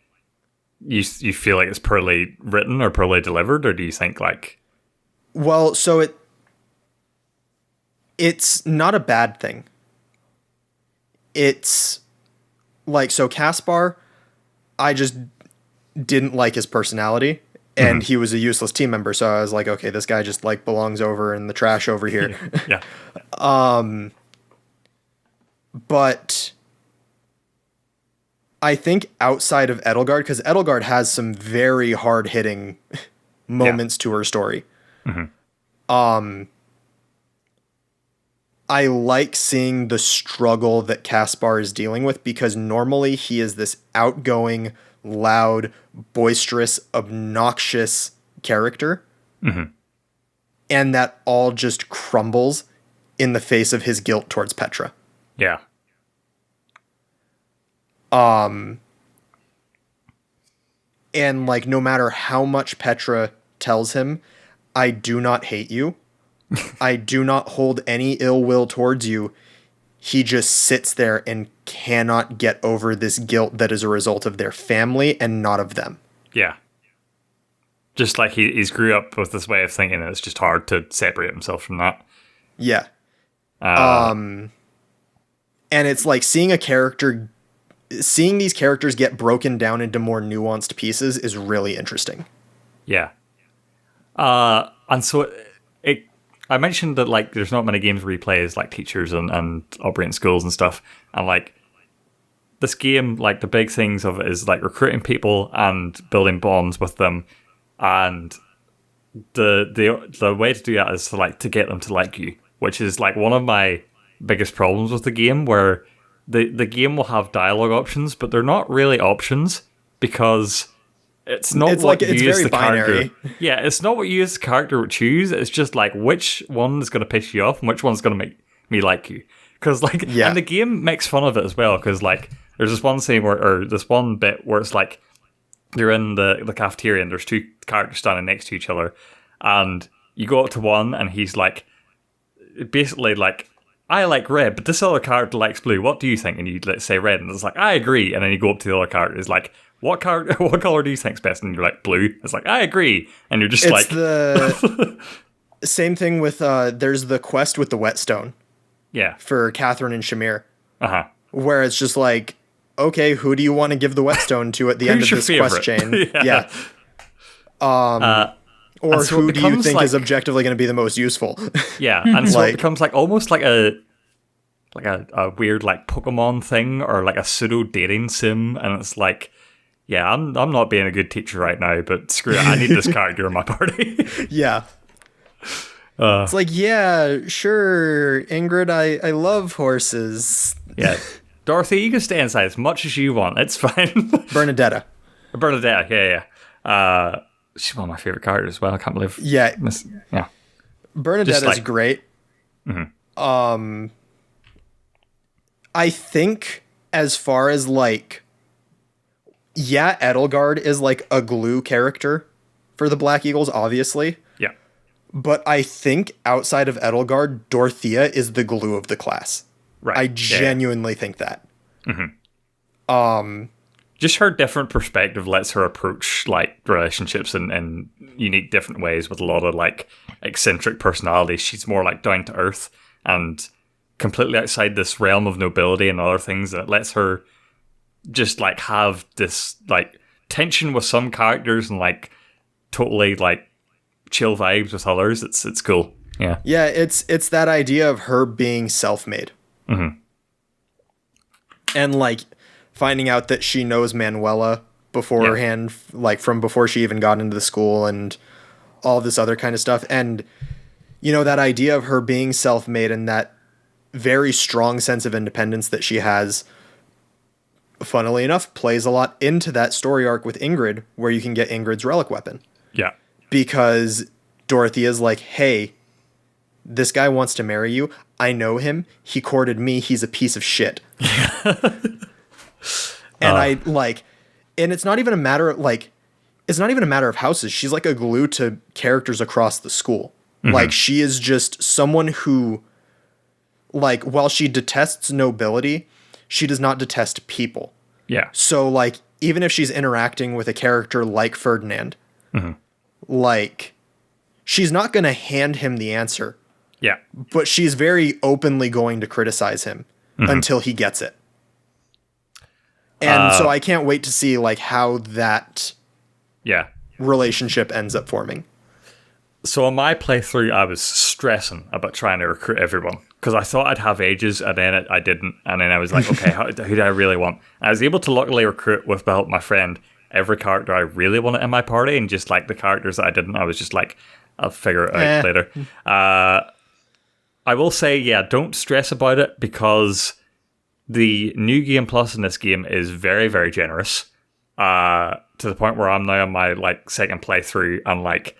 you feel like it's poorly written or poorly delivered, or do you think like... Well, so it's not a bad thing. It's like, so Caspar, I just didn't like his personality, and he was a useless team member, so I was like, okay, this guy just like belongs over in the trash over here. Yeah. But I think outside of Edelgard, because Edelgard has some very hard-hitting moments to her story. Mm-hmm. I like seeing the struggle that Caspar is dealing with, because normally he is this outgoing, loud, boisterous, obnoxious character. Mm-hmm. And that all just crumbles in the face of his guilt towards Petra. Yeah. And like, no matter how much Petra tells him, I do not hate you. I do not hold any ill will towards you. He just sits there and cannot get over this guilt that is a result of their family and not of them. Yeah. Just like he's grew up with this way of thinking, and it's just hard to separate himself from that. Yeah. And it's like seeing a character seeing these characters get broken down into more nuanced pieces is really interesting. Yeah. And so I mentioned that like there's not many games where you play as like teachers and operating schools and stuff, and like this game, like the big things of it is like recruiting people and building bonds with them, and the way to do that is to get them to like you, which is like one of my biggest problems with the game, where the game will have dialogue options, but they're not really options because it's not it's what like, it's you as very the binary. character. Yeah, it's not what you as the character would choose. It's just like which one is going to piss you off and which one's going to make me like you. Because like, and the game makes fun of it as well. Because like, there's this one scene or this one bit where it's like you're in the cafeteria and there's two characters standing next to each other, and you go up to one and he's like, basically like, I like red, but this other character likes blue. What do you think? And you let's say red, and it's like, I agree. And then you go up to the other character, it's like, what color do you think's best? And you're like, blue. It's like, I agree. And you're just it's like the same thing with there's the quest with the whetstone. Yeah. For Catherine and Shamir. Uh-huh. Where it's just like, okay, who do you want to give the whetstone to at the end of this quest chain? Yeah. Or so who do you think like, is objectively going to be the most useful? Yeah, and so it becomes like almost like a weird like Pokemon thing or like a pseudo dating sim, and it's like, yeah, I'm not being a good teacher right now, but screw it, I need this character in my party. Yeah. It's like, yeah, sure, Ingrid, I love horses. Yeah. Dorothy, you can stay inside as much as you want. It's fine. Bernadetta, yeah. She's one of my favorite characters as well. I can't believe. Yeah. Yeah. Bernadetta's like, great. Mm-hmm. I think as far as like, yeah, Edelgard is like a glue character for the Black Eagles, obviously. Yeah. But I think outside of Edelgard, Dorothea is the glue of the class. Right. I genuinely think that. Mm-hmm. Just her different perspective lets her approach like relationships in unique different ways with a lot of like eccentric personalities. She's more like down to earth and completely outside this realm of nobility and other things that lets her just like have this like tension with some characters and like totally like chill vibes with others. It's cool. Yeah. Yeah, it's that idea of her being self-made. Mm-hmm. And like finding out that she knows Manuela beforehand, like from before she even got into the school and all this other kind of stuff. And, you know, that idea of her being self-made and that very strong sense of independence that she has, funnily enough, plays a lot into that story arc with Ingrid, where you can get Ingrid's relic weapon. Yeah. Because Dorothy is like, hey, this guy wants to marry you. I know him. He courted me. He's a piece of shit. And I like, and it's not even a matter of like, it's not even a matter of houses. She's like a glue to characters across the school. Mm-hmm. Like she is just someone who, like, while she detests nobility, she does not detest people. Yeah. So like, even if she's interacting with a character like Ferdinand, like, she's not going to hand him the answer. Yeah. But she's very openly going to criticize him until he gets it. And so I can't wait to see like how that relationship ends up forming. So on my playthrough, I was stressing about trying to recruit everyone because I thought I'd have ages, and then I didn't. And then I was like, okay, who do I really want? And I was able to luckily recruit with the help of my friend every character I really wanted in my party, and just like the characters that I didn't, I was just like, I'll figure it out later. I will say, yeah, don't stress about it because the new game plus in this game is very, very generous. To the point where I'm now on my like second playthrough, and like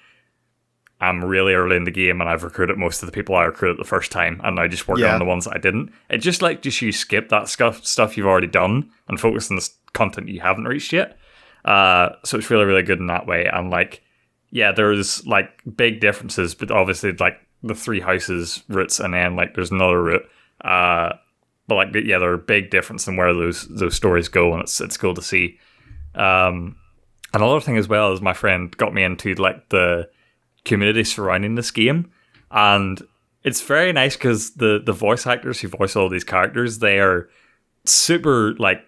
I'm really early in the game, and I've recruited most of the people I recruited the first time, and now just working on the ones that I didn't. It just like you skip that stuff you've already done and focus on the content you haven't reached yet. So it's really, really good in that way. And like, yeah, there's like big differences, but obviously like the three houses routes, and then like there's another route. But like, yeah, there are big difference in where those stories go, and it's cool to see. Another thing as well is my friend got me into like the community surrounding this game, and it's very nice because the voice actors who voice all these characters, they are super like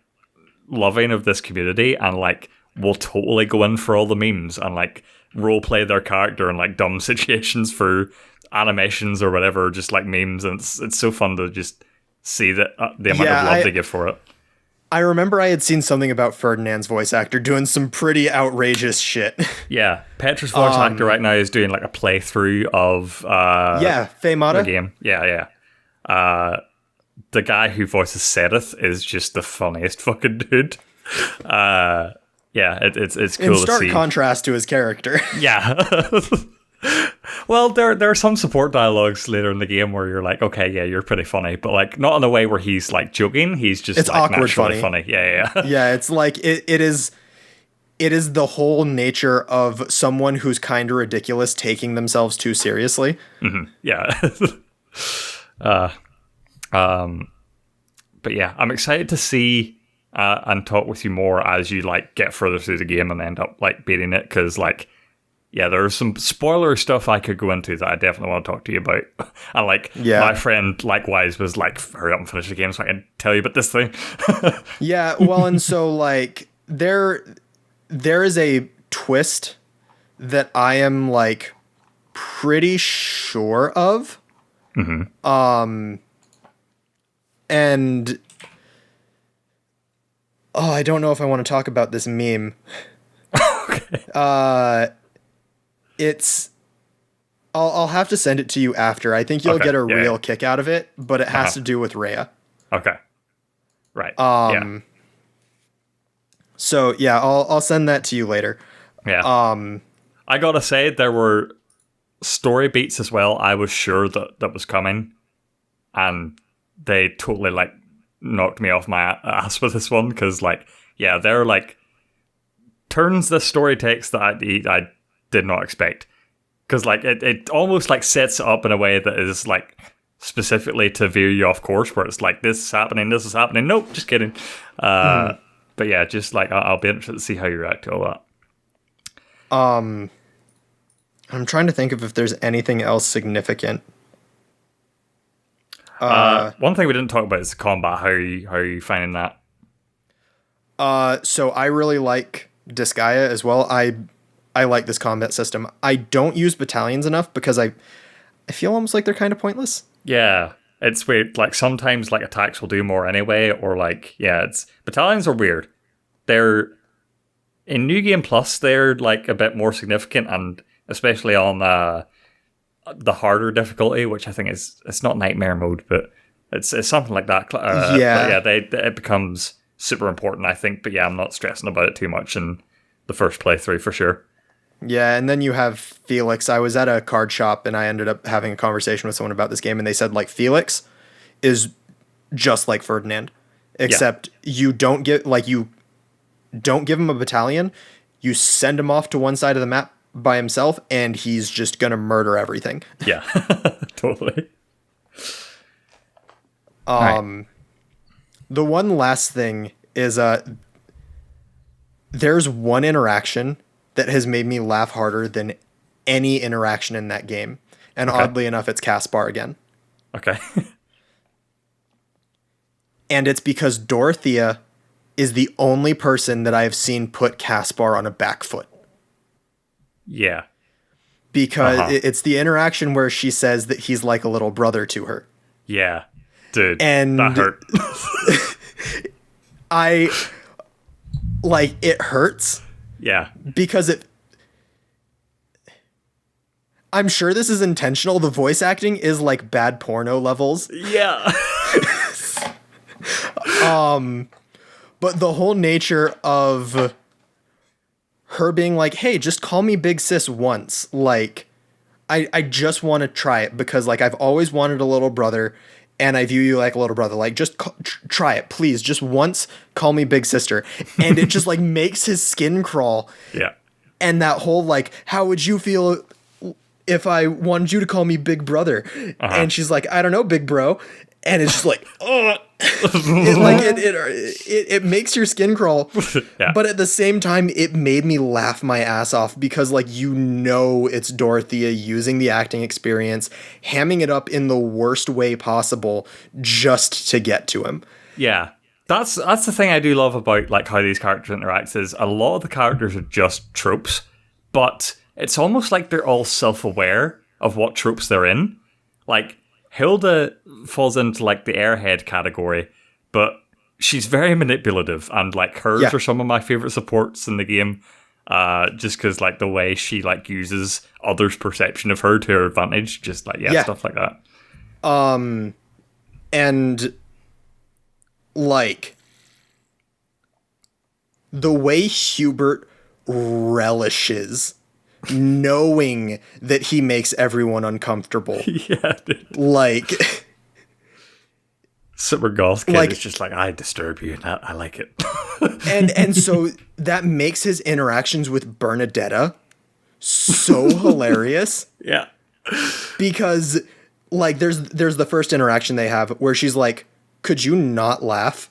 loving of this community and like will totally go in for all the memes and like role play their character in like dumb situations for animations or whatever, just like memes, and it's so fun to just see the amount of love they give for it. I remember I had seen something about Ferdinand's voice actor doing some pretty outrageous shit. Yeah, Petra's voice actor right now is doing like a playthrough of Faye Mata. the game. Yeah. The guy who voices Sereth is just the funniest fucking dude. Yeah, it's cool to see. In stark contrast to his character. Yeah. Well, there are some support dialogues later in the game where you're like, okay, yeah, you're pretty funny, but like not in a way where he's like joking. He's just it's like awkward naturally funny. Yeah. Yeah, it's like it is the whole nature of someone who's kind of ridiculous taking themselves too seriously. Mm-hmm. Yeah. But yeah, I'm excited to see and talk with you more as you like get further through the game and end up like beating it, because like, yeah, there's some spoiler stuff I could go into that I definitely want to talk to you about. And like, my friend likewise was like, hurry up and finish the game so I can tell you about this thing. Yeah, well, and so like there is a twist that I am like pretty sure of. Mm-hmm. And I don't know if I want to talk about this meme. Okay. I'll have to send it to you after. I think you'll get a real kick out of it, but it has to do with Rhea. Okay. Right. So yeah, I'll send that to you later. Yeah. I gotta say, there were story beats as well. I was sure that was coming, and they totally like knocked me off my ass with this one, because like, yeah, they're like turns the story takes that I did not expect, because like it almost like sets it up in a way that is like specifically to veer you off course, where it's like this is happening. Nope, just kidding. But yeah, just like I'll be interested to see how you react to all that. I'm trying to think of if there's anything else significant. One thing we didn't talk about is the combat. How are you finding that? So I really like Disgaea as well. I like this combat system. I don't use battalions enough because I feel almost like they're kind of pointless. Yeah, it's weird. Like sometimes like attacks will do more anyway, or like it's battalions are weird. They're in New Game Plus. They're like a bit more significant, and especially on the harder difficulty, which I think it's not nightmare mode, but it's something like that. It becomes super important, I think. But yeah, I'm not stressing about it too much in the first playthrough for sure. Yeah, and then you have Felix. I was at a card shop and I ended up having a conversation with someone about this game, and they said like Felix is just like Ferdinand, except you don't give him a battalion. You send him off to one side of the map by himself, and he's just gonna murder everything. Yeah, totally. The one last thing is there's one interaction that has made me laugh harder than any interaction in that game. And oddly enough, it's Caspar again. Okay. And it's because Dorothea is the only person that I have seen put Caspar on a back foot. Yeah. Because it's the interaction where she says that he's like a little brother to her. Yeah. Dude, and that hurt. It hurts. Yeah. Because I'm sure this is intentional. The voice acting is like bad porno levels. Yeah. But the whole nature of her being like, hey, just call me Big Sis once. Like, I just want to try it because like I've always wanted a little brother, and I view you like a little brother. Like, just try it, please. Just once, call me Big Sister. And it just like makes his skin crawl. Yeah. And that whole like, how would you feel if I wanted you to call me Big Brother? And she's like, I don't know, Big Bro. And it's just like, oh, it makes your skin crawl. Yeah. But at the same time, it made me laugh my ass off because like, it's Dorothea using the acting experience, hamming it up in the worst way possible just to get to him. Yeah. That's the thing I do love about like how these characters interact is a lot of the characters are just tropes, but it's almost like they're all self-aware of what tropes they're in. Like Hilda falls into like the airhead category, but she's very manipulative, and like hers are some of my favorite supports in the game. Just because like the way she like uses others' perception of her to her advantage, just like stuff like that. And like the way Hubert relishes knowing that he makes everyone uncomfortable. Yeah, dude. Like Super Goth Kid is just like, I disturb you, and I like it. and so that makes his interactions with Bernadetta so hilarious. Yeah. Because like there's the first interaction they have where she's like, could you not laugh?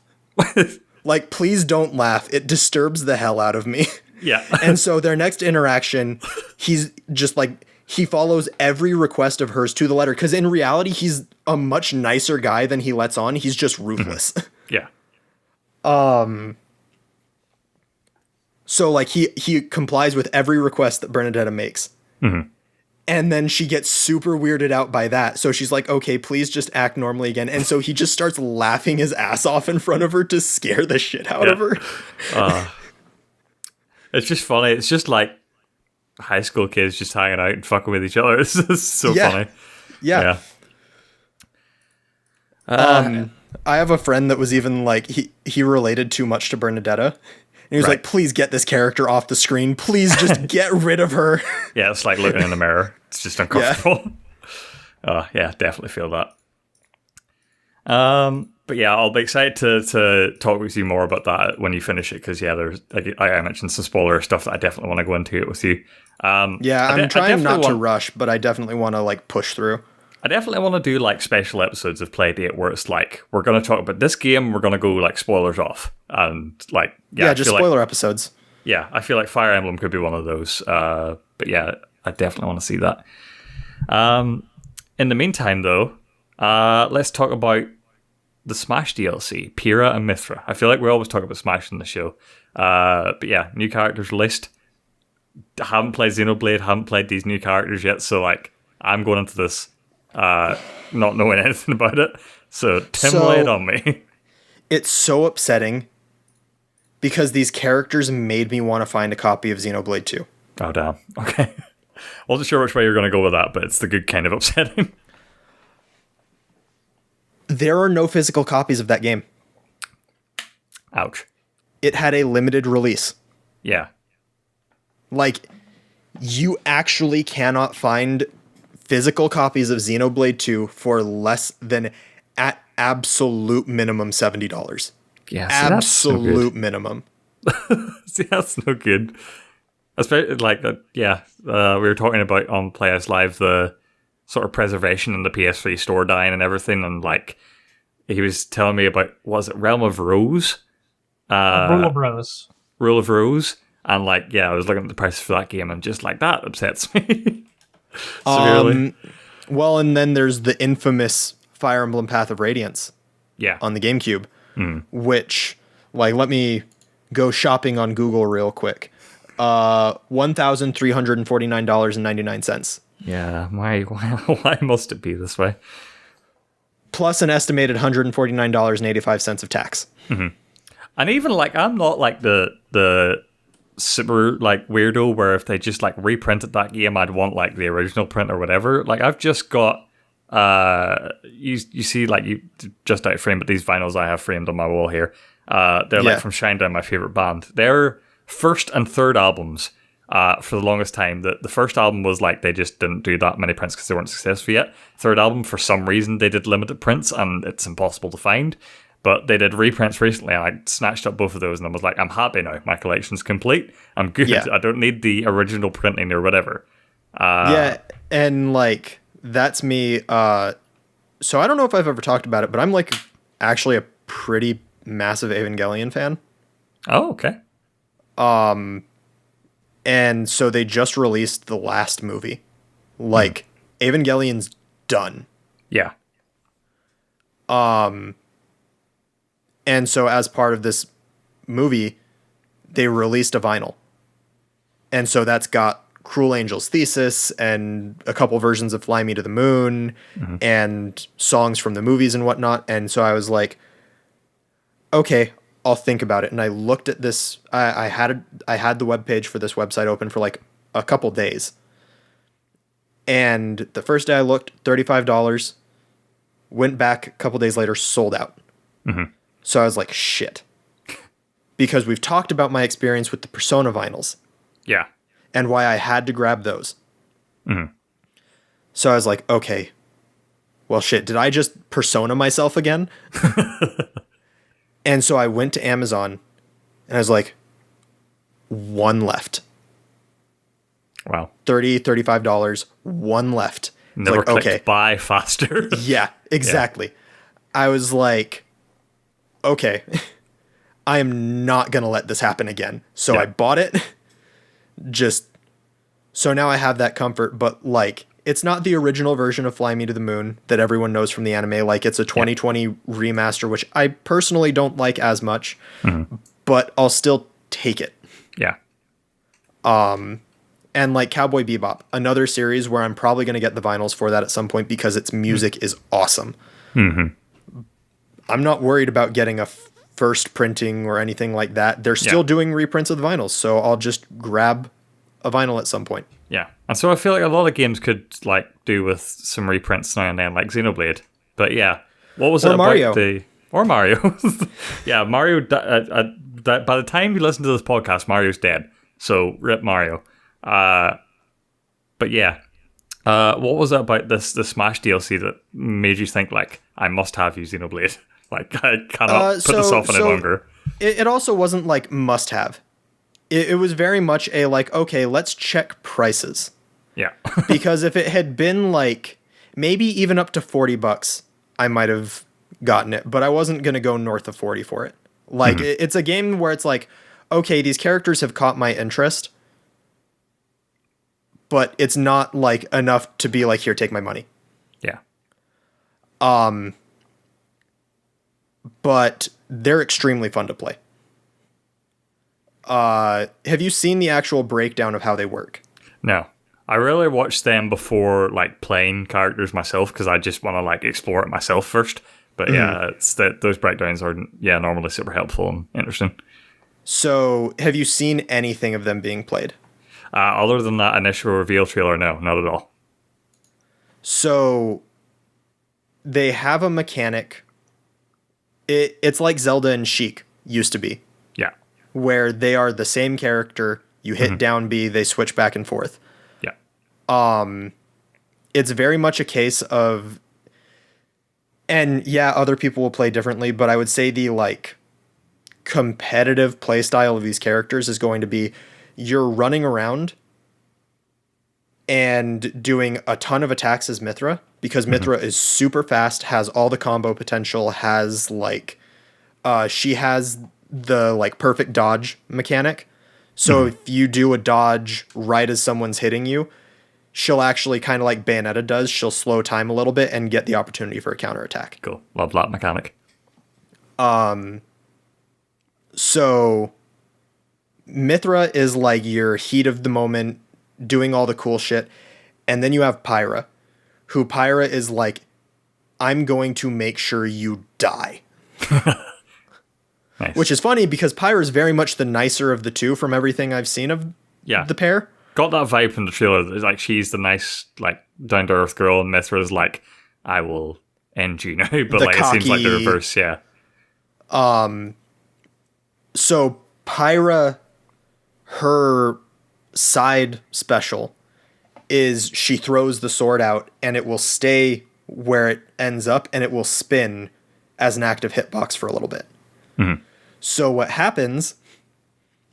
Like, please don't laugh. It disturbs the hell out of me. Yeah. And so their next interaction, he's just like, he follows every request of hers to the letter. Because in reality, he's a much nicer guy than he lets on. He's just ruthless. Yeah. So like he complies with every request that Bernadetta makes. Mm-hmm. And then she gets super weirded out by that. So she's like, okay, please just act normally again. And so he just starts laughing his ass off in front of her to scare the shit out of her. It's just funny. It's just like high school kids just hanging out and fucking with each other. It's just so funny. Yeah. I have a friend that was even like, he related too much to Bernadetta. And he was like, please get this character off the screen. Please just get rid of her. Yeah, it's like looking in the mirror. It's just uncomfortable. Yeah, definitely feel that. But yeah, I'll be excited to talk with you more about that when you finish it, because there's I mentioned some spoiler stuff that I definitely want to go into it with you. I'm trying not to rush, but I definitely want to like push through. I definitely want to do like special episodes of Playdate where it's like, we're going to talk about this game, we're going to go like spoilers off. And like, just spoiler episodes. Yeah, I feel like Fire Emblem could be one of those. But yeah, I definitely want to see that. In the meantime, though, let's talk about the Smash DLC, Pyra and Mythra. I feel like we always talk about Smash in the show. But yeah, new characters list. I haven't played Xenoblade, haven't played these new characters yet, so like, I'm going into this not knowing anything about it. So Tim, lay it on me. It's so upsetting because these characters made me want to find a copy of Xenoblade 2. Oh, damn. Okay. Wasn't sure which way you're going to go with that, but it's the good kind of upsetting. There are no physical copies of that game. Ouch. It had a limited release. Yeah. Like, you actually cannot find physical copies of Xenoblade 2 for less than, at absolute minimum, $70. Yeah, absolute minimum. See, that's no good. Especially like, we were talking about on Playhouse Live the sort of preservation in the PS3 store dying and everything, and like he was telling me about, was it Realm of Rose? Rule of Rose. Rule of Rose, and like I was looking at the price for that game, and just like that upsets me severely. Well, and then there's the infamous Fire Emblem Path of Radiance. Yeah, on the GameCube, which, like, let me go shopping on Google real quick. $1,349.99. Yeah, why must it be this way? Plus an estimated $149.85 of tax. Mm-hmm. And even like, I'm not like the super like weirdo where if they just like reprinted that game, I'd want like the original print or whatever. Like, I've just got you see, like, you just out of frame, but these vinyls I have framed on my wall here, they're like from Shinedown, my favorite band. Their first and third albums, for the longest time, the first album was like, they just didn't do that many prints because they weren't successful yet. Third album, for some reason, they did limited prints and it's impossible to find. But they did reprints recently, and I snatched up both of those and I was like, I'm happy now. My collection's complete. I'm good. Yeah. I don't need the original printing or whatever. And like, that's me. So I don't know if I've ever talked about it, but I'm like actually a pretty massive Evangelion fan. Oh, okay. And so they just released the last movie. Like, Evangelion's done. Yeah. And so as part of this movie, they released a vinyl. And so that's got Cruel Angel's Thesis and a couple versions of Fly Me to the Moon and songs from the movies and whatnot. And so I was like, okay, I'll think about it. And I looked at this. I had the webpage for this website open for like a couple days. And the first day I looked, $35. Went back a couple days later, sold out. So I was like, shit. Because we've talked about my experience with the Persona vinyls. Yeah. And why I had to grab those. So I was like, okay, well, shit, did I just Persona myself again? And so I went to Amazon and I was like, one left. Wow. $35, one left. Never like, clicked okay. buy faster. Yeah, exactly. Yeah. I was like, okay, I am not going to let this happen again. So I bought it. So now I have that comfort, but like, it's not the original version of Fly Me to the Moon that everyone knows from the anime. Like, it's a 2020 remaster, which I personally don't like as much, but I'll still take it. Yeah. And like Cowboy Bebop, another series where I'm probably going to get the vinyls for that at some point because its music is awesome. I'm not worried about getting a first printing or anything like that. They're still doing reprints of the vinyls, so I'll just grab a vinyl at some point. Yeah. And so I feel like a lot of games could like do with some reprints now and then, like Xenoblade. But yeah, what was it Mario. about or Mario? Yeah, Mario. By the time you listen to this podcast, Mario's dead. So rip Mario. But yeah, what was it about the Smash DLC that made you think like I must have you Xenoblade? Like I cannot put this off any longer. It also wasn't like must have. It was very much a like, okay, let's check prices. Yeah. Because if it had been like maybe even up to $40, I might have gotten it, but I wasn't going to go north of 40 for it. Like it's a game where it's like, okay, these characters have caught my interest, but it's not like enough to be like, here, take my money. Yeah. But they're extremely fun to play. Have you seen the actual breakdown of how they work? No. I really watch them before like playing characters myself because I just want to like explore it myself first. But yeah, it's that those breakdowns are normally super helpful and interesting. So, have you seen anything of them being played? Other than that initial reveal trailer, no, not at all. So, they have a mechanic. It's like Zelda and Sheik used to be. Yeah. Where they are the same character. You hit down B, they switch back and forth. Yeah. It's very much a case of, and yeah, other people will play differently, but I would say the like competitive play style of these characters is going to be you're running around and doing a ton of attacks as Mythra, because Mythra is super fast, has all the combo potential, has like she has the like perfect dodge mechanic. So if you do a dodge right as someone's hitting you, she'll actually kind of like Bayonetta does. She'll slow time a little bit and get the opportunity for a counterattack. Cool. Love that mechanic. So Mythra is like your heat of the moment, doing all the cool shit. And then you have Pyra, who Pyra is like, I'm going to make sure you die. Nice. Which is funny because Pyra is very much the nicer of the two from everything I've seen of the pair. Got that vibe from the trailer. Like she's the nice, like down to earth girl, and Mythra's like, I will end you now. But The like cocky, it seems like the reverse, yeah. So Pyra, her side special is she throws the sword out and it will stay where it ends up and it will spin as an active hitbox for a little bit. So what happens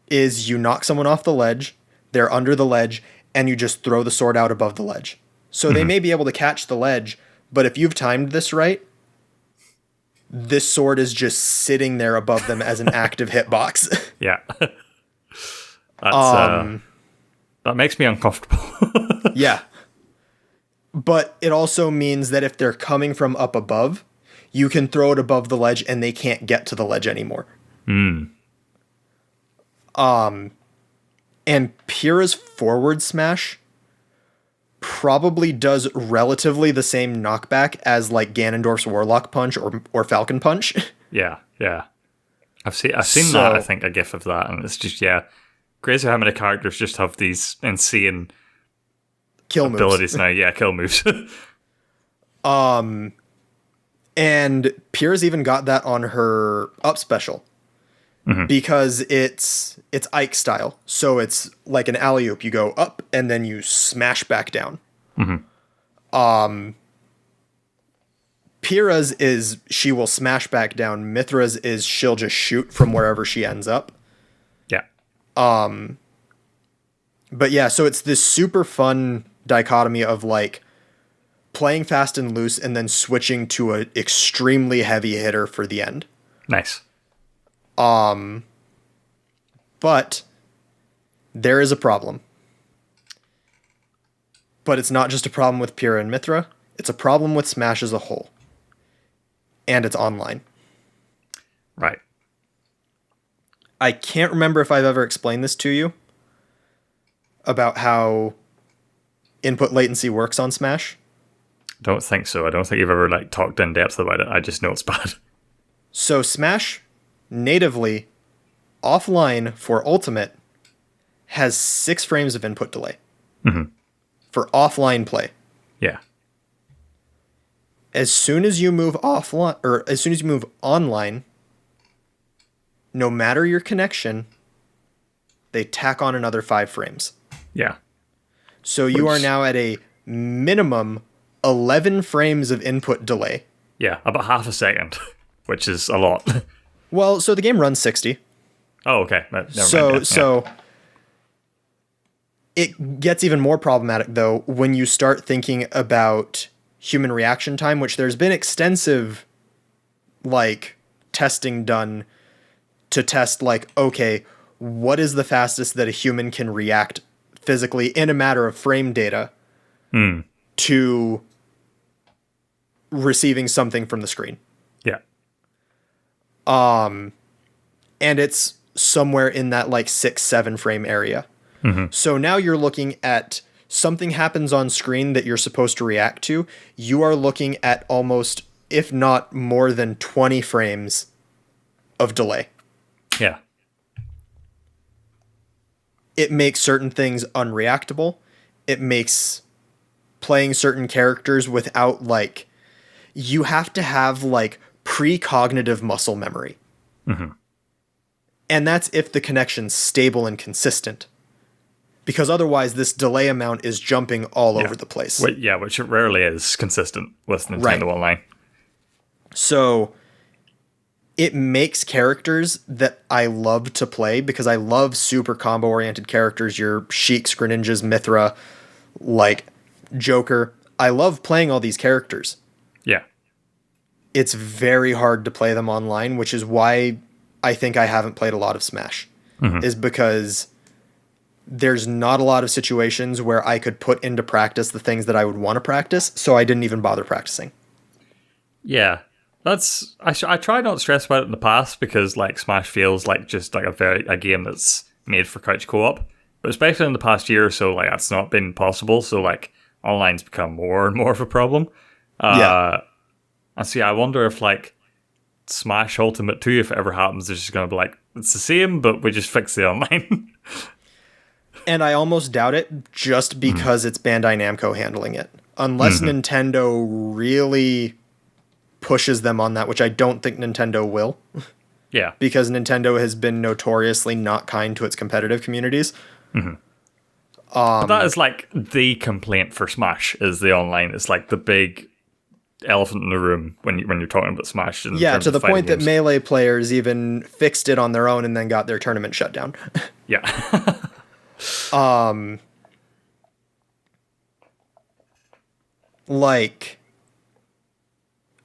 is you knock someone off the ledge, they're under the ledge, and you just throw the sword out above the ledge. So they may be able to catch the ledge, but if you've timed this right, this sword is just sitting there above them as an active hitbox. Yeah. That's, that makes me uncomfortable. Yeah. But it also means that if they're coming from up above, you can throw it above the ledge and they can't get to the ledge anymore. And Pyra's forward smash probably does relatively the same knockback as like Ganondorf's Warlock Punch or Falcon Punch. Yeah. I've seen that, I think, a gif of that, and it's just, crazy how many characters just have these insane kill abilities moves. now. Yeah, kill moves. And Pyra's even got that on her up special. Because it's Ike style. So it's like an alley-oop. You go up and then you smash back down. Pyra's is she will smash back down. Mythra's is she'll just shoot from wherever she ends up. Yeah. But yeah, so it's this super fun dichotomy of like playing fast and loose and then switching to an extremely heavy hitter for the end. Nice. But there is a problem. But it's not just a problem with Pyra and Mythra. It's a problem with Smash as a whole. And it's online. Right. I can't remember if I've ever explained this to you about how input latency works on Smash. Don't think so. I don't think you've ever like talked in depth about it. I just know it's bad. So Smash natively offline for Ultimate has 6 frames of input delay for offline play. Yeah. As soon as you move offline, or as soon as you move online, no matter your connection, they tack on another 5 frames. Yeah. So you are now at a minimum 11 frames of input delay. Yeah, about half a second, which is a lot. Well, so the game runs 60. Oh, okay. Never mind, So it gets even more problematic, though, when you start thinking about human reaction time, which there's been extensive, like, testing done to test, like, okay, what is the fastest that a human can react physically in a matter of frame data to receiving something from the screen. Yeah. And it's somewhere in that like 6-7 frame area. So now you're looking at something happens on screen that you're supposed to react to. You are looking at almost, if not more than 20 frames of delay. Yeah. It makes certain things unreactable. It makes playing certain characters without like, you have to have like precognitive muscle memory. And that's if the connection's stable and consistent. Because otherwise this delay amount is jumping all over the place. Which rarely is consistent with Nintendo Online. So it makes characters that I love to play because I love super combo-oriented characters. Your Sheiks, Greninjas, Mythra, like Joker. I love playing all these characters. Yeah. It's very hard to play them online, which is why I think I haven't played a lot of Smash. Is because there's not a lot of situations where I could put into practice the things that I would want to practice, so I didn't even bother practicing. Yeah. That's I try not to stress about it in the past because like Smash feels like just like a game that's made for couch co-op. But especially in the past year or so, like that's not been possible. So like online's become more and more of a problem. And so I wonder if like Smash Ultimate 2, if it ever happens, they're just gonna be like, it's the same, but we just fix the online. And I almost doubt it just because it's Bandai Namco handling it. Unless Nintendo really pushes them on that, which I don't think Nintendo will. Yeah. Because Nintendo has been notoriously not kind to its competitive communities. But that is like the complaint for Smash is the online. It's like the big elephant in the room when you're talking about Smash. Yeah, to the point that Melee players even fixed it on their own and then got their tournament shut down. Yeah. Like,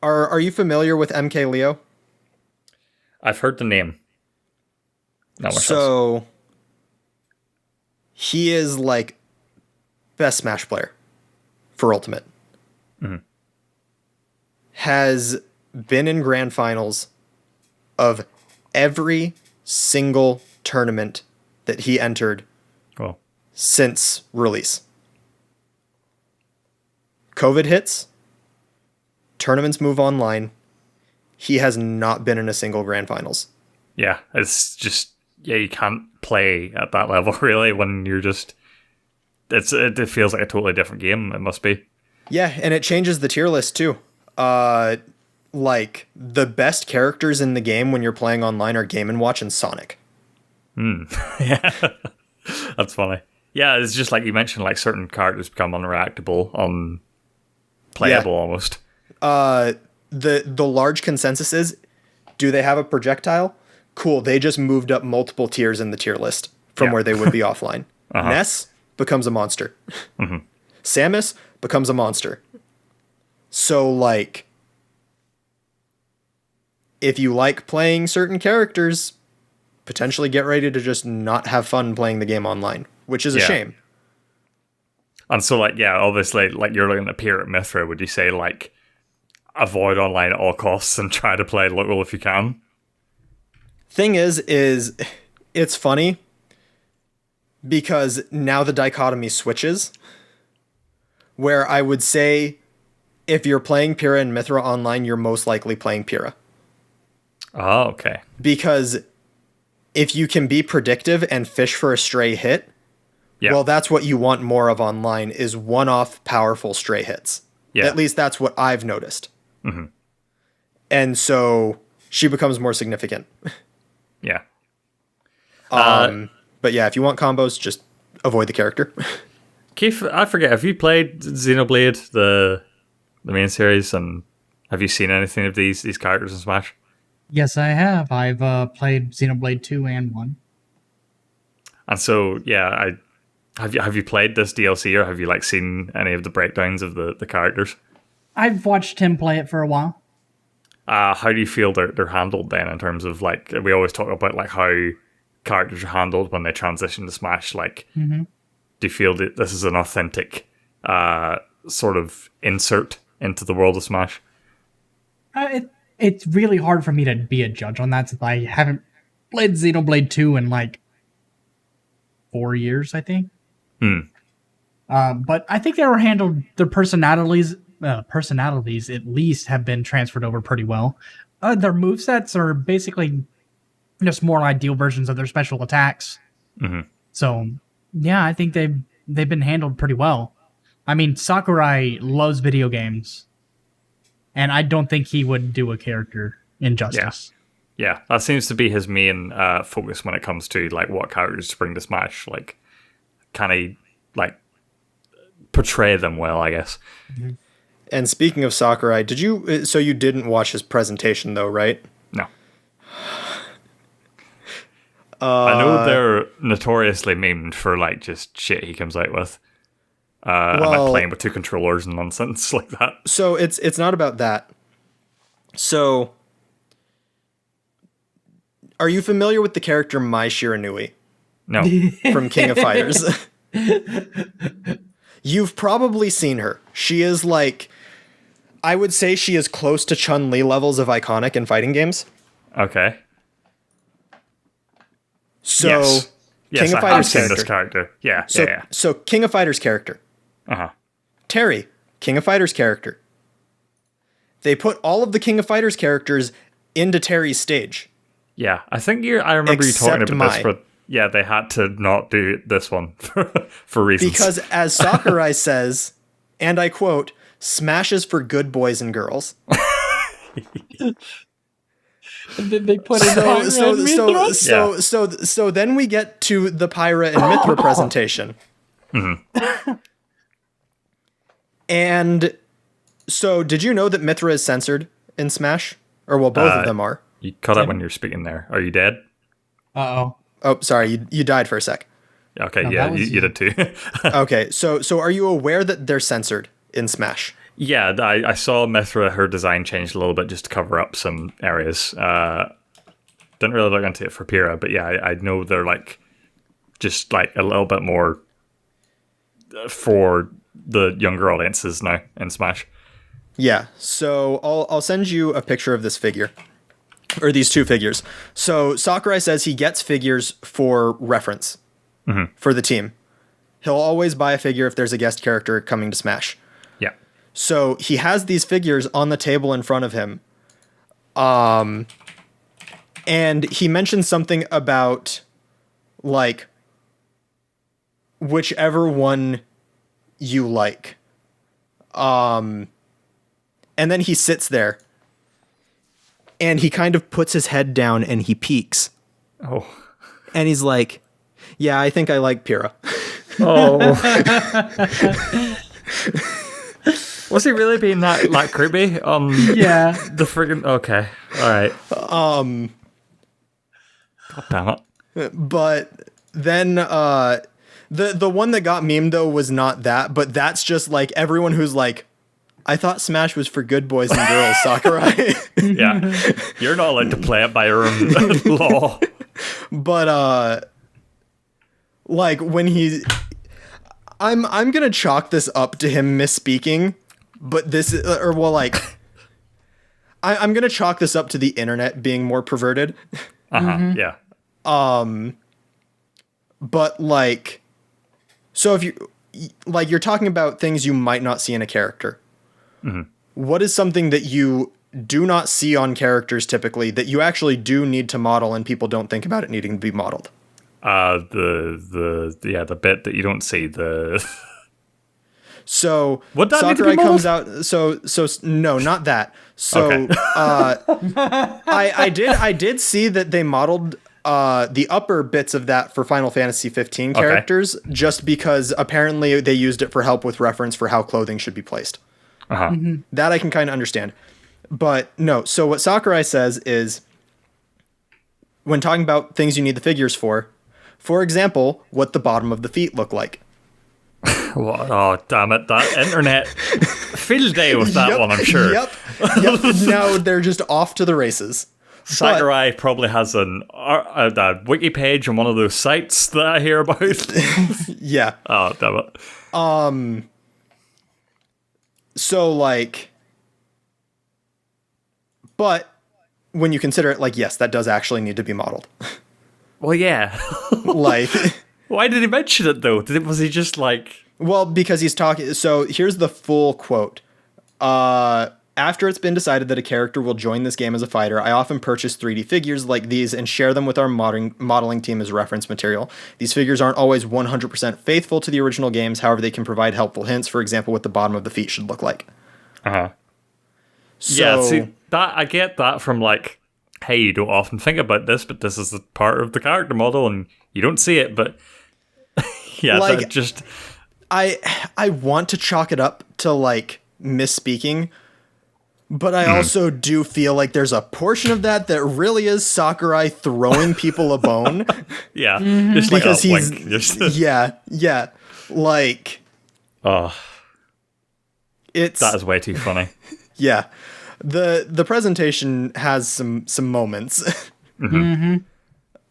are you familiar with MK Leo? I've heard the name. Not much else. So he is like best Smash player for Ultimate. Has been in grand finals of every single tournament that he entered since release. COVID hits, tournaments move online. He has not been in a single grand finals. Yeah, it's just, you can't play at that level, really, when you're just... It feels like a totally different game, it must be. Yeah, and it changes the tier list, too. Like, the best characters in the game when you're playing online are Game & Watch and Sonic. Yeah, that's funny. Yeah, it's just like you mentioned, like, certain characters become unreactable, unplayable almost. The large consensus is, do they have a projectile? Cool, they just moved up multiple tiers in the tier list from where they would be offline. Ness becomes a monster. Samus becomes a monster. So, like, if you like playing certain characters, potentially get ready to just not have fun playing the game online, which is a shame. And so, like, yeah, obviously, like, you're looking at Pyra at Mythra, would you say, like, avoid online at all costs and try to play local if you can? Thing is it's funny because now the dichotomy switches, where I would say if you're playing Pyra and Mythra online, you're most likely playing Pyra. Oh, okay. Because if you can be predictive and fish for a stray hit, well, that's what you want more of online, is one-off powerful stray hits. Yeah. At least that's what I've noticed. And so she becomes more significant. Yeah. But yeah, if you want combos, just avoid the character. Keith, I forget, have you played Xenoblade, the main series, and have you seen anything of these characters in Smash? Yes, I have. I've played Xenoblade 2 and 1. And so, yeah, have you played this DLC, or have you, like, seen any of the breakdowns of the characters? I've watched him play it for a while. How do you feel they're handled then, in terms of, like, we always talk about, like, how characters are handled when they transition to Smash, like, do you feel that this is an authentic sort of insert into the world of Smash? It's really hard for me to be a judge on that, since I haven't played Xenoblade 2 in, like, 4 years, I think. But I think they were handled, their personalities at least have been transferred over pretty well. Their movesets are basically just more ideal versions of their special attacks. So, yeah, I think they've been handled pretty well. I mean, Sakurai loves video games, and I don't think he would do a character injustice. Yeah, that seems to be his main focus when it comes to, like, what characters to bring to Smash. Like, can he, like, portray them well, I guess. And speaking of Sakurai, so you didn't watch his presentation though, right? No. I know they're notoriously memed for, like, just shit he comes out with. And like playing with two controllers and nonsense like that. So it's not about that. So, are you familiar with the character Mai Shiranui? No. From King of Fighters. You've probably seen her. She is, like, I would say she is close to Chun-Li levels of iconic in fighting games. Okay. So, yes, King of Fighters character. This character. Yeah, so, yeah. So, King of Fighters character. Terry, King of Fighters character. They put all of the King of Fighters characters into Terry's stage. Yeah, I think I remember you talking about this, but yeah, they had to not do this one for reasons. Because as Sakurai says, and I quote, "Smash is for good boys and girls." And then they put it so then we get to the Pyra and Mythra presentation. And so, did you know that Mythra is censored in Smash? Or, well, both of them are. You cut out when you're speaking there. Are you dead? Uh-oh. Oh, sorry, you died for a sec. Okay, no, yeah, you did too. Okay, so are you aware that they're censored in Smash? Yeah, I saw Mythra, her design changed a little bit just to cover up some areas. Didn't really look into it for Pyra, but yeah, I know they're, like, just, like, a little bit more for the younger audiences now in Smash. Yeah. So I'll send you a picture of this figure. Or these two figures. So Sakurai says he gets figures for reference for the team. He'll always buy a figure if there's a guest character coming to Smash. Yeah. So he has these figures on the table in front of him. And he mentioned something about, like, whichever one you like. And then he sits there. And he kind of puts his head down and he peeks. Oh. And he's like, yeah, I think I like Pyra. Oh. Was he really being that creepy? Yeah. The friggin' okay. Alright. God damn it. But then the one that got memed though was not that, but that's just like everyone who's like, I thought Smash was for good boys and girls, Sakurai. Yeah. You're not allowed to play it by your own law. But like when I'm gonna chalk this up to him misspeaking, but I'm gonna chalk this up to the internet being more perverted. Yeah. But like, so if you're talking about things you might not see in a character. What is something that you do not see on characters typically that you actually do need to model and people don't think about it needing to be modeled? The bit that you don't see So would that Sakurai need to be comes out. So no, not that. So Okay. I did see that they modeled the upper bits of that for Final Fantasy 15 characters, just because apparently they used it for help with reference for how clothing should be placed. That I can kind of understand. But no, so what Sakurai says is, when talking about things you need the figures for example, what the bottom of the feet look like. What? Oh, damn it. That internet field day with that one, I'm sure. Yep. Now they're just off to the races. Sakurai probably has a wiki page on one of those sites that I hear about. Yeah. Oh, damn it. So, like, but when you consider it, like, yes, that does actually need to be modeled. Well, yeah. Like, Why did he mention it, though? Was he just like... well, because he's talking. So here's the full quote. After it's been decided that a character will join this game as a fighter, I often purchase 3D figures like these and share them with our modeling team as reference material. These figures aren't always 100% faithful to the original games, however, they can provide helpful hints, for example, what the bottom of the feet should look like. So, yeah, see, that I get that from, like, hey, you don't often think about this, but this is a part of the character model, and you don't see it, but... yeah, like, that just... I want to chalk it up to, like, misspeaking, but I also do feel like there's a portion of that really is Sakurai throwing people a bone. Yeah, just like Because a he's... wink. Just, Yeah. Like... oh, It's... that is way too funny. Yeah. The presentation has some moments. No,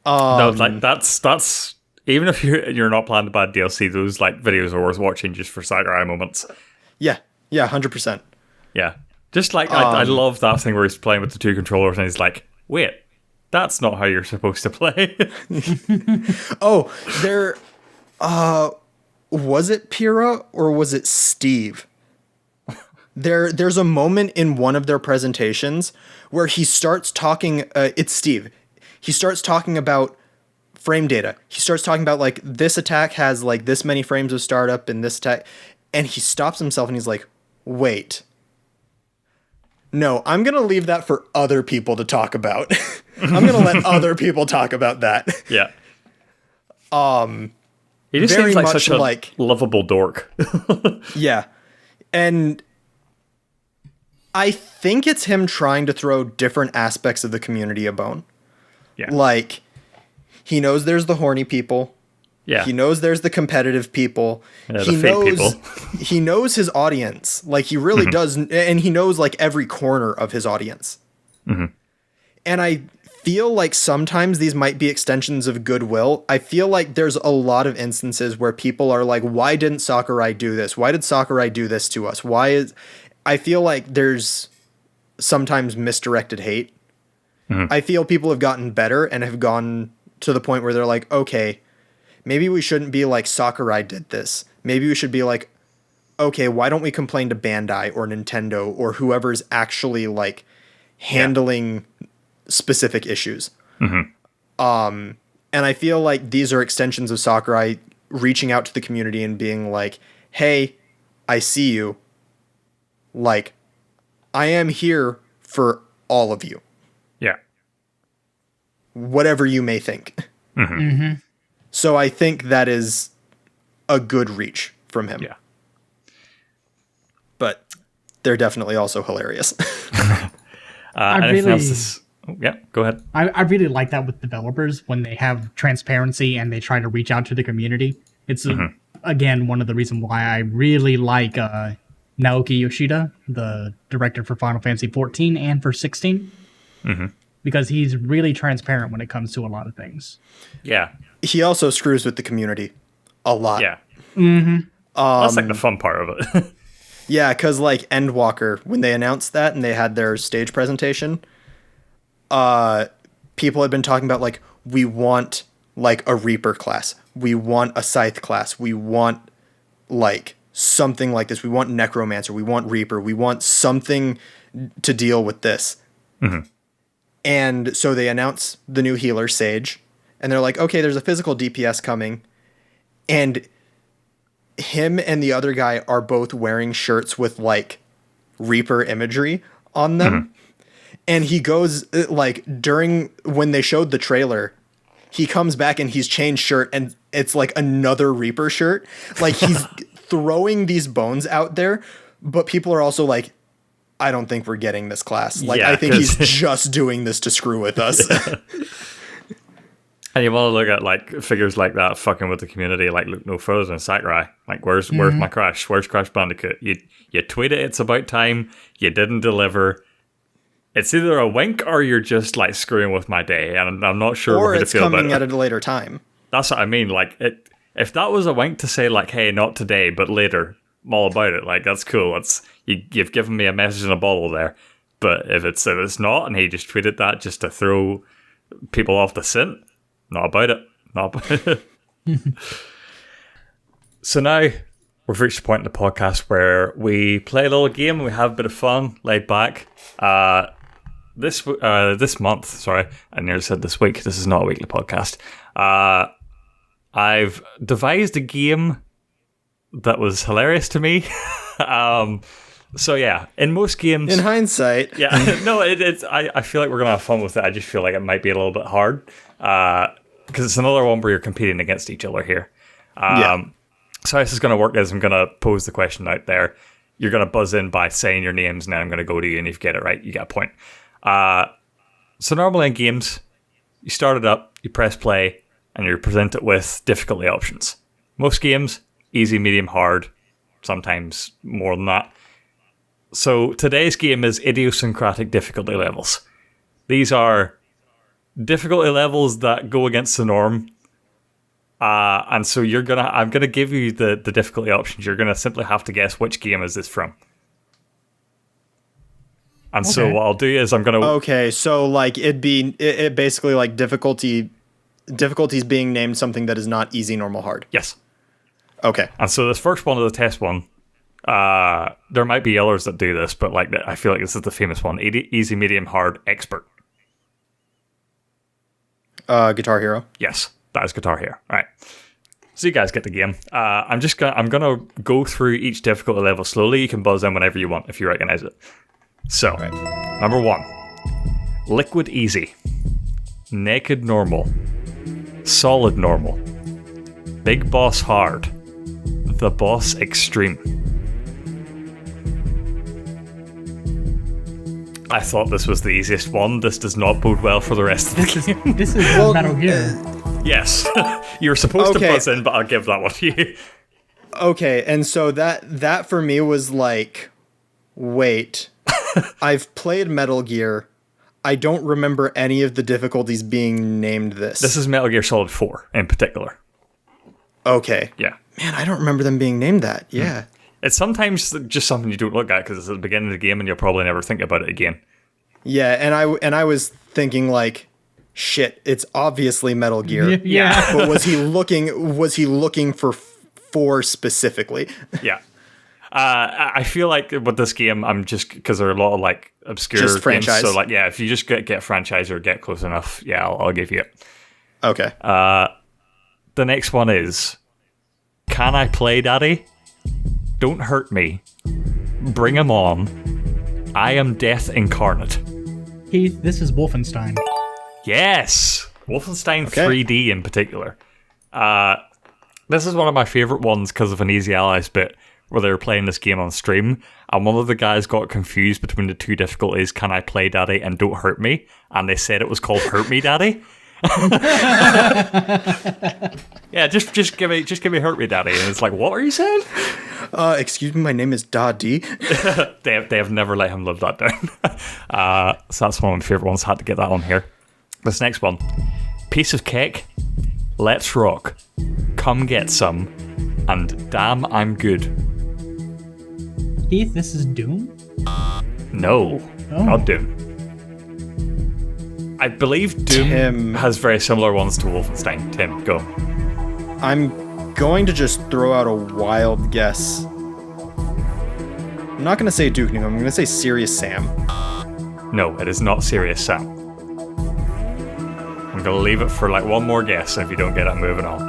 like, that's... Even if you're not planning to buy DLC, those, like, videos are worth watching just for Sakurai moments. Yeah, 100%. Yeah. Just like, I love that thing where he's playing with the two controllers and he's like, wait, that's not how you're supposed to play. Oh, there... was it Pyra or was it Steve? There's a moment in one of their presentations where he starts talking... it's Steve. He starts talking about frame data. He starts talking about, like, this attack has, like, this many frames of startup and this attack... And he stops himself and he's like, wait... No, I'm going to leave that for other people to talk about. I'm going to let other people talk about that. Yeah. He just very seems like much such a like- lovable dork. Yeah. And I think it's him trying to throw different aspects of the community a bone. Yeah. Like, he knows there's the horny people. Yeah. He knows there's the competitive people. Yeah, the he fake knows people. he knows his audience. Like, he really does, and he knows, like, every corner of his audience. And I feel like sometimes these might be extensions of goodwill. I feel like there's a lot of instances where people are like, why didn't Sakurai do this? Why did Sakurai do this to us? I feel like there's sometimes misdirected hate. I feel people have gotten better and have gone to the point where they're like, okay, maybe we shouldn't be like Sakurai did this. Maybe we should be like, okay, why don't we complain to Bandai or Nintendo or whoever's actually like handling specific issues. And I feel like these are extensions of Sakurai reaching out to the community and being like, hey, I see you. Like, I am here for all of you. Yeah. Whatever you may think. So I think that is a good reach from him. Yeah. But they're definitely also hilarious. Yeah, go ahead. I really like that with developers when they have transparency and they try to reach out to the community. It's, again, one of the reasons why I really like Naoki Yoshida, the director for Final Fantasy 14 and for 16. Because he's really transparent when it comes to a lot of things. Yeah. He also screws with the community a lot. Yeah. That's like the fun part of it. Yeah, because like Endwalker, when they announced that and they had their stage presentation, people had been talking about like, we want like a Reaper class. We want a Scythe class. We want like something like this. We want Necromancer. We want Reaper. We want something to deal with this. And so they announce the new healer, Sage, and they're like, okay, there's a physical DPS coming. And him and the other guy are both wearing shirts with like Reaper imagery on them. And he goes like when they showed the trailer, he comes back and he's changed shirt and it's like another Reaper shirt. Like he's throwing these bones out there, but people are also like, I don't think we're getting this class. Like, I think he's just doing this to screw with us. And you want to look at like figures like that fucking with the community, like Look No Further and Sakurai. Like, where's my Crash? Where's Crash Bandicoot? You tweet it, it's about time. You didn't deliver. It's either a wink or you're just like screwing with my day, and I'm not sure or how to feel about it. Or it's coming at a later time. That's what I mean. Like, if that was a wink to say like, hey, not today, but later, I'm all about it. Like, that's cool. You've given me a message in a bottle there. But if it's not, and he just tweeted that just to throw people off the scent, not about it. Not about it. So now we've reached the point in the podcast where we play a little game and we have a bit of fun, laid back. This month, sorry, I nearly said this week. This is not a weekly podcast. I've devised a game that was hilarious to me. So yeah, in most games, in hindsight, yeah, no, it's. I feel like we're gonna have fun with it. I just feel like it might be a little bit hard because it's another one where you're competing against each other here. So how this is gonna work is I'm gonna pose the question out there. You're gonna buzz in by saying your names, and then I'm gonna go to you, and if you get it right, you get a point. So normally in games, you start it up, you press play, and you're presented with difficulty options. Most games, easy, medium, hard, sometimes more than that. So today's game is idiosyncratic difficulty levels. These are difficulty levels that go against the norm. And so I'm gonna give you the difficulty options. You're gonna simply have to guess which game is this from. And so what I'll do is I'm gonna. Okay, so like it basically like difficulties being named something that is not easy, normal, hard. Yes. Okay. And so this first one is the test one. There might be others that do this, but like I feel like this is the famous one. Easy, medium, hard, expert. Guitar Hero. Yes, that is Guitar Hero. All right. So you guys get the game. I'm gonna go through each difficulty level slowly. You can buzz in whenever you want if you recognize it. So, number 1, liquid easy, naked normal, solid normal, big boss hard, the boss extreme. I thought this was the easiest one. This does not bode well for the rest of the game. This is Metal Gear. Yes. You were supposed to buzz in, but I'll give that one to you. Okay, and so that for me was like, wait, I've played Metal Gear. I don't remember any of the difficulties being named this. This is Metal Gear Solid 4 in particular. Okay. Yeah. Man, I don't remember them being named that. Yeah. It's sometimes just something you don't look at because it's at the beginning of the game and you'll probably never think about it again. Yeah, and I was thinking like, shit, it's obviously Metal Gear. Yeah. But was he looking for 4 specifically? Yeah. I feel like with this game, I'm just, because there are a lot of like obscure just games. franchise. So like, yeah, if you just get franchise or get close enough, yeah, I'll give you it. Okay. The next one is, can I play Daddy? Don't hurt me. Bring him on. I am death incarnate. Heath, this is Wolfenstein. Yes! Wolfenstein 3D in particular. This is one of my favourite ones because of an Easy Allies bit where they were playing this game on stream, and one of the guys got confused between the 2 difficulties, can I play Daddy and don't hurt me, and they said it was called Hurt Me Daddy. Yeah, just give me Hurt Me Daddy, and it's like, what are you saying? Excuse me, my name is Daddy. They have never let him live that down. So that's one of my favourite ones. Had to get that on here. This next one, piece of cake, let's rock, come get some, and damn, I'm good. Heath, this is Doom? No, not Doom. I believe Doom has very similar ones to Wolfenstein. Tim, go. I'm going to just throw out a wild guess. I'm not going to say Duke Nukem. I'm going to say Serious Sam. No, it is not Serious Sam. I'm going to leave it for like one more guess, and if you don't get it, I'm moving on.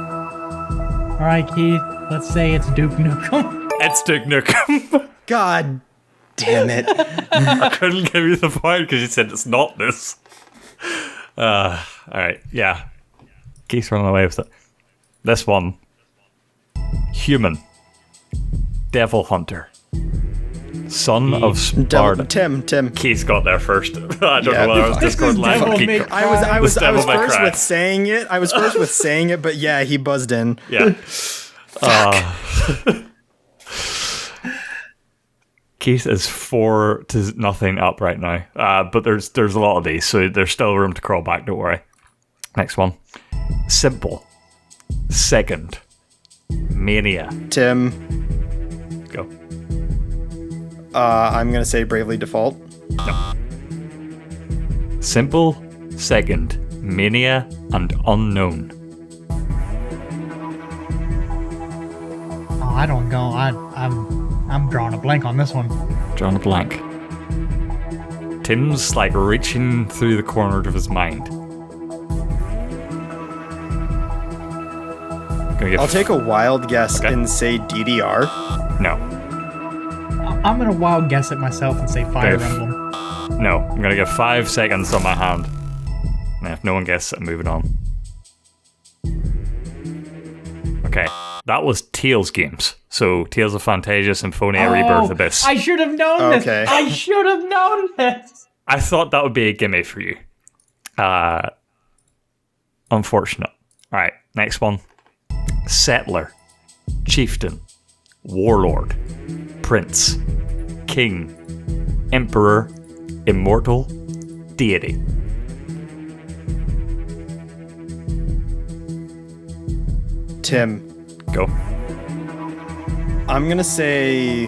All right, Keith, let's say it's Duke Nukem. It's Duke Nukem. God damn it. I couldn't give you the point because you said it's not this. Alright, yeah. Keith's running away with it. This one. Human. Devil Hunter. Son of Sparta. Tim. Keith got there first. I don't know whether I was Discord live. I was first with saying it. I was first with saying it, but yeah, he buzzed in. Yeah. Keith is 4-0 up right now. But there's a lot of these, so there's still room to crawl back, don't worry. Next one. Simple. Second. Mania. Tim. Go. I'm going to say Bravely Default. No. Simple, Second, Mania, and Unknown. Oh, I don't know. I'm drawing a blank on this one. Drawing a blank. Tim's like reaching through the corner of his mind. I'll take a wild guess and say DDR. No. I'm going to wild guess it myself and say Fire Emblem. No, I'm going to give 5 seconds on my hand. And if no one guesses it, I'm moving on. Okay, that was Tales games. So, Tales of Phantasia, Symphonia, Rebirth, Abyss. I should have known this. I should have known this. I thought that would be a gimme for you. Unfortunate. Alright, next one. Settler. Chieftain. Warlord. Prince. King. Emperor. Immortal. Deity. Tim. Go. I'm going to say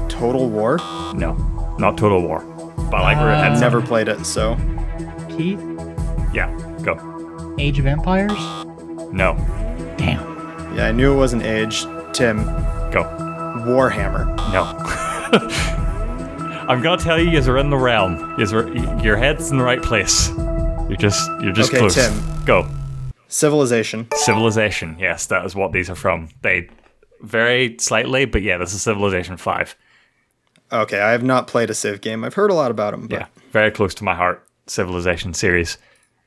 Total War. No, not Total War. But I like where I've never played it, so. Keith? Yeah, go. Age of Empires? No. Damn. Yeah, I knew it wasn't Age. Tim. Go. Warhammer. No. I'm gonna tell you, you're in the realm. Your head's in the right place. You're just okay, close. Tim. Go. Civilization. Civilization. Yes, that is what these are from. They vary slightly, but yeah, this is Civilization 5. Okay, I have not played a Civ game. I've heard a lot about them. But. Yeah, very close to my heart. Civilization series.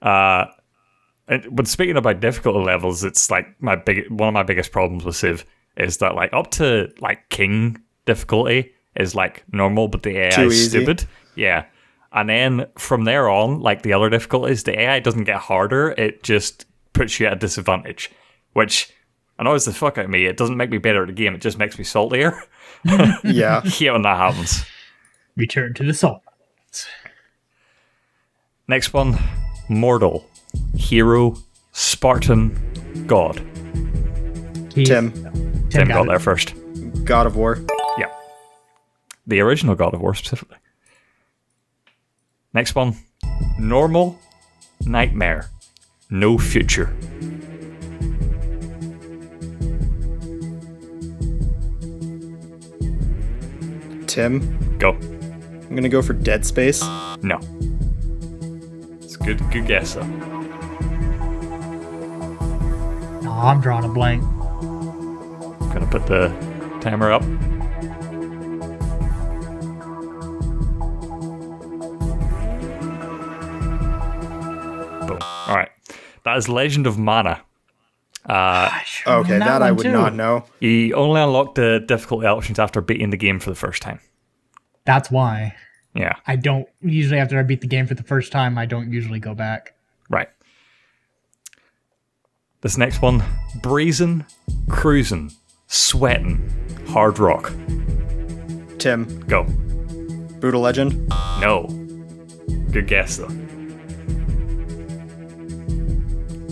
But speaking about difficulty levels, it's like one of my biggest problems with Civ is that like up to like King difficulty is like normal, but the AI is stupid. Yeah. And then from there on, like the other difficulties, the AI doesn't get harder, it just puts you at a disadvantage. Which annoys the fuck out of me. It doesn't make me better at the game, it just makes me saltier. Yeah. Yeah, when that happens. Return to the salt. Next one. Mortal. Hero. Spartan. God. Keith. Tim Tim got there first. God of War. Yeah. The original God of War, specifically. Next one. Normal, nightmare, no future. Tim, Go. I'm going to go for Dead Space. No. It's a good guess, though. No, I'm drawing a blank. Gonna put the timer up. Boom. Alright. That is Legend of Mana. Okay, that I would not know. You only unlock the difficulty options after beating the game for the first time. That's why. Yeah. I don't usually, after I beat the game for the first time, I don't usually go back. Right. This next one. Brazen, cruising, sweating, hard rock. Tim, Go. Brutal Legend. No. Good guess, though.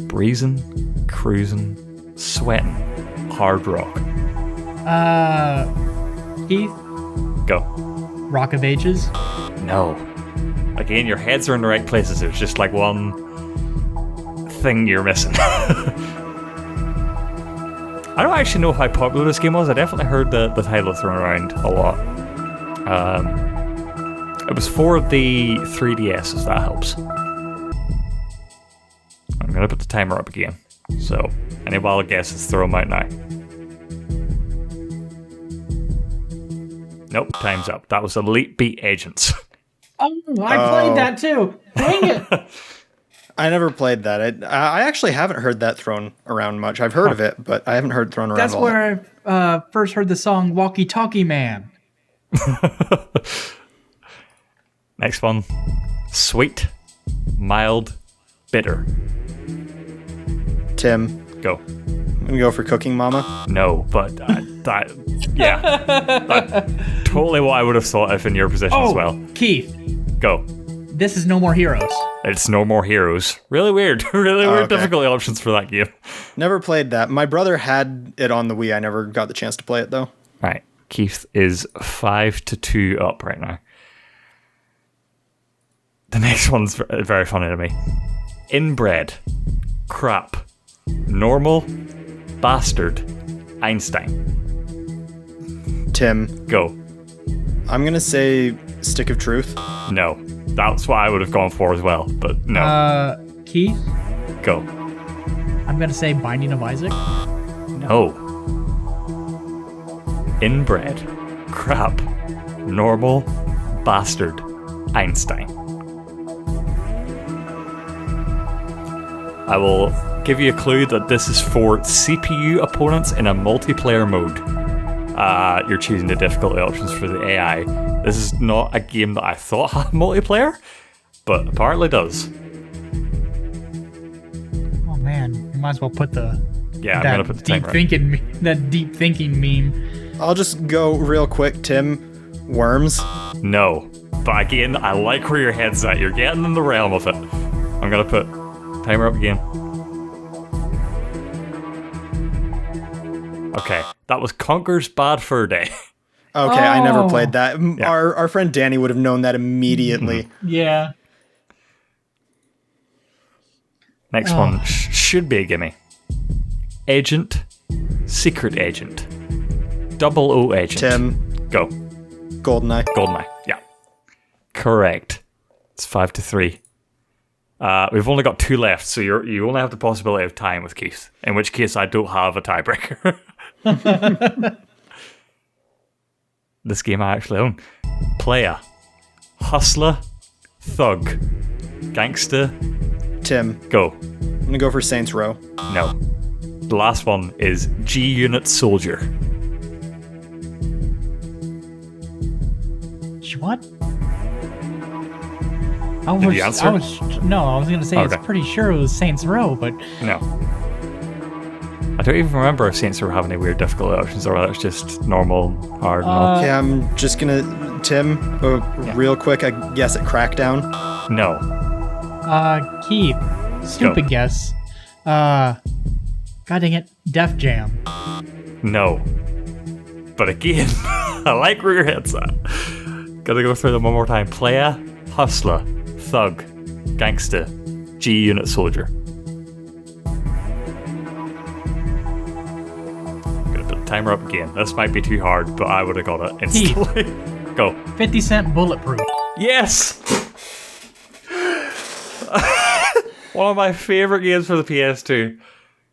Breezing, cruising, sweating, hard rock. Keith, Go. Rock of Ages. No. Again, your heads are in the right places. There's just like one thing you're missing. I don't actually know how popular this game was. I definitely heard the title thrown around a lot. It was for the 3DS, if that helps. I'm going to put the timer up again. So, any wild guesses, throw them out now. Nope, time's up. That was Elite Beat Agents. Oh, I played that too. Dang it. I never played that. I actually haven't heard that thrown around much. I've heard of it, but I haven't heard it thrown around That's a lot. where I first heard the song Walkie Talkie Man. Next one. Sweet, mild, bitter. Tim, Go. I'm going to go for Cooking Mama. No, but that's totally what I would have thought if in your position as well. Keith, Go. this is No More Heroes. It's No More Heroes. Really weird. Really weird okay. difficulty options for that game. Never played that. My brother had it on the Wii. I never got the chance to play it, though. Right. Keith is 5-2 up right now. The next one's very funny to me. Inbred. Crap. Normal. Bastard. Einstein. Tim, Go. I'm going to say Stick of Truth. No. That's what I would have gone for as well, but no. Keith, Go. I'm going to say Binding of Isaac. No. Inbred. Crap. Normal. Bastard. Einstein. I will give you a clue that this is for CPU opponents in a multiplayer mode. You're choosing the difficulty options for the AI. This is not a game that I thought had multiplayer, but apparently does. Oh man, you might as well put the Yeah, I'm gonna put the timer up. that deep thinking meme. I'll just go real quick, Tim. Worms. No. But again, I like where your head's at. You're getting in the realm of it. I'm gonna put timer up again. Okay, that was Conker's Bad Fur Day. Okay, I never Oh. played that. Yeah. Our friend Danny would have known that immediately. Yeah. Next one should be a gimme. Agent, Secret Agent, 00 Agent. Tim, Go. GoldenEye. Goldeneye. Yeah. Correct. It's 5-3. We've only got 2 left, so you only have the possibility of tying with Keith. In which case, I don't have a tiebreaker. This game I actually own. Player, Hustler, Thug, Gangster. Tim, Go. I'm going to go for Saints Row. No. The last one is G-Unit Soldier. What? Did you answer? I was going to say Okay. it's pretty sure it was Saints Row, but No. I don't even remember if Saints Row have any weird difficulty options or whether it's just normal, hard, and all. Okay, I'm just going to... Tim, real quick, I guess at Crackdown. No. Keith, stupid guess. God dang it, Def Jam. No. But again, I like where your head's at. Gotta go through them one more time. Player, hustler, thug, gangster, G-Unit soldier. Gonna put the timer up again. This might be too hard, but I would have got it instantly. Go. 50 Cent Bulletproof. Yes! One of my favourite games for the PS2.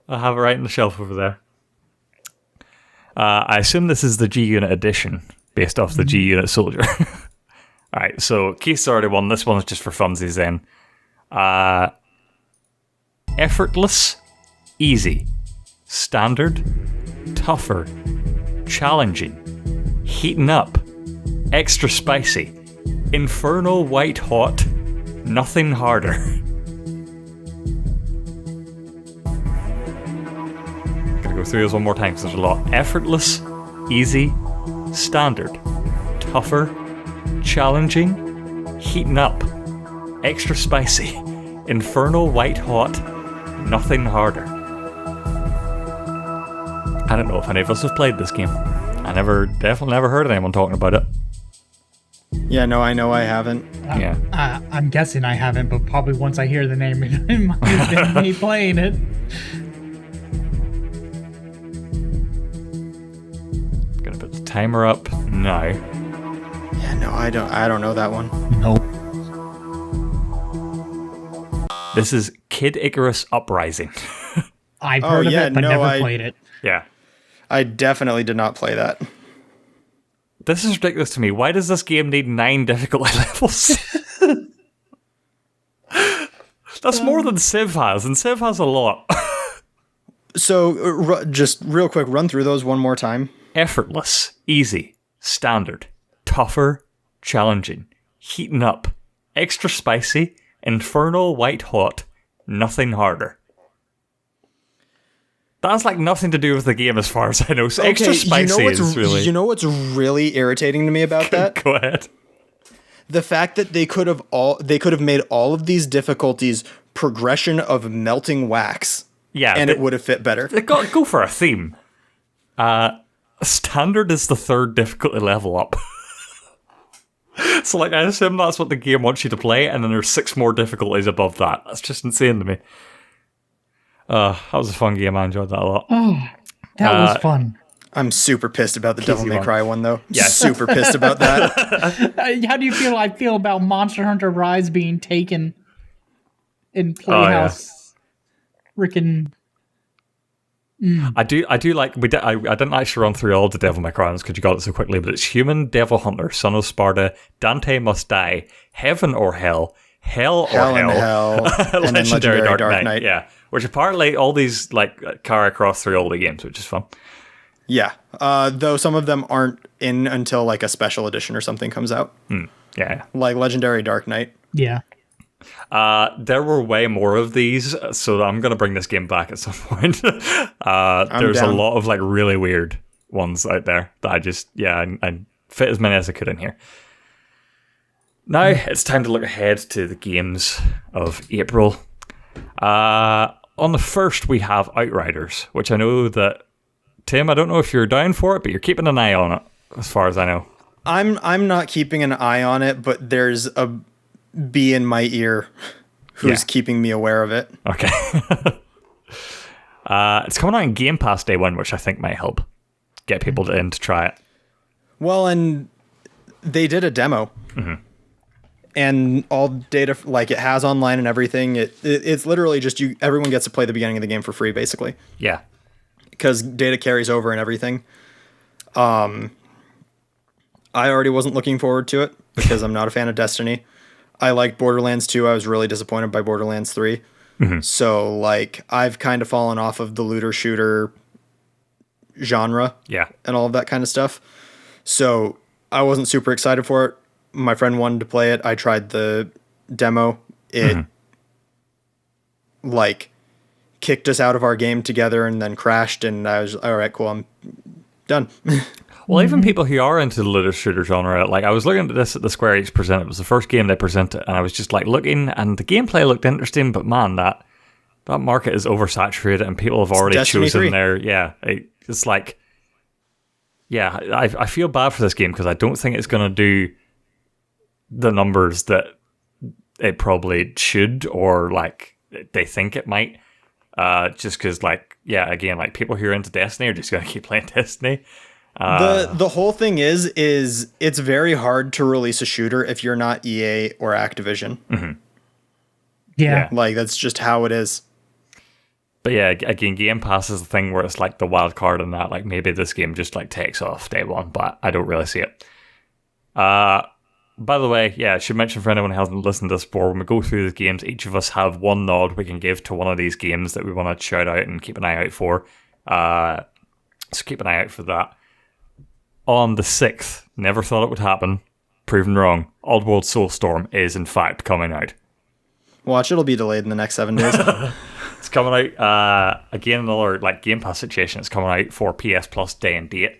I have it right on the shelf over there. I assume this is the G-Unit edition, based off the G-Unit soldier. Alright, so Keith's already won. This one's just for funsies then. Effortless, easy, standard, tougher, challenging, heating up, extra spicy, infernal white hot, nothing harder. Gotta go through this one more time because there's a lot. Effortless, easy, standard, tougher, challenging, heating up, extra spicy, infernal white hot, nothing harder. I don't know if any of us have played this game. I definitely never heard anyone talking about it. Yeah, no, I know I haven't. Yeah. I'm guessing I haven't, but probably once I hear the name, it might have been me playing it. Gonna put the timer up now. Yeah, no, I don't know that one. Nope. This is Kid Icarus Uprising. I've heard of it, but never played it. Yeah. I definitely did not play that. This is ridiculous to me. Why does this game need 9 difficulty levels? That's more than Civ has, and Civ has a lot. So, just real quick, run through those one more time. Effortless, easy, standard, tougher, challenging, heating up, extra spicy, infernal white hot, nothing harder. That's like nothing to do with the game as far as I know. So extra spicy is really... You know what's really irritating to me about that? Go ahead. The fact that they could have made all of these difficulties progression of melting wax. Yeah. And it would have fit better. They go for a theme. Standard is the 3rd difficulty level up. So like I assume that's what the game wants you to play, and then there's 6 more difficulties above that. That's just insane to me. That was a fun game. I enjoyed that a lot. Oh, that was fun. I'm super pissed about the Devil May Cry one, though. Yeah. Super pissed about that. How do you feel? I feel about Monster Hunter Rise being taken in Playhouse. Freaking. I do like. I didn't actually run through all the Devil May Cry ones because you got it so quickly, but it's Human, Devil Hunter, Son of Sparta, Dante Must Die, Heaven or Hell, Hell or Hell, and Hell, and then Legendary Dark Knight. Yeah, which apparently all these like carry across through all the games, which is fun. Yeah, though some of them aren't in until like a special edition or something comes out. Yeah, like Legendary Dark Knight. Yeah. There were way more of these, so I'm going to bring this game back at some point. There's a lot of like really weird ones out there that I fit as many as I could in here. Now it's time to look ahead to the games of April. On the 1st we have Outriders, which I know that Tim, I don't know if you're down for it, but you're keeping an eye on it, as far as I know. I'm not keeping an eye on it, but there's a bee in my ear who's keeping me aware of it. Okay. It's coming out in Game Pass Day 1, which I think might help get people in to try it. Well, and they did a demo. Mm-hmm. And all data, like it has online and everything. It's literally just everyone gets to play the beginning of the game for free, basically. Yeah. Because data carries over and everything. I already wasn't looking forward to it because I'm not a fan of Destiny. I liked Borderlands 2. I was really disappointed by Borderlands 3. Mm-hmm. So, like, I've kind of fallen off of the looter shooter genre. Yeah. And all of that kind of stuff. So, I wasn't super excited for it. My friend wanted to play it. I tried the demo. It, like, kicked us out of our game together and then crashed. And I was, all right, cool, I'm done. Well, even people who are into the looter shooter genre, like I was looking at this at the Square Enix present. It was the first game they presented, and I was just like looking, and the gameplay looked interesting. But man, that market is oversaturated, and people have already chosen 3. their It's like, I feel bad for this game because I don't think it's going to do the numbers that it probably should, or like they think it might. Just because, like, yeah, again, like people who are into Destiny are just gonna keep playing Destiny. The whole thing is it's very hard to release a shooter if you're not EA or Activision. Mm-hmm. Yeah. Like that's just how it is. But yeah, again, Game Pass is the thing where it's like the wild card in that. Like maybe this game just like takes off day one, but I don't really see it. By the way, yeah, I should mention for anyone who hasn't listened to this before, when we go through the games, each of us have one nod we can give to one of these games that we want to shout out and keep an eye out for. So keep an eye out for that. On the 6th, never thought it would happen, proven wrong, Oddworld Soulstorm is in fact coming out. Watch, it'll be delayed in the next 7 days. It's coming out, again, another like Game Pass situation. It's coming out for PS Plus day and date.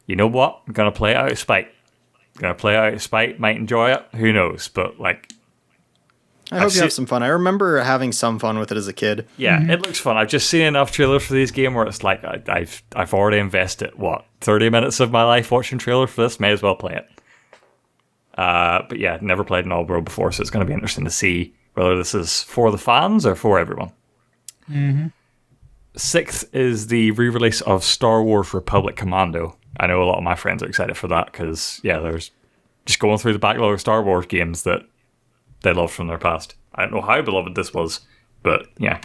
You know what? I'm going to play it out of spite. Might enjoy it. Who knows? But like, I hope you have some fun. I remember having some fun with it as a kid. Yeah, It looks fun. I've just seen enough trailers for this game where it's like I've already invested 30 minutes of my life watching trailers for this. May as well play it. But yeah, never played an Oddworld before, so it's going to be interesting to see whether this is for the fans or for everyone. 6th is the re-release of Star Wars Republic Commando. I know a lot of my friends are excited for that because, yeah, there's just going through the backlog of Star Wars games that they loved from their past. I don't know how beloved this was, but yeah.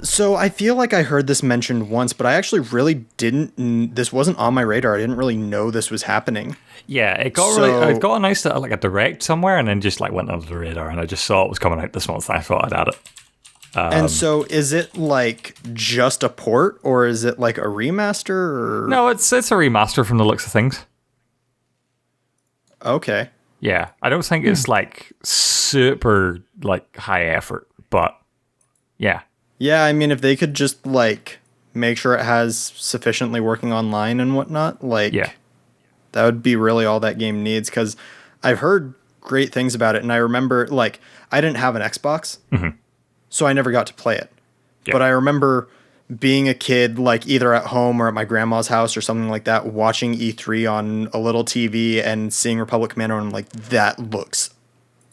So I feel like I heard this mentioned once, but I actually really didn't. This wasn't on my radar. I didn't really know this was happening. Yeah, it got it got announced at like a direct somewhere, and then just like went under the radar. And I just saw it was coming out this month, and I thought I'd add it. And so, is it like just a port, or is it like a remaster? Or? No, it's a remaster from the looks of things. Okay. Yeah, I don't think it's like super like high effort, but yeah. Yeah, I mean, if they could just like make sure it has sufficiently working online and whatnot, like, that would be really all that game needs. Because I've heard great things about it, and I remember like I didn't have an Xbox. So I never got to play it. Yeah. But I remember being a kid, like either at home or at my grandma's house or something like that, watching E3 on a little TV and seeing Republic Commando, and I'm like, that looks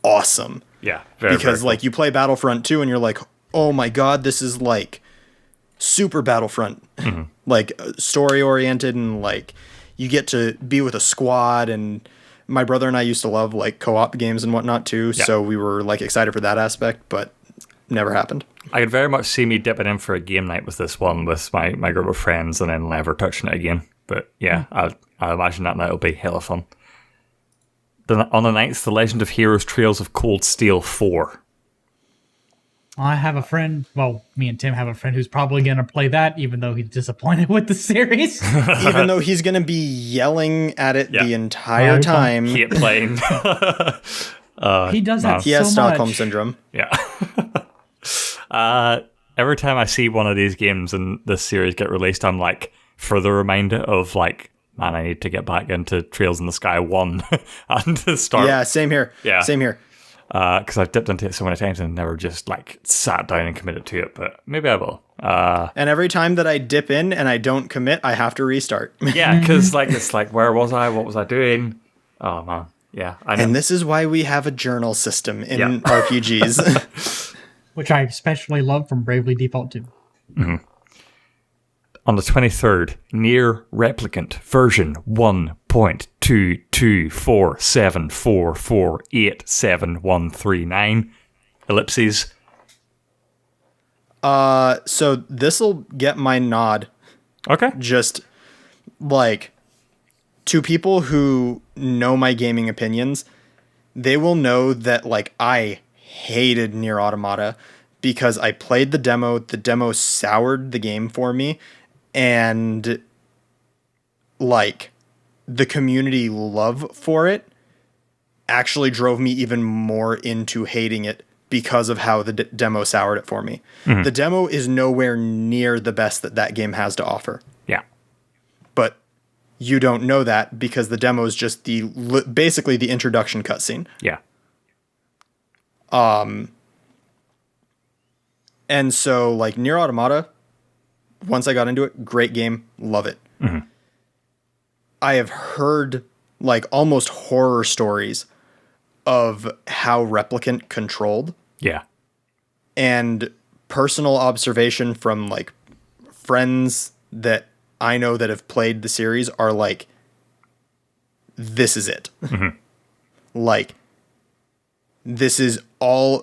awesome. Yeah. Because like you play Battlefront 2 and you're like, oh my God, this is like super Battlefront. Like story oriented, and like you get to be with a squad, and my brother and I used to love like co-op games and whatnot too. Yeah. So we were like excited for that aspect, but never happened. I could very much see me dipping in for a game night with this one with my group of friends and then never touching it again. But yeah, I imagine that night will be hella fun. On the 9th, The Legend of Heroes Trails of Cold Steel 4. I have a friend, well, me and Tim have a friend who's probably going to play that, even though he's disappointed with the series. Even though he's going to be yelling at it the entire time. Hate playing. He does that so much. He has Stockholm Syndrome. Yeah. Every time I see one of these games in this series get released, I'm like further reminded of like, man, I need to get back into Trails in the Sky 1 and to start. Yeah, same here. Yeah. Same here. Because I've dipped into it so many times and never just like sat down and committed to it, but maybe I will. And every time that I dip in and I don't commit, I have to restart. Yeah, because like it's like, where was I? What was I doing? Oh man, yeah. I know. And this is why we have a journal system in RPGs. Which I especially love from Bravely Default 2. On the 23rd, Nier Replicant version 1.22474487139 ellipses. So this'll get my nod. Okay. Just like to people who know my gaming opinions, they will know that like I hated Nier Automata because I played the demo. The demo soured the game for me, and like the community love for it actually drove me even more into hating it because of how the demo soured it for me. The demo is nowhere near the best that game has to offer. Yeah. But you don't know that because the demo is just basically the introduction cutscene. Yeah. And so like Nier Automata, once I got into it, great game, love it. I have heard like almost horror stories of how Replicant controlled. Yeah. And personal observation from like friends that I know that have played the series are like, this is it. Mm-hmm. Like, this is all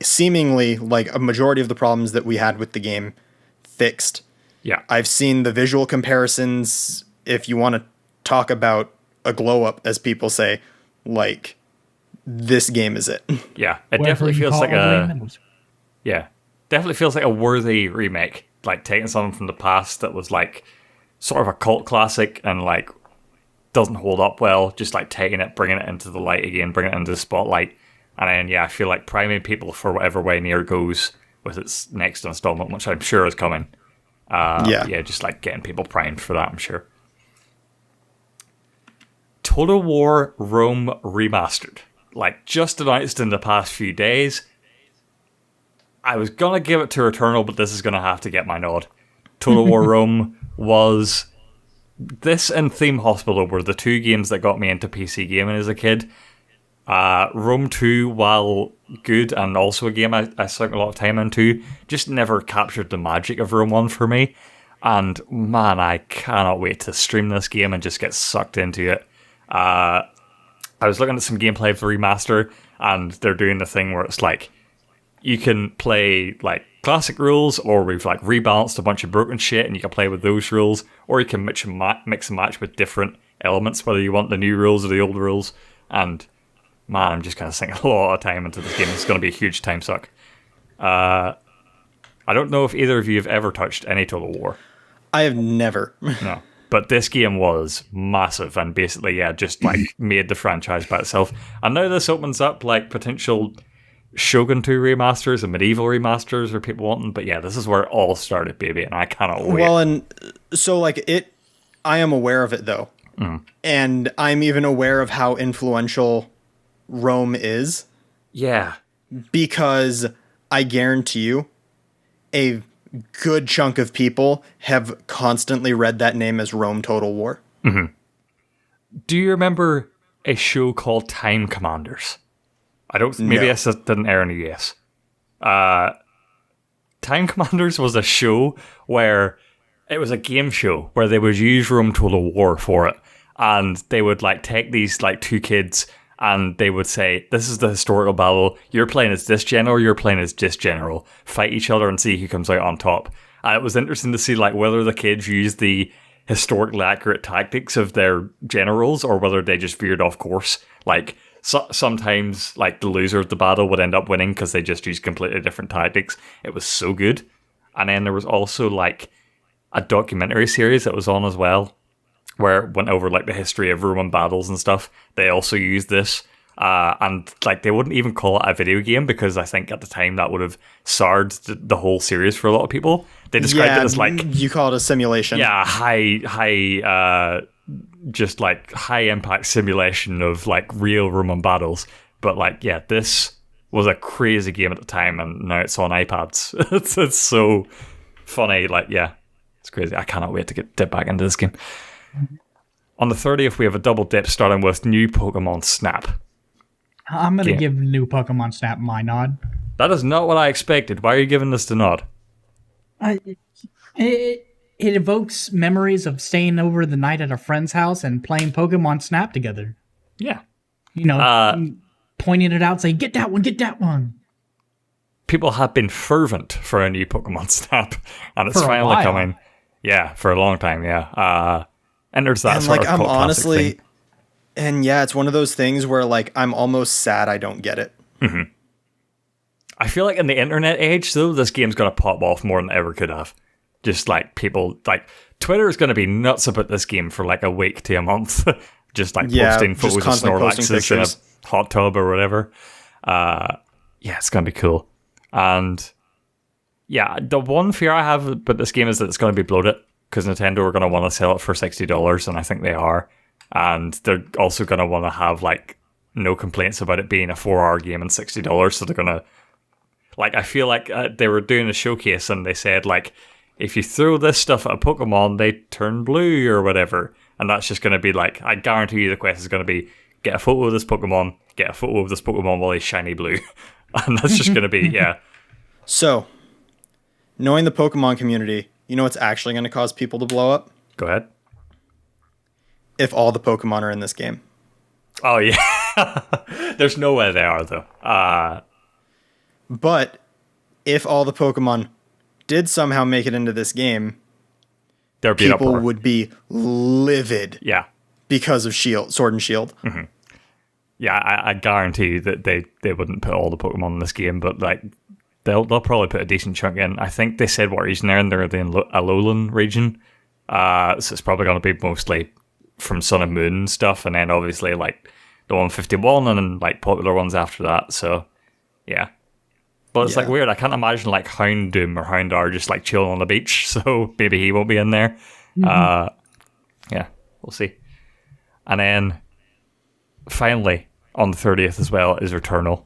seemingly like a majority of the problems that we had with the game fixed. Yeah. I've seen the visual comparisons. If you want to talk about a glow up, as people say, like, this game is it. Yeah. It definitely feels like definitely feels like a worthy remake. Like taking something from the past that was like sort of a cult classic and like doesn't hold up well, just like taking it, bringing it into the light again, bringing it into the spotlight. And then, yeah, I feel like priming people for whatever way Nier goes with its next installment, which I'm sure is coming. Yeah, just like getting people primed for that, I'm sure. Total War Rome Remastered. Like, just announced in the past few days. I was going to give it to Returnal, but this is going to have to get my nod. Total War Rome was... This and Theme Hospital were the two games that got me into PC gaming as a kid. Rome 2, while good and also a game I sunk a lot of time into, just never captured the magic of Rome 1 for me. And man, I cannot wait to stream this game and just get sucked into it. I was looking at some gameplay of the remaster, and they're doing the thing where it's like, you can play like classic rules, or we've like rebalanced a bunch of broken shit and you can play with those rules, or you can mix and match with different elements, whether you want the new rules or the old rules. And man, I'm just going to sink a lot of time into this game. It's going to be a huge time suck. I don't know if either of you have ever touched any Total War. I have never. No. But this game was massive and basically, yeah, just like made the franchise by itself. And now this opens up like potential Shogun 2 remasters and Medieval remasters or people wanting. But yeah, this is where it all started, baby, and I cannot wait. Well, and so like I am aware of it though. Mm. And I'm even aware of how influential Rome is. Yeah. Because I guarantee you, a good chunk of people have constantly read that name as Rome Total War. Mm-hmm. Do you remember a show called Time Commanders? Maybe this didn't air in the US. Time Commanders was a show where it was a game show where they would use Rome Total War for it. And they would like take these like two kids and they would say, this is the historical battle. You're playing as this general, you're playing as this general. Fight each other and see who comes out on top. And it was interesting to see like whether the kids used the historically accurate tactics of their generals or whether they just veered off course. Like sometimes like the loser of the battle would end up winning because they just used completely different tactics. It was so good. And then there was also like a documentary series that was on as well, where it went over like the history of Roman battles and stuff. They also used this, and like they wouldn't even call it a video game because I think at the time that would have soured the whole series for a lot of people. They described it as like, you call it a simulation. Yeah, just like high impact simulation of like real Roman battles. But like, yeah, this was a crazy game at the time, and now it's on iPads. it's so funny. Like, yeah, it's crazy. I cannot wait to dip back into this game. On the 30th, we have a double dip starting with new Pokemon Snap. I'm going to give new Pokemon Snap my nod. That is not what I expected. Why are you giving this the nod? It evokes memories of staying over the night at a friend's house and playing Pokemon Snap together. Yeah. You know, pointing it out, saying, get that one, get that one. People have been fervent for a new Pokemon Snap, and it's finally coming. Yeah, for a long time, yeah. And there's that and sort like, of I'm honestly, thing. And yeah, it's one of those things where like I'm almost sad I don't get it. Mm-hmm. I feel like in the internet age, though, this game's gonna pop off more than it ever could have. Just like people, like Twitter is gonna be nuts about this game for like a week to a month. Just like posting photos of Snorlaxes in a hot tub or whatever. Yeah, it's gonna be cool. And yeah, the one fear I have about this game is that it's gonna be bloated. Because Nintendo are going to want to sell it for $60, and I think they are. And they're also going to want to have, like, no complaints about it being a 4-hour game and $60, so they're going to... Like, I feel like they were doing a showcase, and they said, like, if you throw this stuff at a Pokemon, they turn blue or whatever. And that's just going to be like, I guarantee you the quest is going to be, get a photo of this Pokemon, get a photo of this Pokemon while he's shiny blue. And that's just going to be, yeah. So, knowing the Pokemon community, you know what's actually going to cause people to blow up? Go ahead. If all the Pokemon are in this game. Oh, yeah. There's no way they are, though. But if all the Pokemon did somehow make it into this game, people would be livid. Yeah. Because of Sword and Shield. Mm-hmm. Yeah, I guarantee you that they wouldn't put all the Pokemon in this game, but like they'll probably put a decent chunk in. I think they said what region they're in. They're the Alolan region. So it's probably going to be mostly from Sun and Moon stuff, and then obviously like the 151 and then like popular ones after that. So yeah. But it's like weird. I can't imagine like Houndoom or Houndour just like chilling on the beach. So maybe he won't be in there. Mm-hmm. Yeah, we'll see. And then finally on the 30th as well is Returnal.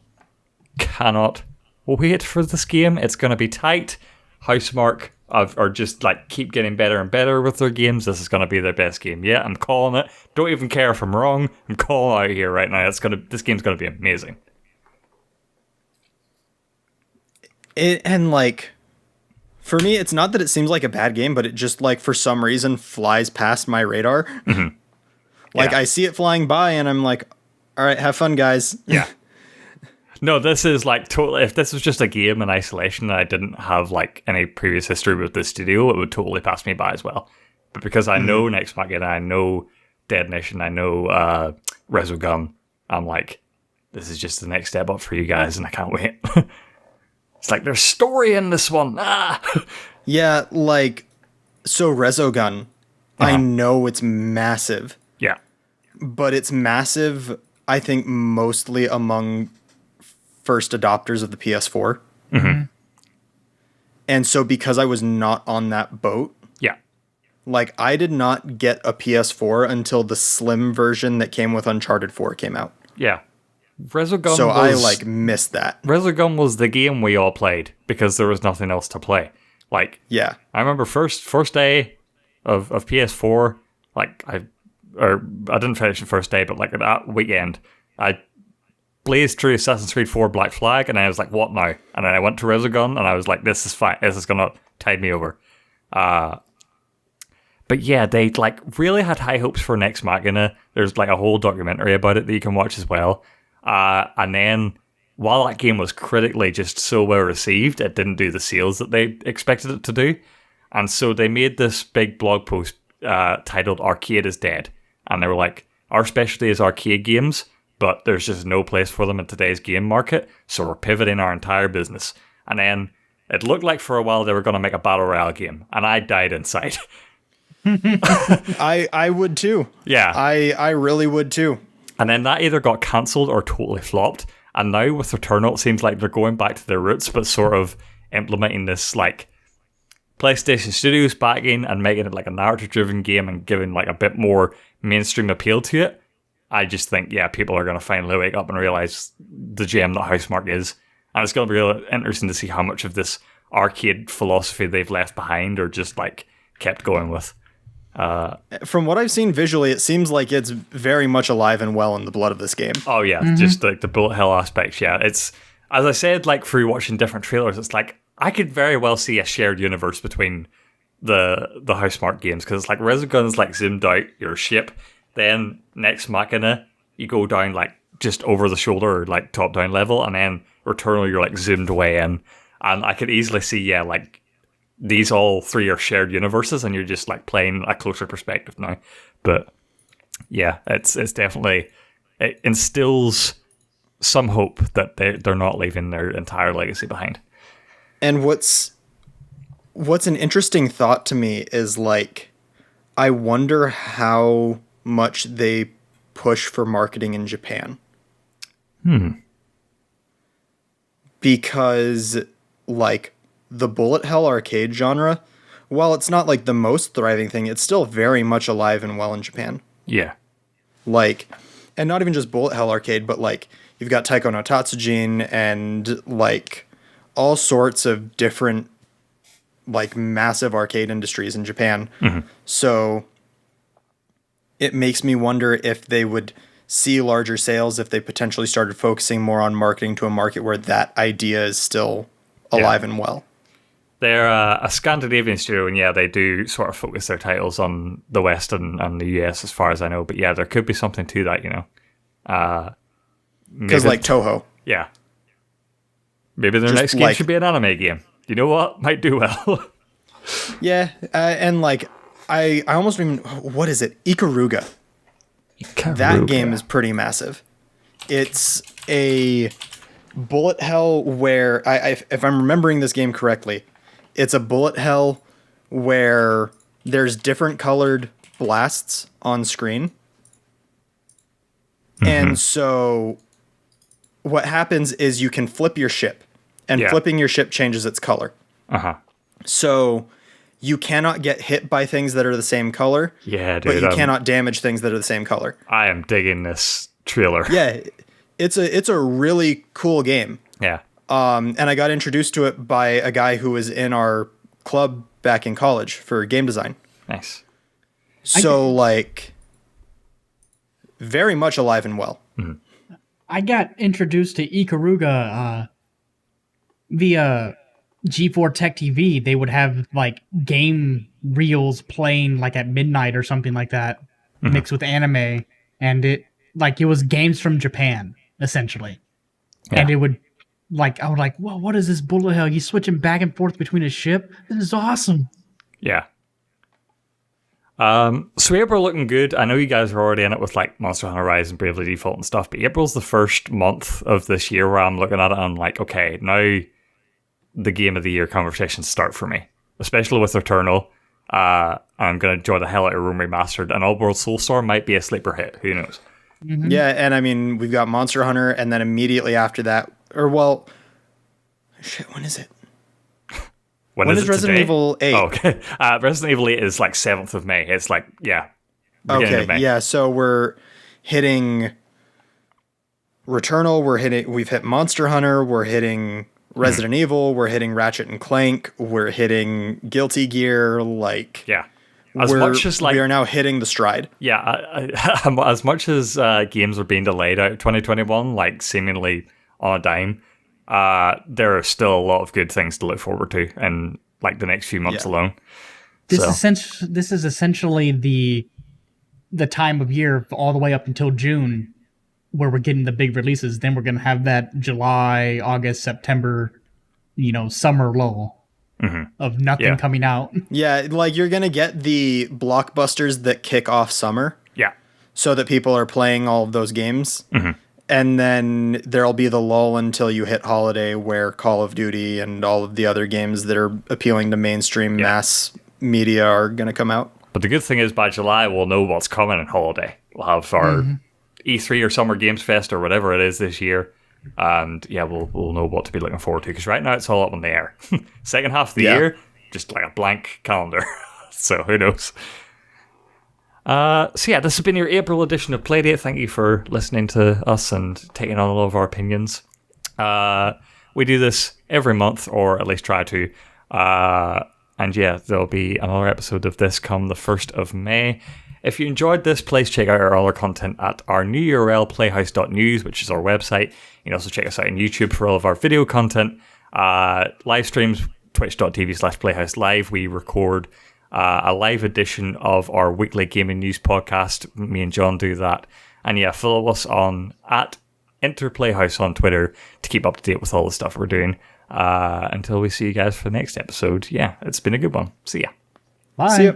Cannot wait for this game. It's going to be tight. Housemarque are just like keep getting better and better with their games. This is going to be their best game. Yeah, I'm calling it. Don't even care if I'm wrong. I'm calling out here right now. This game's going to be amazing. And like, for me, it's not that it seems like a bad game, but it just like for some reason flies past my radar. Mm-hmm. Like I see it flying by, and I'm like, "All right, have fun, guys." Yeah. No, this is like totally. If this was just a game in isolation, and I didn't have like any previous history with the studio, it would totally pass me by as well. But because I know Next Machina, I know Dead Nation, I know Resogun, I'm like, this is just the next step up for you guys, and I can't wait. It's like there's story in this one. Yeah, like so Resogun, I know it's massive. Yeah. But it's massive, I think, mostly among first adopters of the PS4. Mm-hmm. And so because I was not on that boat, like I did not get a PS4 until the slim version that came with Uncharted 4 came out. Yeah. Resogun so I like missed that. Resogun was the game we all played because there was nothing else to play. Like, yeah, I remember first day of PS4. Like I didn't finish the first day, but like that weekend, I blazed through Assassin's Creed 4 Black Flag, and I was like, "What now?" And then I went to Resogun, and I was like, "This is fine. This is gonna tide me over." But yeah, they like really had high hopes for Next Machina. There's like a whole documentary about it that you can watch as well. And then while that game was critically just so well received, it didn't do the sales that they expected it to do. And so they made this big blog post titled Arcade is Dead. And they were like, our specialty is arcade games, but there's just no place for them in today's game market, so we're pivoting our entire business. And then it looked like for a while they were going to make a Battle Royale game, and I died inside. I would too. Yeah. I really would too. And then that either got cancelled or totally flopped. And now with Returnal, it seems like they're going back to their roots, but sort of implementing this like PlayStation Studios backing and making it like a narrative-driven game and giving like a bit more mainstream appeal to it. I just think, yeah, people are going to finally wake up and realize the gem that Housemarque is. And it's going to be really interesting to see how much of this arcade philosophy they've left behind or just like kept going with. From what I've seen visually, it seems like it's very much alive and well in the blood of this game. Oh yeah, just like the bullet hell aspects. Yeah, it's, as I said, like through watching different trailers, it's like I could very well see a shared universe between the Housemarque games, because it's like Resogun's like zoomed out your ship, then Next Machina you go down like just over the shoulder or like top down level, and then Returnal you're like zoomed way in, and I could easily see like these all three are shared universes, and you're just like playing a closer perspective now. But yeah, it's definitely, it instills some hope that they're not leaving their entire legacy behind. And what's an interesting thought to me is like, I wonder how much they push for marketing in Japan. Because like the bullet hell arcade genre, while it's not like the most thriving thing, it's still very much alive and well in Japan. Yeah. Like, and not even just bullet hell arcade, but like you've got Taiko no Tatsujin and like all sorts of different like massive arcade industries in Japan. So it makes me wonder if they would see larger sales if they potentially started focusing more on marketing to a market where that idea is still alive and well. They're a Scandinavian studio, and yeah, they do sort of focus their titles on the West and the US, as far as I know. But yeah, there could be something to that, you know. Because like Toho. Yeah. Maybe their next game should be an anime game. You know what? Might do well. Yeah, and like, I almost don't even... What is it? Ikaruga. That game is pretty massive. It's a bullet hell where... if I'm remembering this game correctly, it's a bullet hell where there's different colored blasts on screen. And so what happens is you can flip your ship, and flipping your ship changes its color. So you cannot get hit by things that are the same color. Yeah, dude. But you cannot damage things that are the same color. I am digging this trailer. Yeah, it's a really cool game. Yeah. And I got introduced to it by a guy who was in our club back in college for game design. Nice. So, like, very much alive and well. I got introduced to Ikaruga via G4 Tech TV. They would have, like, game reels playing, like, at midnight or something like that, mixed with anime. And it was games from Japan, essentially. Yeah. And it would... I was like, whoa, what is this bullet hell? You switching back and forth between a ship? This is awesome. Yeah. So April looking good. I know you guys are already in it with like Monster Hunter Rise and Bravely Default and stuff, but April's the first month of this year where I'm looking at it and I'm like, okay, now the game of the year conversations start for me, especially with Returnal. I'm going to enjoy the hell out of Room Remastered, and Oddworld Soulstorm might be a sleeper hit. Who knows? Yeah, and I mean, we've got Monster Hunter, and then immediately after that, when is it? When is Resident Evil 8? Oh, okay. Resident Evil 8 is like 7th of May. It's like, beginning of May. Yeah, so we're hitting Returnal, we've hit Monster Hunter, we're hitting Resident Evil, we're hitting Ratchet and Clank, we're hitting Guilty Gear, like... Yeah. We are now hitting the stride. Yeah, as much as games are being delayed out of 2021, like seemingly on a dime, there are still a lot of good things to look forward to in like the next few months alone. This is essentially the time of year all the way up until June where we're getting the big releases. Then we're going to have that July, August, September, summer lull. Of nothing coming out. Yeah, like you're going to get the blockbusters that kick off summer. Yeah. So that people are playing all of those games. And then there'll be the lull until you hit holiday where Call of Duty and all of the other games that are appealing to mainstream mass media are going to come out. But the good thing is by July, we'll know what's coming in holiday. We'll have our E3 or Summer Games Fest or whatever it is this year. And yeah, we'll know what to be looking forward to, because right now it's all up in the air. Second half of the year, just like a blank calendar. So who knows? So yeah, this has been your April edition of Playdate. Thank you for listening to us and taking on all of our opinions. We do this every month, or at least try to. And yeah, there'll be another episode of this come the 1st of May. If you enjoyed this, please check out our other content at our new URL, playhouse.news, which is our website. You can also check us out on YouTube for all of our video content. Live streams, twitch.tv/playhouse live. We record a live edition of our weekly gaming news podcast. Me and John do that. And yeah, follow us on at EnterPlayhouse on Twitter to keep up to date with all the stuff we're doing. Until we see you guys for the next episode. Yeah, it's been a good one. See ya. Bye. See ya.